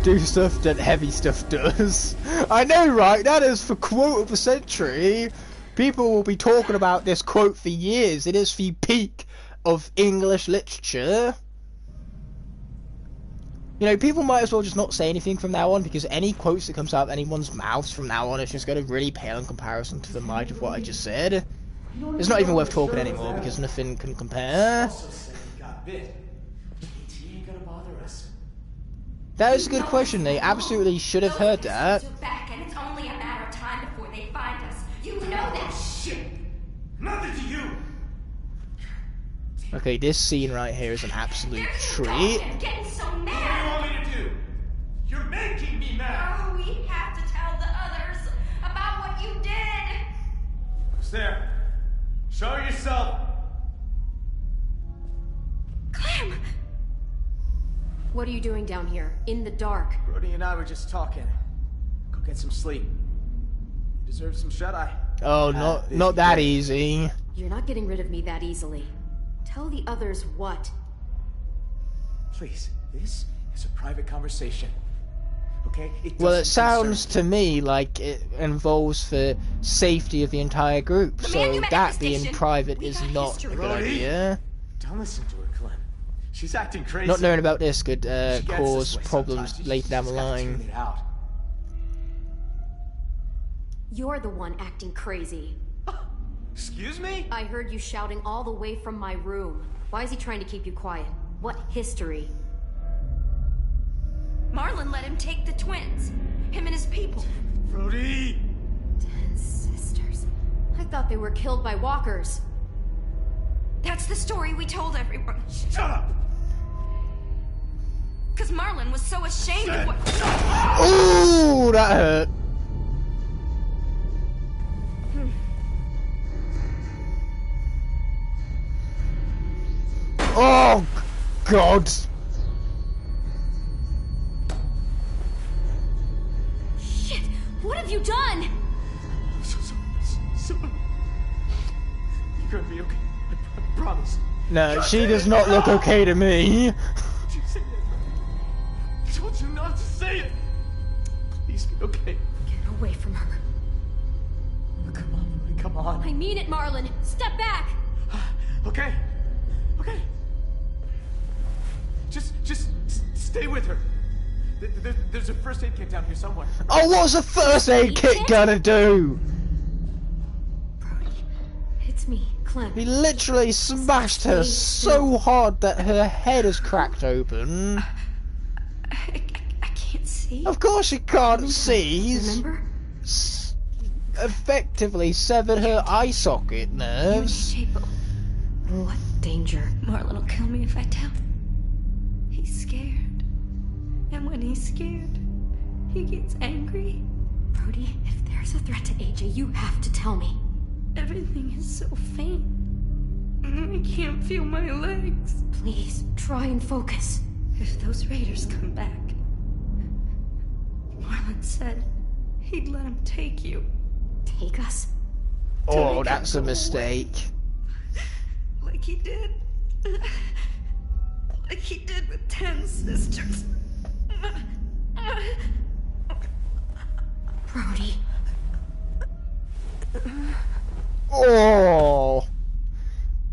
Do stuff that heavy stuff does. I know, right? That is for quote of the century. People will be talking about this quote for years. It is the peak of English literature. You know, people might as well just not say anything from now on, because any quotes that comes out of anyone's mouths from now on is just going to really pale in comparison to the might of what I just said. It's not even worth talking anymore, because nothing can compare. That is a good question. They absolutely should have heard that. Back, and it's only a matter of time before they find us. You know that shit. Nothing to you. Okay, this scene right here is an absolute treat. I'm getting so mad. What do you want me to do? You're making me mad. Oh, we have to tell the others about what you did. Who's there? Show yourself. Clem! What are you doing down here, in the dark? Brody and I were just talking. Go get some sleep. You deserve some shut-eye. Oh, not that easy. You're not getting rid of me that easily. Tell the others what? Please, this is a private conversation. Okay? Well, it sounds to me like it involves the safety of the entire group, so that being private is not a good idea. Don't listen to her, Clem. She's acting crazy. Not knowing about this could cause problems later down the line. You're the one acting crazy. Excuse me? I heard you shouting all the way from my room. Why is he trying to keep you quiet? What history? Marlon let him take the twins. Him and his people. Brody! 10 sisters. I thought they were killed by walkers. That's the story we told everyone. Shut up! Because Marlon was so ashamed of what... Ooh, that hurt. Oh, God. Shit, what have you done? So, you're gonna be okay. I promise. No, she does not look okay to me. I told you not to say it. Please be okay. Get away from her. Come on, Brody, come on. I mean it, Marlon. Step back. Okay. Okay. Just stay with her. There's a first aid kit down here somewhere. Oh, what's a first aid kit gonna do? Brody, it's me, Clem. He literally smashed her so hard that her head is cracked open. I can't see. Of course you can't see. Remember? effectively severed her eye socket nerves. What danger? Marlon will kill me if I tell. He's scared. And when he's scared, he gets angry. Brody, if there's a threat to AJ, you have to tell me. Everything is so faint. I can't feel my legs. Please, try and focus. If those raiders come back, Marlon said he'd let him take you. Take us? Oh, that's a mistake. Like he did. Like he did with 10 sisters. Brody. Oh.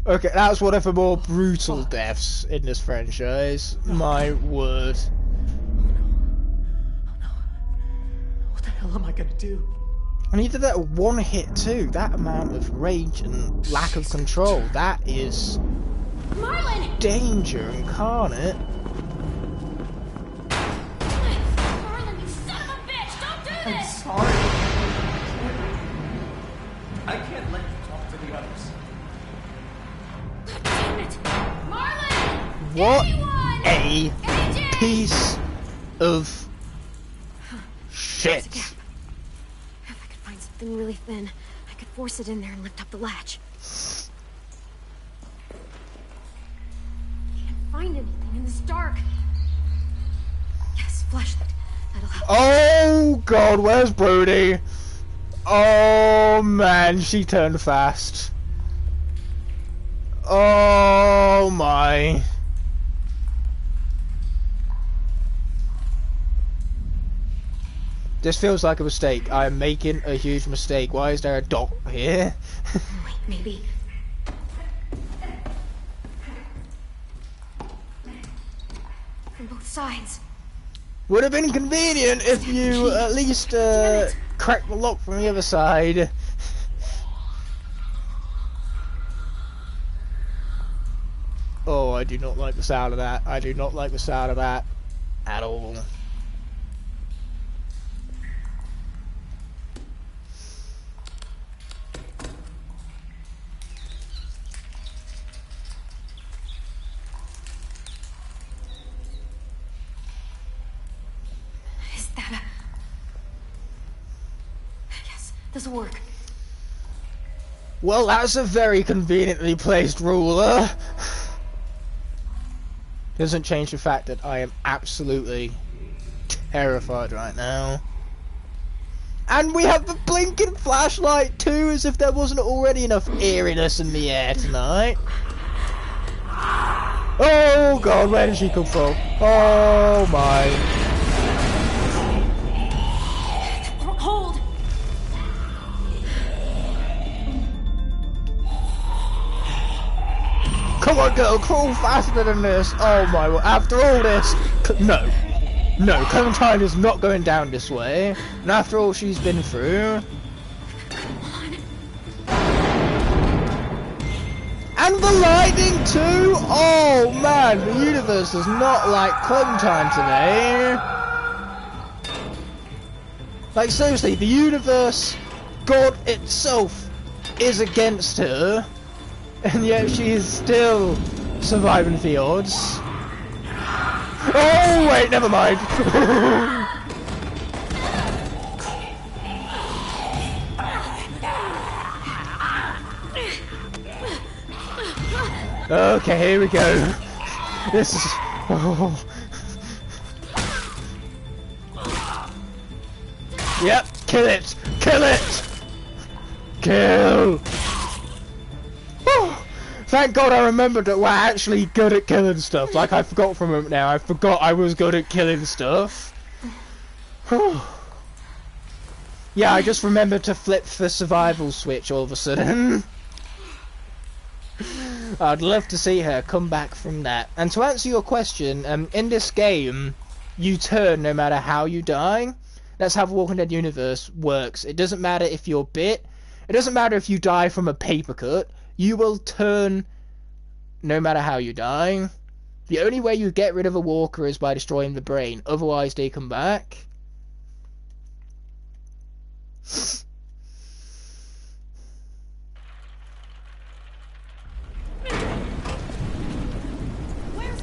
Okay, that's one of the more brutal deaths in this franchise. My word. What the hell am I gonna do? And he did that one hit too. That amount of rage and lack of control. That is Marlon! Danger incarnate. Marlon, you son of a bitch! Don't do I'm this! sorry. I can't let you talk to the others. Damn it! Marlon! What Anyone! a AJ! piece of shit. If I could find something really thin, I could force it in there and lift up the latch. Can't find anything in this dark. Yes, flashlight. That'll help. Oh god, where's Brody? Oh man, she turned fast. Oh my. This feels like a mistake. I am making a huge mistake. Why is there a dot here? Wait, maybe. From both sides. Would have been convenient if you at least cracked the lock from the other side. Oh, I do not like the sound of that. I do not like the sound of that at all. Is that a... Yes, this'll work. Well, that's a very conveniently placed ruler. Doesn't change the fact that I am absolutely terrified right now. And we have the blinking flashlight too, as if there wasn't already enough eeriness in the air tonight. Oh god, where did she come from? Oh my. Hold! Come on girl, crawl faster than this. Oh my word, after all this, no. No, Clementine is not going down this way. And after all she's been through. And the lighting too! Oh man, the universe does not like Clementine today. Like seriously, the universe, God itself, is against her. And yet she is still surviving the odds. Oh wait, never mind. Okay, here we go. This is... Oh. Yep, kill it! Kill it! Kill! Thank God I remembered that we're actually good at killing stuff. Like, I forgot for a moment now. I forgot I was good at killing stuff. Yeah, I just remembered to flip the survival switch all of a sudden. I'd love to see her come back from that. And to answer your question, in this game, you turn no matter how you die. That's how the Walking Dead universe works. It doesn't matter if you're bit. It doesn't matter if you die from a paper cut. You will turn no matter how you die. The only way you get rid of a walker is by destroying the brain. Otherwise, they come back.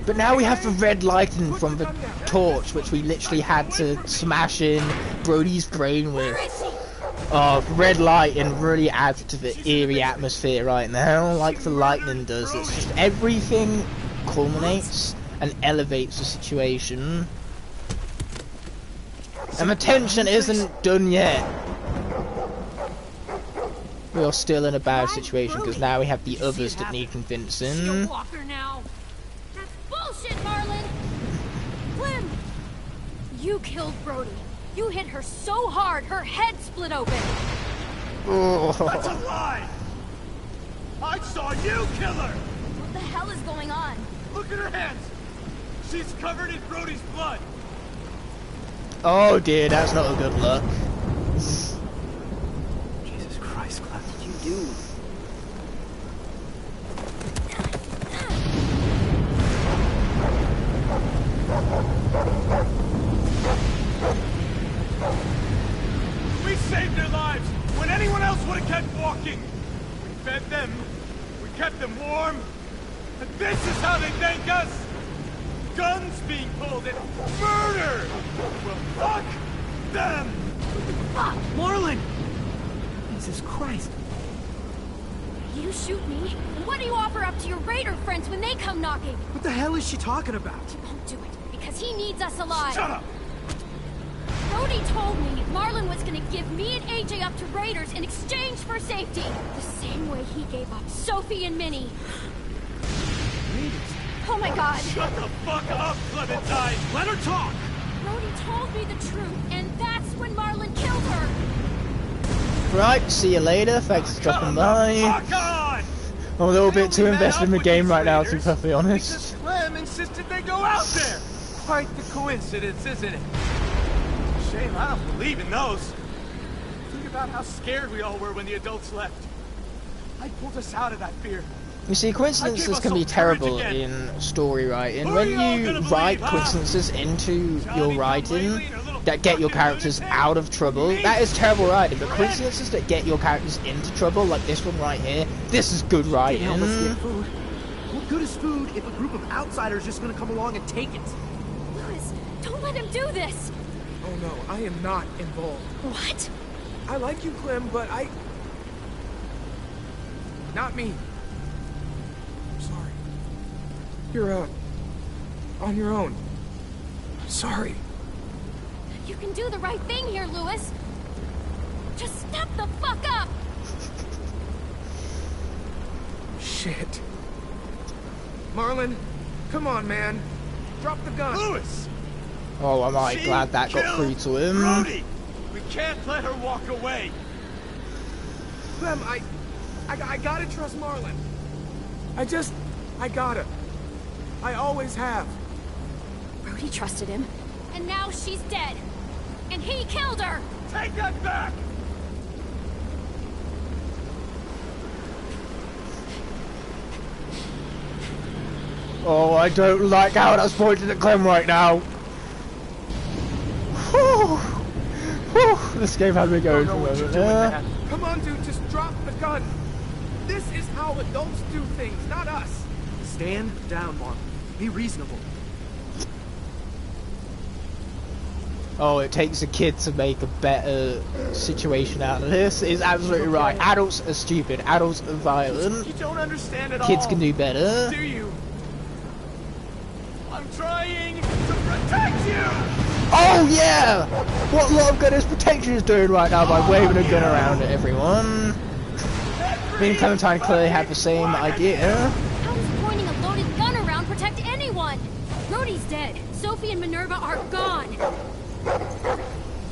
But now we have the red lightning from the torch, which we literally had to smash in Brody's brain with. Oh, red lighting really adds to the eerie atmosphere right now, like the lightning does. It's just everything culminates and elevates the situation. And the tension isn't done yet. We are still in a bad situation because now we have the others that need convincing. Walker now. That's bullshit, Marlon! Clem! You killed Brody. You hit her so hard, her head split open. Oh. That's a lie! I saw you kill her! What the hell is going on? Look at her hands! She's covered in Brody's blood! Oh dear, that's not a good look. Jesus Christ, Clem, what did you do? We saved their lives when anyone else would have kept walking. We fed them, we kept them warm, and this is how they thank us. Guns being pulled and murder. Well, fuck them. Fuck, Marlon! Jesus Christ. You shoot me, and what do you offer up to your Raider friends when they come knocking? What the hell is she talking about? You won't do it, because he needs us alive. Shut up! Brody told me Marlon was gonna give me and AJ up to Raiders in exchange for safety. The same way he gave up Sophie and Minnie. Raiders? Oh my god. Shut the fuck up, Clementine! Let her talk! Brody told me the truth, and that's when Marlon killed her. Right, see you later. Thanks for dropping by. Fuck on! I'm a little bit too invested in the game right now, to be perfectly honest. Because Clem insisted they go out there! Quite the coincidence, isn't it? Shame I don't believe in those. Think about how scared we all were when the adults left. I pulled us out of that fear. You see, coincidences can be terrible in story writing. When you write coincidences into your writing that get your characters out of trouble, that is terrible writing. But coincidences that get your characters into trouble, like this one right here, this is good writing. Help us get food. What good is food if a group of outsiders are just gonna come along and take it? Lewis, don't let him do this. Oh no, I am not involved. What? I like you, Clem, but not me. I'm sorry. You're, on your own. I'm sorry. You can do the right thing here, Lewis. Just step the fuck up. Shit. Marlon, come on, man. Drop the gun. Lewis! Oh, am I glad that got through to him. Brody! We can't let her walk away. Clem, I gotta trust Marlon. I gotta. I always have. Brody trusted him, and now she's dead. And he killed her! Take that back! Oh, I don't like how that's pointed at Clem right now. Whew. Whew. This game had me going for a moment there. Come on, dude, just drop the gun. This is how adults do things, not us. Stand down, Marlon. Be reasonable. Oh, it takes a kid to make a better situation out of this. It's absolutely right. Adults are stupid. Adults are violent. You don't understand at all. Kids can do better. Do you? I'm trying to protect you! Oh yeah! What Lot of Gunner's Protection is doing right now by waving a gun around at everyone. Me and Clementine clearly have the same idea. How does pointing a loaded gun around protect anyone? Brody's dead. Sophie and Minerva are gone.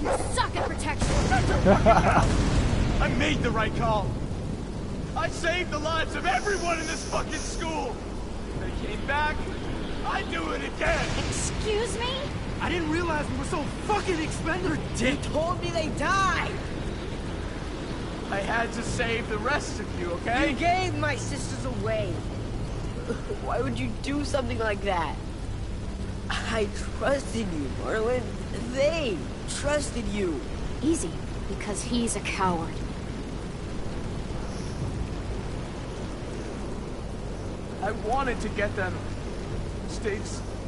You suck at protection. I made the right call. I saved the lives of everyone in this fucking school. They came back. I'd do it again. Excuse me? I didn't realize we were so fucking expendable. They told me they died. I had to save the rest of you, okay? You gave my sisters away. Why would you do something like that? I trusted you, Marlon. They trusted you. Easy, because he's a coward. I wanted to get them stage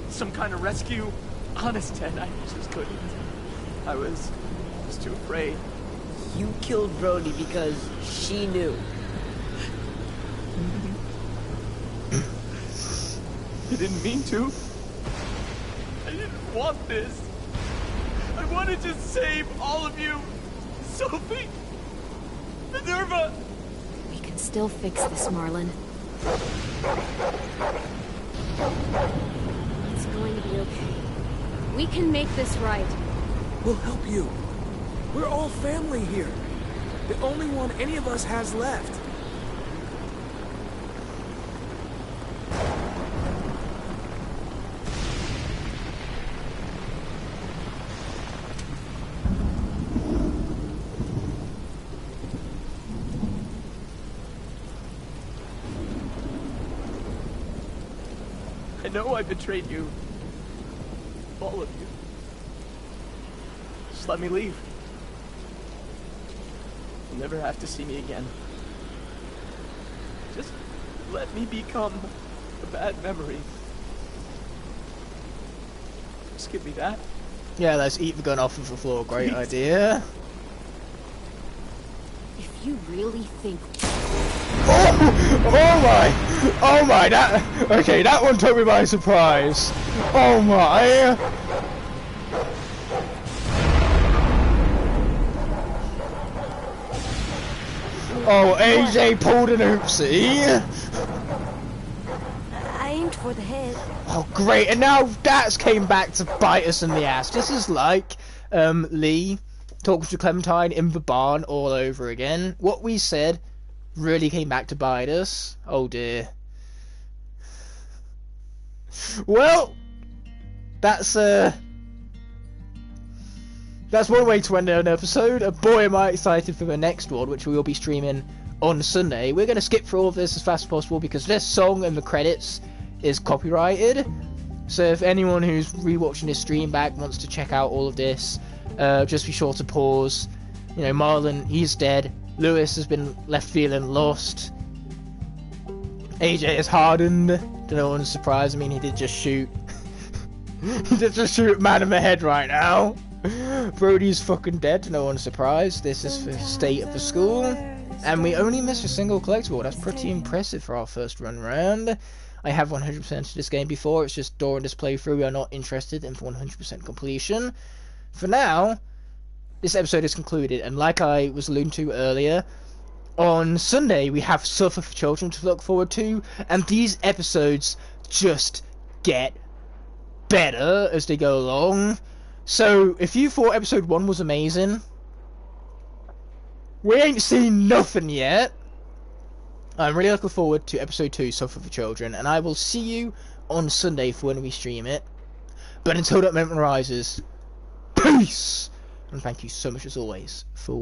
some kind of rescue. Honest, Ted, I just couldn't. I was too afraid. You killed Brody because she knew. I didn't mean to. I didn't want this. I wanted to save all of you. Sophie, Minerva. We can still fix this, Marlon. It's going to be okay. We can make this right. We'll help you. We're all family here. The only one any of us has left. I know I betrayed you. All of you. Just let me leave. You'll never have to see me again. Just let me become a bad memory. Just give me that. Yeah, let's eat the gun off of the floor. Great idea. If you really think... Oh my, okay, that one took me by surprise. Oh my. Oh, AJ pulled an oopsie. I aimed for the head. Oh great, and now that's came back to bite us in the ass. This is like Lee talking to Clementine in the barn all over again. What we said really came back to bite us. Oh dear. Well, that's one way to end an episode. Boy, am I excited for the next one, which we will be streaming on Sunday. We're going to skip through all of this as fast as possible because this song and the credits is copyrighted. So if anyone who's rewatching this stream back wants to check out all of this, just be sure to pause. You know, Marlon, he's dead. Lewis has been left feeling lost. AJ is hardened. To no one's surprise, I mean, he did just shoot. He did just shoot a man in the head right now. Brody's fucking dead, to no one's surprise. This is the state of the school. And we only missed a single collectible. That's pretty impressive for our first run round. I have 100% of this game before. It's just during this playthrough we are not interested in 100% completion. For now, this episode is concluded, and like I was alluding to earlier, on Sunday we have Suffer for Children to look forward to, and these episodes just get better as they go along. So if you thought episode 1 was amazing, we ain't seen nothing yet. I'm really looking forward to episode 2, Suffer for Children, and I will see you on Sunday for when we stream it. But until that moment arises, peace! And thank you so much as always for